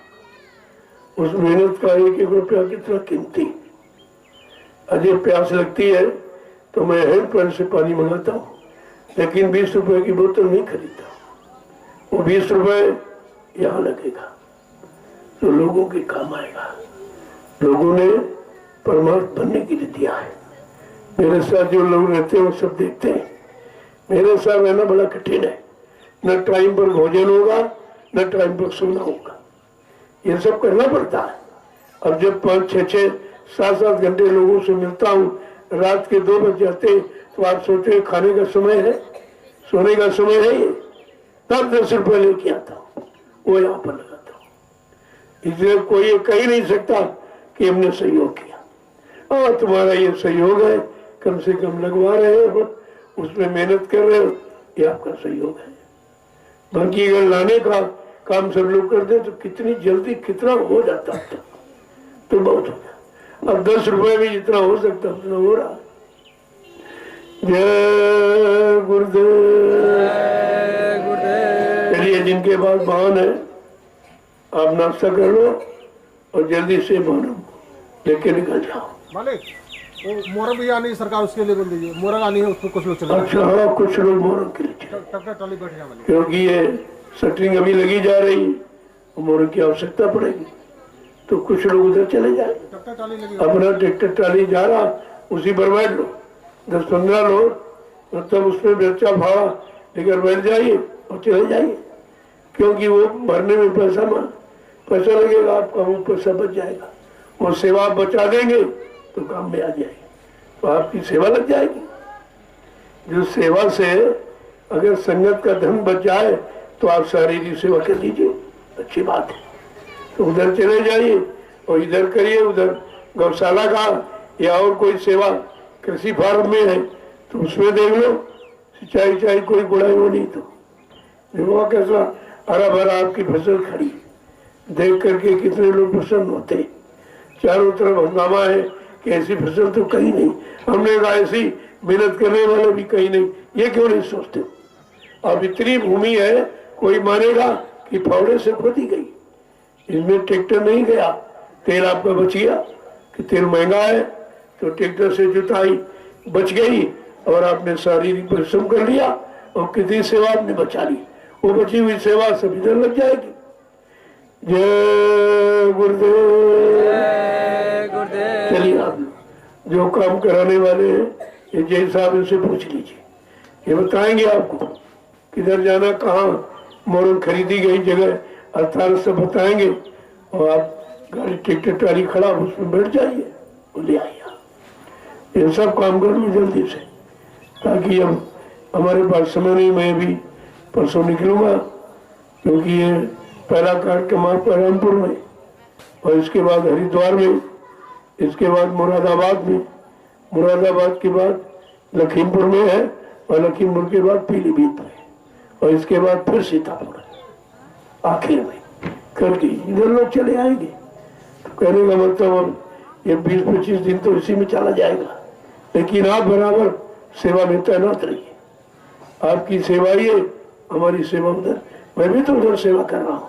उस मेहनत का 1-1 रुपया कितना कीमती। अजय प्यास लगती है तो मैं हैंडपंप से पानी मंगाता हूँ, लेकिन 20 रुपए की बोतल नहीं खरीदता। वो 20 रुपए यहाँ लगेगा तो लोगों के काम आएगा। लोगों ने परमार्थ बनने के लिए दिया है। मेरे साथ जो लोग रहते हैं वो सब देखते हैं। मेरे साथ रहना बड़ा कठिन है, न टाइम पर भोजन होगा न टाइम पर सोना होगा, ये सब करना पड़ता है। अब जब 5, 6, 7 घंटे लोगों से मिलता हूँ, रात के 2 बज जाते, तो आप सोचे खाने का समय है, सोने का समय है, ये तब 10 रुपए लेके आता हूँ, वो यहाँ पर लगाता हूँ। इसलिए कोई ये कह नहीं सकता कि हमने सहयोग किया। और तुम्हारा ये सहयोग है, कम से कम लगवा रहे हो, उसमें मेहनत कर रहे हो, ये आपका सहयोग है। बाकी अगर लाने का काम सब लोग कर दे तो कितनी जल्दी कितना हो जाता था, तो बहुत हो जाता। अब 10 रुपए भी जितना हो सकता उतना हो रहा। जय गुरुदेव। चलिए, जिनके पास वाहन है आप नाश्ता कर लो और जल्दी से वाहन लेके निकल जाओ। मालिक, वो मोरंग भी आनी सरकार, उसके लिए बोल दीजिए। मोरंग आनी है, उसमें कुछ लोग चले। अच्छा, हाँ, कुछ लोग मोरंग के लिए ट्रैक्टर ट्रॉली बैठ गया मालिक, क्योंकि ये शटरिंग अभी लगी जा रही, मोरंग की आवश्यकता पड़ेगी, तो कुछ लोग उधर चले जाए। ट्रैक्टर ट्रॉली लगी। अपना ट्रैक्टर ट्राली जा रहा, उसी पर बैठ लो, 10-15 लोग, मतलब उसमें बच्चा भाड़ा लेकर बैठ जाइए और चले जाइए, क्योंकि वो भरने में पैसा लगेगा आपका, वो पैसा बच जाएगा। वो सेवा आप बचा देंगे तो काम में आ जाएगी, तो आपकी सेवा लग जाएगी। जो सेवा से अगर संगत का धन बच जाए तो आप शारीरिक सेवा कर लीजिए, अच्छी बात है। तो उधर चले जाइए और इधर करिए, उधर गौशाला का या और कोई सेवा कृषि फार्म में है तो उसमें देख लो, सिंचाई कोई गुड़ाई हो नहीं। तो देखो कैसा हरा भरा आपकी फसल खड़ी, देख करके कितने लोग प्रसन्न होते। चारों तरफ हंगामा है कि ऐसी फसल तो कहीं नहीं। हमने कहा ऐसी मेहनत करने वाले भी कहीं नहीं, ये क्यों नहीं सोचते? अब इतनी भूमि है, कोई मानेगा कि फावड़े से खोदी गई, इसमें ट्रैक्टर नहीं गया, तेल आपका बच गया कि तेल महंगा है तो ट्रैक्टर से जुताई बच गई और आपने शारीरिक परिश्रम कर लिया और कितनी सेवा आपने बचा ली। वो बची हुई सेवा सब इधर लग जाएगी। जय गुरुदेव। चलिए, आप जो काम कराने वाले हैं ये जैन साहब इनसे पूछ लीजिए, ये बताएंगे आपको किधर जाना, कहाँ मोरंग खरीदी गई जगह स्थान सब बताएंगे और आप गाड़ी ट्रैक्टर ट्राली खड़ा उसमें बैठ जाइए और ले आइए। ये सब काम कर लो जल्दी से, ताकि हम हमारे पास समय नहीं, मैं भी परसों निकलूंगा, क्योंकि ये पहला कार्यक्रम आपका रामपुर में और इसके बाद हरिद्वार में, इसके बाद मुरादाबाद में, मुरादाबाद के बाद लखीमपुर में है और लखीमपुर के बाद पीलीभीत में और इसके बाद फिर सीतापुर आखिर में करके इधर लोग चले आएंगे। तो कहने का मतलब अब ये 20-25 दिन तो इसी में चला जाएगा, लेकिन आप बराबर सेवा में तैनात रहिए। आपकी सेवा ये, हमारी सेवा उधर, मैं भी तो उधर सेवा कर रहा हूँ,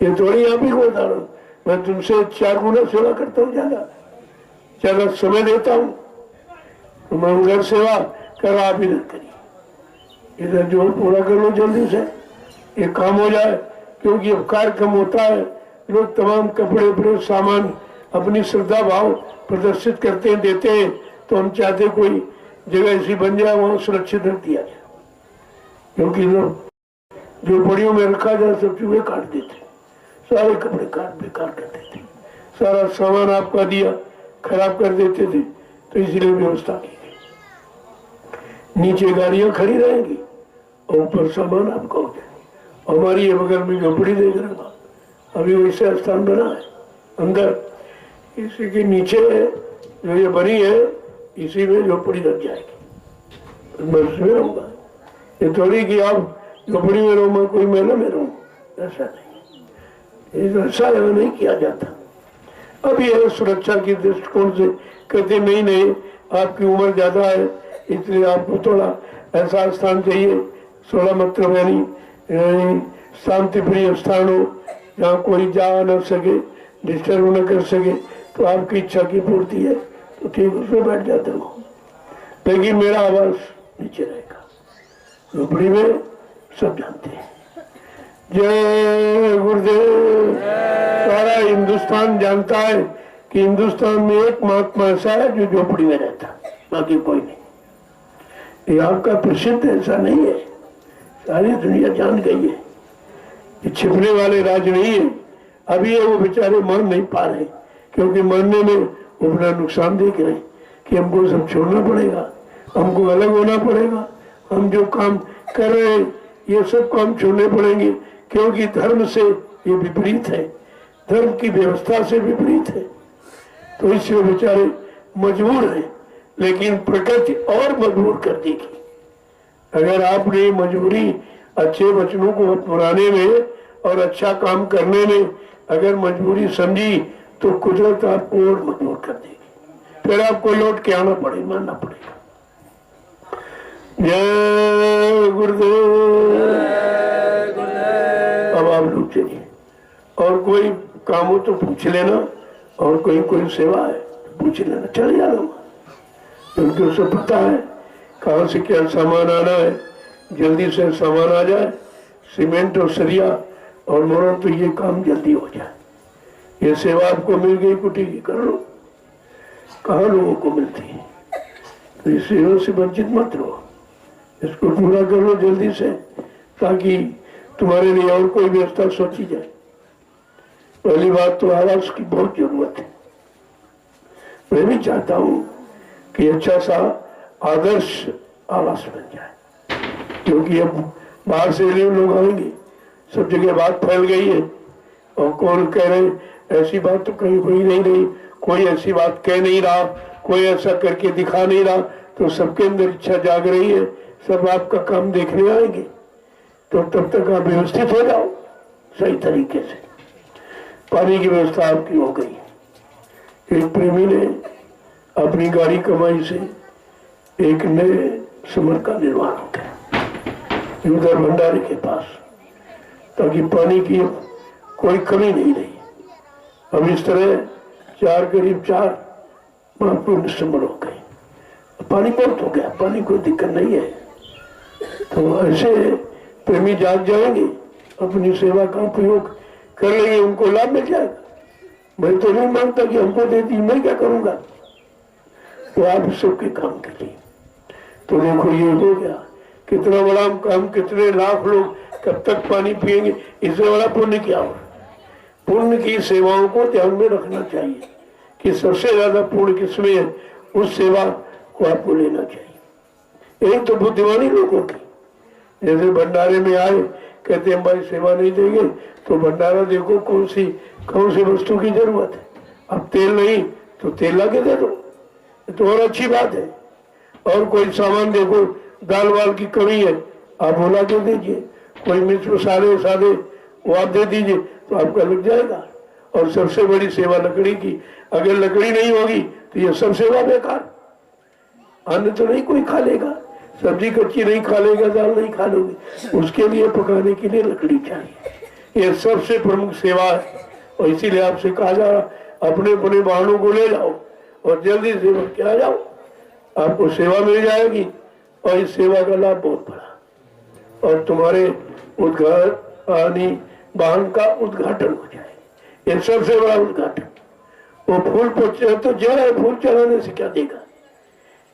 ये थोड़ी आप ही को बता रहा हूँ, मैं तुमसे 4 गुना सेवा करता हूँ, ज्यादा समय देता हूँ। तो मैं उधर सेवा कर रहा, आप इधर करिए, इधर जो पूरा कर लो जल्दी से, ये काम हो जाए। क्योंकि अब कार्यक्रम होता है, लोग तमाम कपड़े उपड़े सामान अपनी श्रद्धा भाव प्रदर्शित करते हैं, देते हैं, तो हम चाहते कोई जगह ऐसी बन जाए वहां सुरक्षित रख दिया जाए, क्योंकि लोग जो बड़ियों में रखा जाए सब चूहे काट देते, सारे कपड़े काट बेकार कर देते, सारा सामान आपका दिया खराब कर देते थे। तो इसलिए व्यवस्था की गई, नीचे गाड़ियां खड़ी रहेंगी और ऊपर सामान आपका हो जाए। हमारी ये बगल में झोपड़ी देख रहा, अभी वैसे स्थान बना है अंदर, इसी के नीचे जो ये बनी है इसी में झोपड़ी लग जाएगी, मैं उसमें रहूंगा। ये थोड़ी कि आप झोपड़ी में रहूंगा कोई मेले में रहूँ, ऐसा नहीं, ऐसा नहीं किया जाता। अब ये सुरक्षा की दृष्टिकोण से कहते नहीं आपकी उम्र ज्यादा है इसलिए आपको थोड़ा ऐसा स्थान चाहिए, 16 मतलब यानी शांति प्रिय स्थान हो जहाँ कोई जा न सके, डिस्टर्ब न कर सके, तो आपकी इच्छा की पूर्ति है तो ठीक उसमें बैठ जाते हो, लेकिन मेरा आवाज नीचे रहेगा, झोपड़ी में सब जानते हैं। जय गुरुदेव। सारा हिंदुस्तान जानता है कि हिंदुस्तान में एक महात्मा ऐसा है जो झोपड़ी में रहता है, बाकी कोई नहीं। ये आपका प्रसिद्ध ऐसा नहीं है, सारी दुनिया जान गई है, ये छिपने वाले राज नहीं है। अभी ये वो बेचारे मान नहीं पा रहे, क्योंकि मानने में वो अपना नुकसान देख रहे कि हमको सब छोड़ना पड़ेगा, हमको अलग होना पड़ेगा, हम जो काम कर रहे हैं ये सब काम छोड़ने पड़ेंगे, क्योंकि धर्म से ये विपरीत है, धर्म की व्यवस्था से विपरीत है। तो इससे बेचारे मजबूर हैं, लेकिन प्रकृति और मजबूर कर देगी। अगर आपने मजबूरी अच्छे वचनों को अपनाने में और अच्छा काम करने में अगर मजबूरी समझी तो कुदरत आपको और मजबूर कर देगी, फिर आपको लौट के आना पड़ेगा, मानना पड़ेगा। जय गुरुदेव। अब आप लोग चलिए, और कोई काम हो तो पूछ लेना, और कोई सेवा है पूछ लेना, चले जाना। क्योंकि उसे पता है कहाँ से क्या सामान आना है, जल्दी से सामान आ जाए, सीमेंट और सरिया और मोरन, तो ये काम जल्दी हो जाए। ये सेवा आपको मिल गई कुटी की, कर लो। कहाँ लोगों को मिलती है, तो इस सेवा से वंचित मत रहो, इसको पूरा कर लो जल्दी से, ताकि तुम्हारे लिए और कोई व्यवस्था सोची जाए। पहली बात तो आवास की बहुत जरूरत है। मैं भी चाहता हूँ कि अच्छा सा आदर्श आवास बन जाए, क्योंकि अब बाहर से लोग आएंगे, सब जगह बात फैल गई है, और कौन कह रहे ऐसी बात तो कहीं हुई नहीं रही, कोई ऐसी बात कह नहीं रहा, कोई ऐसा करके दिखा नहीं रहा, तो सबके अंदर इच्छा जाग रही है, सब आपका काम देखने आएंगे। तो तब तक आप व्यवस्थित हो जाओ सही तरीके से। पानी की व्यवस्था आपकी हो गई। एक प्रेमी ने अपनी गाड़ी कमाई से एक नए समर का निर्माण हो गया उधर भंडारे के पास, ताकि पानी की कोई कमी नहीं रही। अब इस तरह करीब 4 महत्वपूर्ण समर हो गए, पानी बहुत हो गया, पानी कोई दिक्कत नहीं है। तो ऐसे प्रेमी जाग जाएंगे, अपनी सेवा का उपयोग कर लेंगे, उनको लाभ मिल जाएगा। मैं तो नहीं मानता कि हमको देती, मैं क्या करूंगा। तो आप सबके काम के लिए तो देखो ये हो गया, कितना बड़ा काम, कितने लाख लोग कब तक पानी पिएंगे, इससे बड़ा पुण्य क्या हो। पुण्य की सेवाओं को ध्यान में रखना चाहिए कि सबसे ज्यादा पुण्य किसमें है, उस सेवा को आपको लेना चाहिए। एक तो बुद्धिमानी लोगों की, जैसे भंडारे में आए, कहते हैं भाई सेवा नहीं देंगे, तो भंडारा देखो कौन सी वस्तु की जरूरत है। अब तेल नहीं तो तेल ला के दे दो, तो और अच्छी बात है। और कोई सामान देखो, दाल वाल की कमी है, आप वो ला के दीजिए। कोई मिर्च मसाले सादे वो आप दे दीजिए, तो आपका लग जाएगा। और सबसे बड़ी सेवा लकड़ी की, अगर लकड़ी नहीं होगी तो ये सब सेवा बेकार। अन्न तो नहीं कोई खा लेगा, सब्जी कच्ची नहीं खा लेगा, दाल नहीं खा लोगे, उसके लिए पकाने के लिए लकड़ी चाहिए। ये सबसे प्रमुख सेवा है, और इसीलिए आपसे कहा जा रहा अपने अपने वाहनों को ले जाओ और जल्दी से भर के आ जाओ, आपको सेवा मिल जाएगी। और इस सेवा का लाभ बहुत बड़ा, और तुम्हारे वाहन का उद्घाटन हो जाए, ये सबसे बड़ा उद्घाटन। वो फूल तो जड़ है, फूल चढ़ाने से क्या देगा,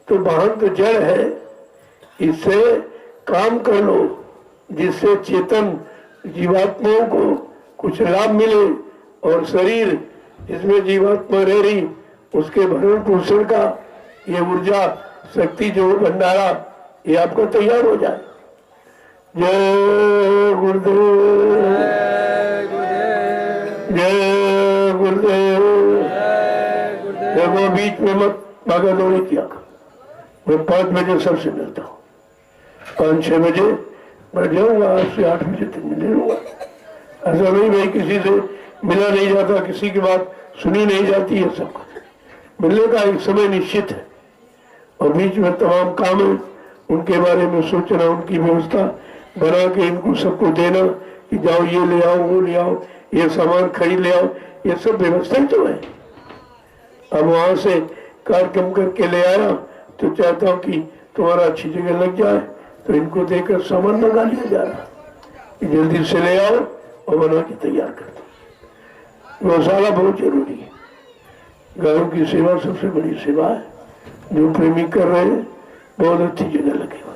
तो वाहन तो जड़ है, इससे काम कर लो जिससे चेतन जीवात्माओं को कुछ लाभ मिले, और शरीर जिसमें जीवात्मा रह रही उसके भरण पोषण का ये ऊर्जा शक्ति जो भंडारा ये आपको तैयार हो जाए। जय गुरुदेव, जय गुरुदेव। देखो बीच में मत भागा दौड़ी किया करो। मैं 5 बजे सबसे मिलता हूँ, 5-6 बजे बैठ जाऊंगा, 8 से 8 बजे तक मिल लूंगा। ऐसा नहीं भाई किसी से मिला नहीं जाता, किसी की बात सुनी नहीं जाती है। सब मिलने का एक समय निश्चित है, और बीच में तमाम काम है, उनके बारे में सोचना, उनकी व्यवस्था बना के इनको सबको देना कि जाओ ये ले आओ, वो ले आओ, ये सामान खरीद ले आओ, ये सब व्यवस्था ही तो है। अब वहां से कार्यक्रम करके ले आया तो चाहता हूँ कि तुम्हारा अच्छी जगह लग जाए, तो इनको देकर सामान मंगा लिया जा रहा, जल्दी से ले आओ और बना के तैयार कर दो। गौशाला बहुत जरूरी है, गायों की सेवा सबसे बड़ी सेवा है। जो प्रेमी कर रहे हैं बहुत अच्छी जगह लगे हुए,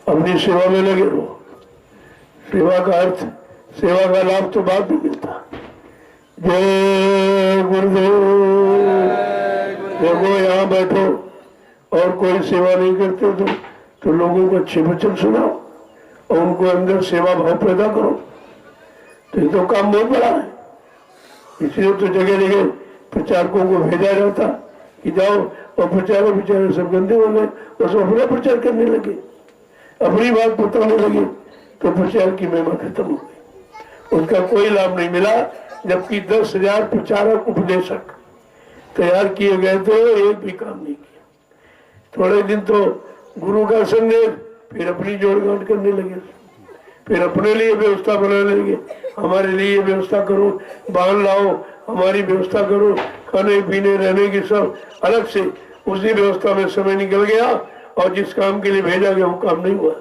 अपनी सेवा में लगे रहो। सेवा का अर्थ, सेवा का लाभ तो बाद में मिलता। जय गुरुदेव। देखो यहाँ बैठो और कोई सेवा नहीं करते तो लोगों को अच्छे वचन सुनाओ और उनको अंदर सेवा भाव पैदा करो, तो ये तो काम बहुत बड़ा है। इसलिए तो जगह जगह प्रचारकों को भेजा जाता कि जाओ, और प्रचारक बेचारे सब गंदे हो गए, बस अपना प्रचार करने लगे, अपनी बात बताने लगे, तो प्रचार की महिमा खत्म हो गई, उसका कोई लाभ नहीं मिला। जबकि 10,000 प्रचारक उपदेशक तैयार किए गए थे, एक भी काम नहीं किया। थोड़े दिन तो गुरु का संदेश, फिर अपनी जोड़ गांठ करने लगे, फिर अपने लिए व्यवस्था बनाने लगे, हमारे लिए व्यवस्था करो, बांध लाओ, हमारी व्यवस्था करो, खाने पीने रहने की सब अलग से। उसी व्यवस्था में समय निकल गया और जिस काम के लिए भेजा गया वो काम नहीं हुआ।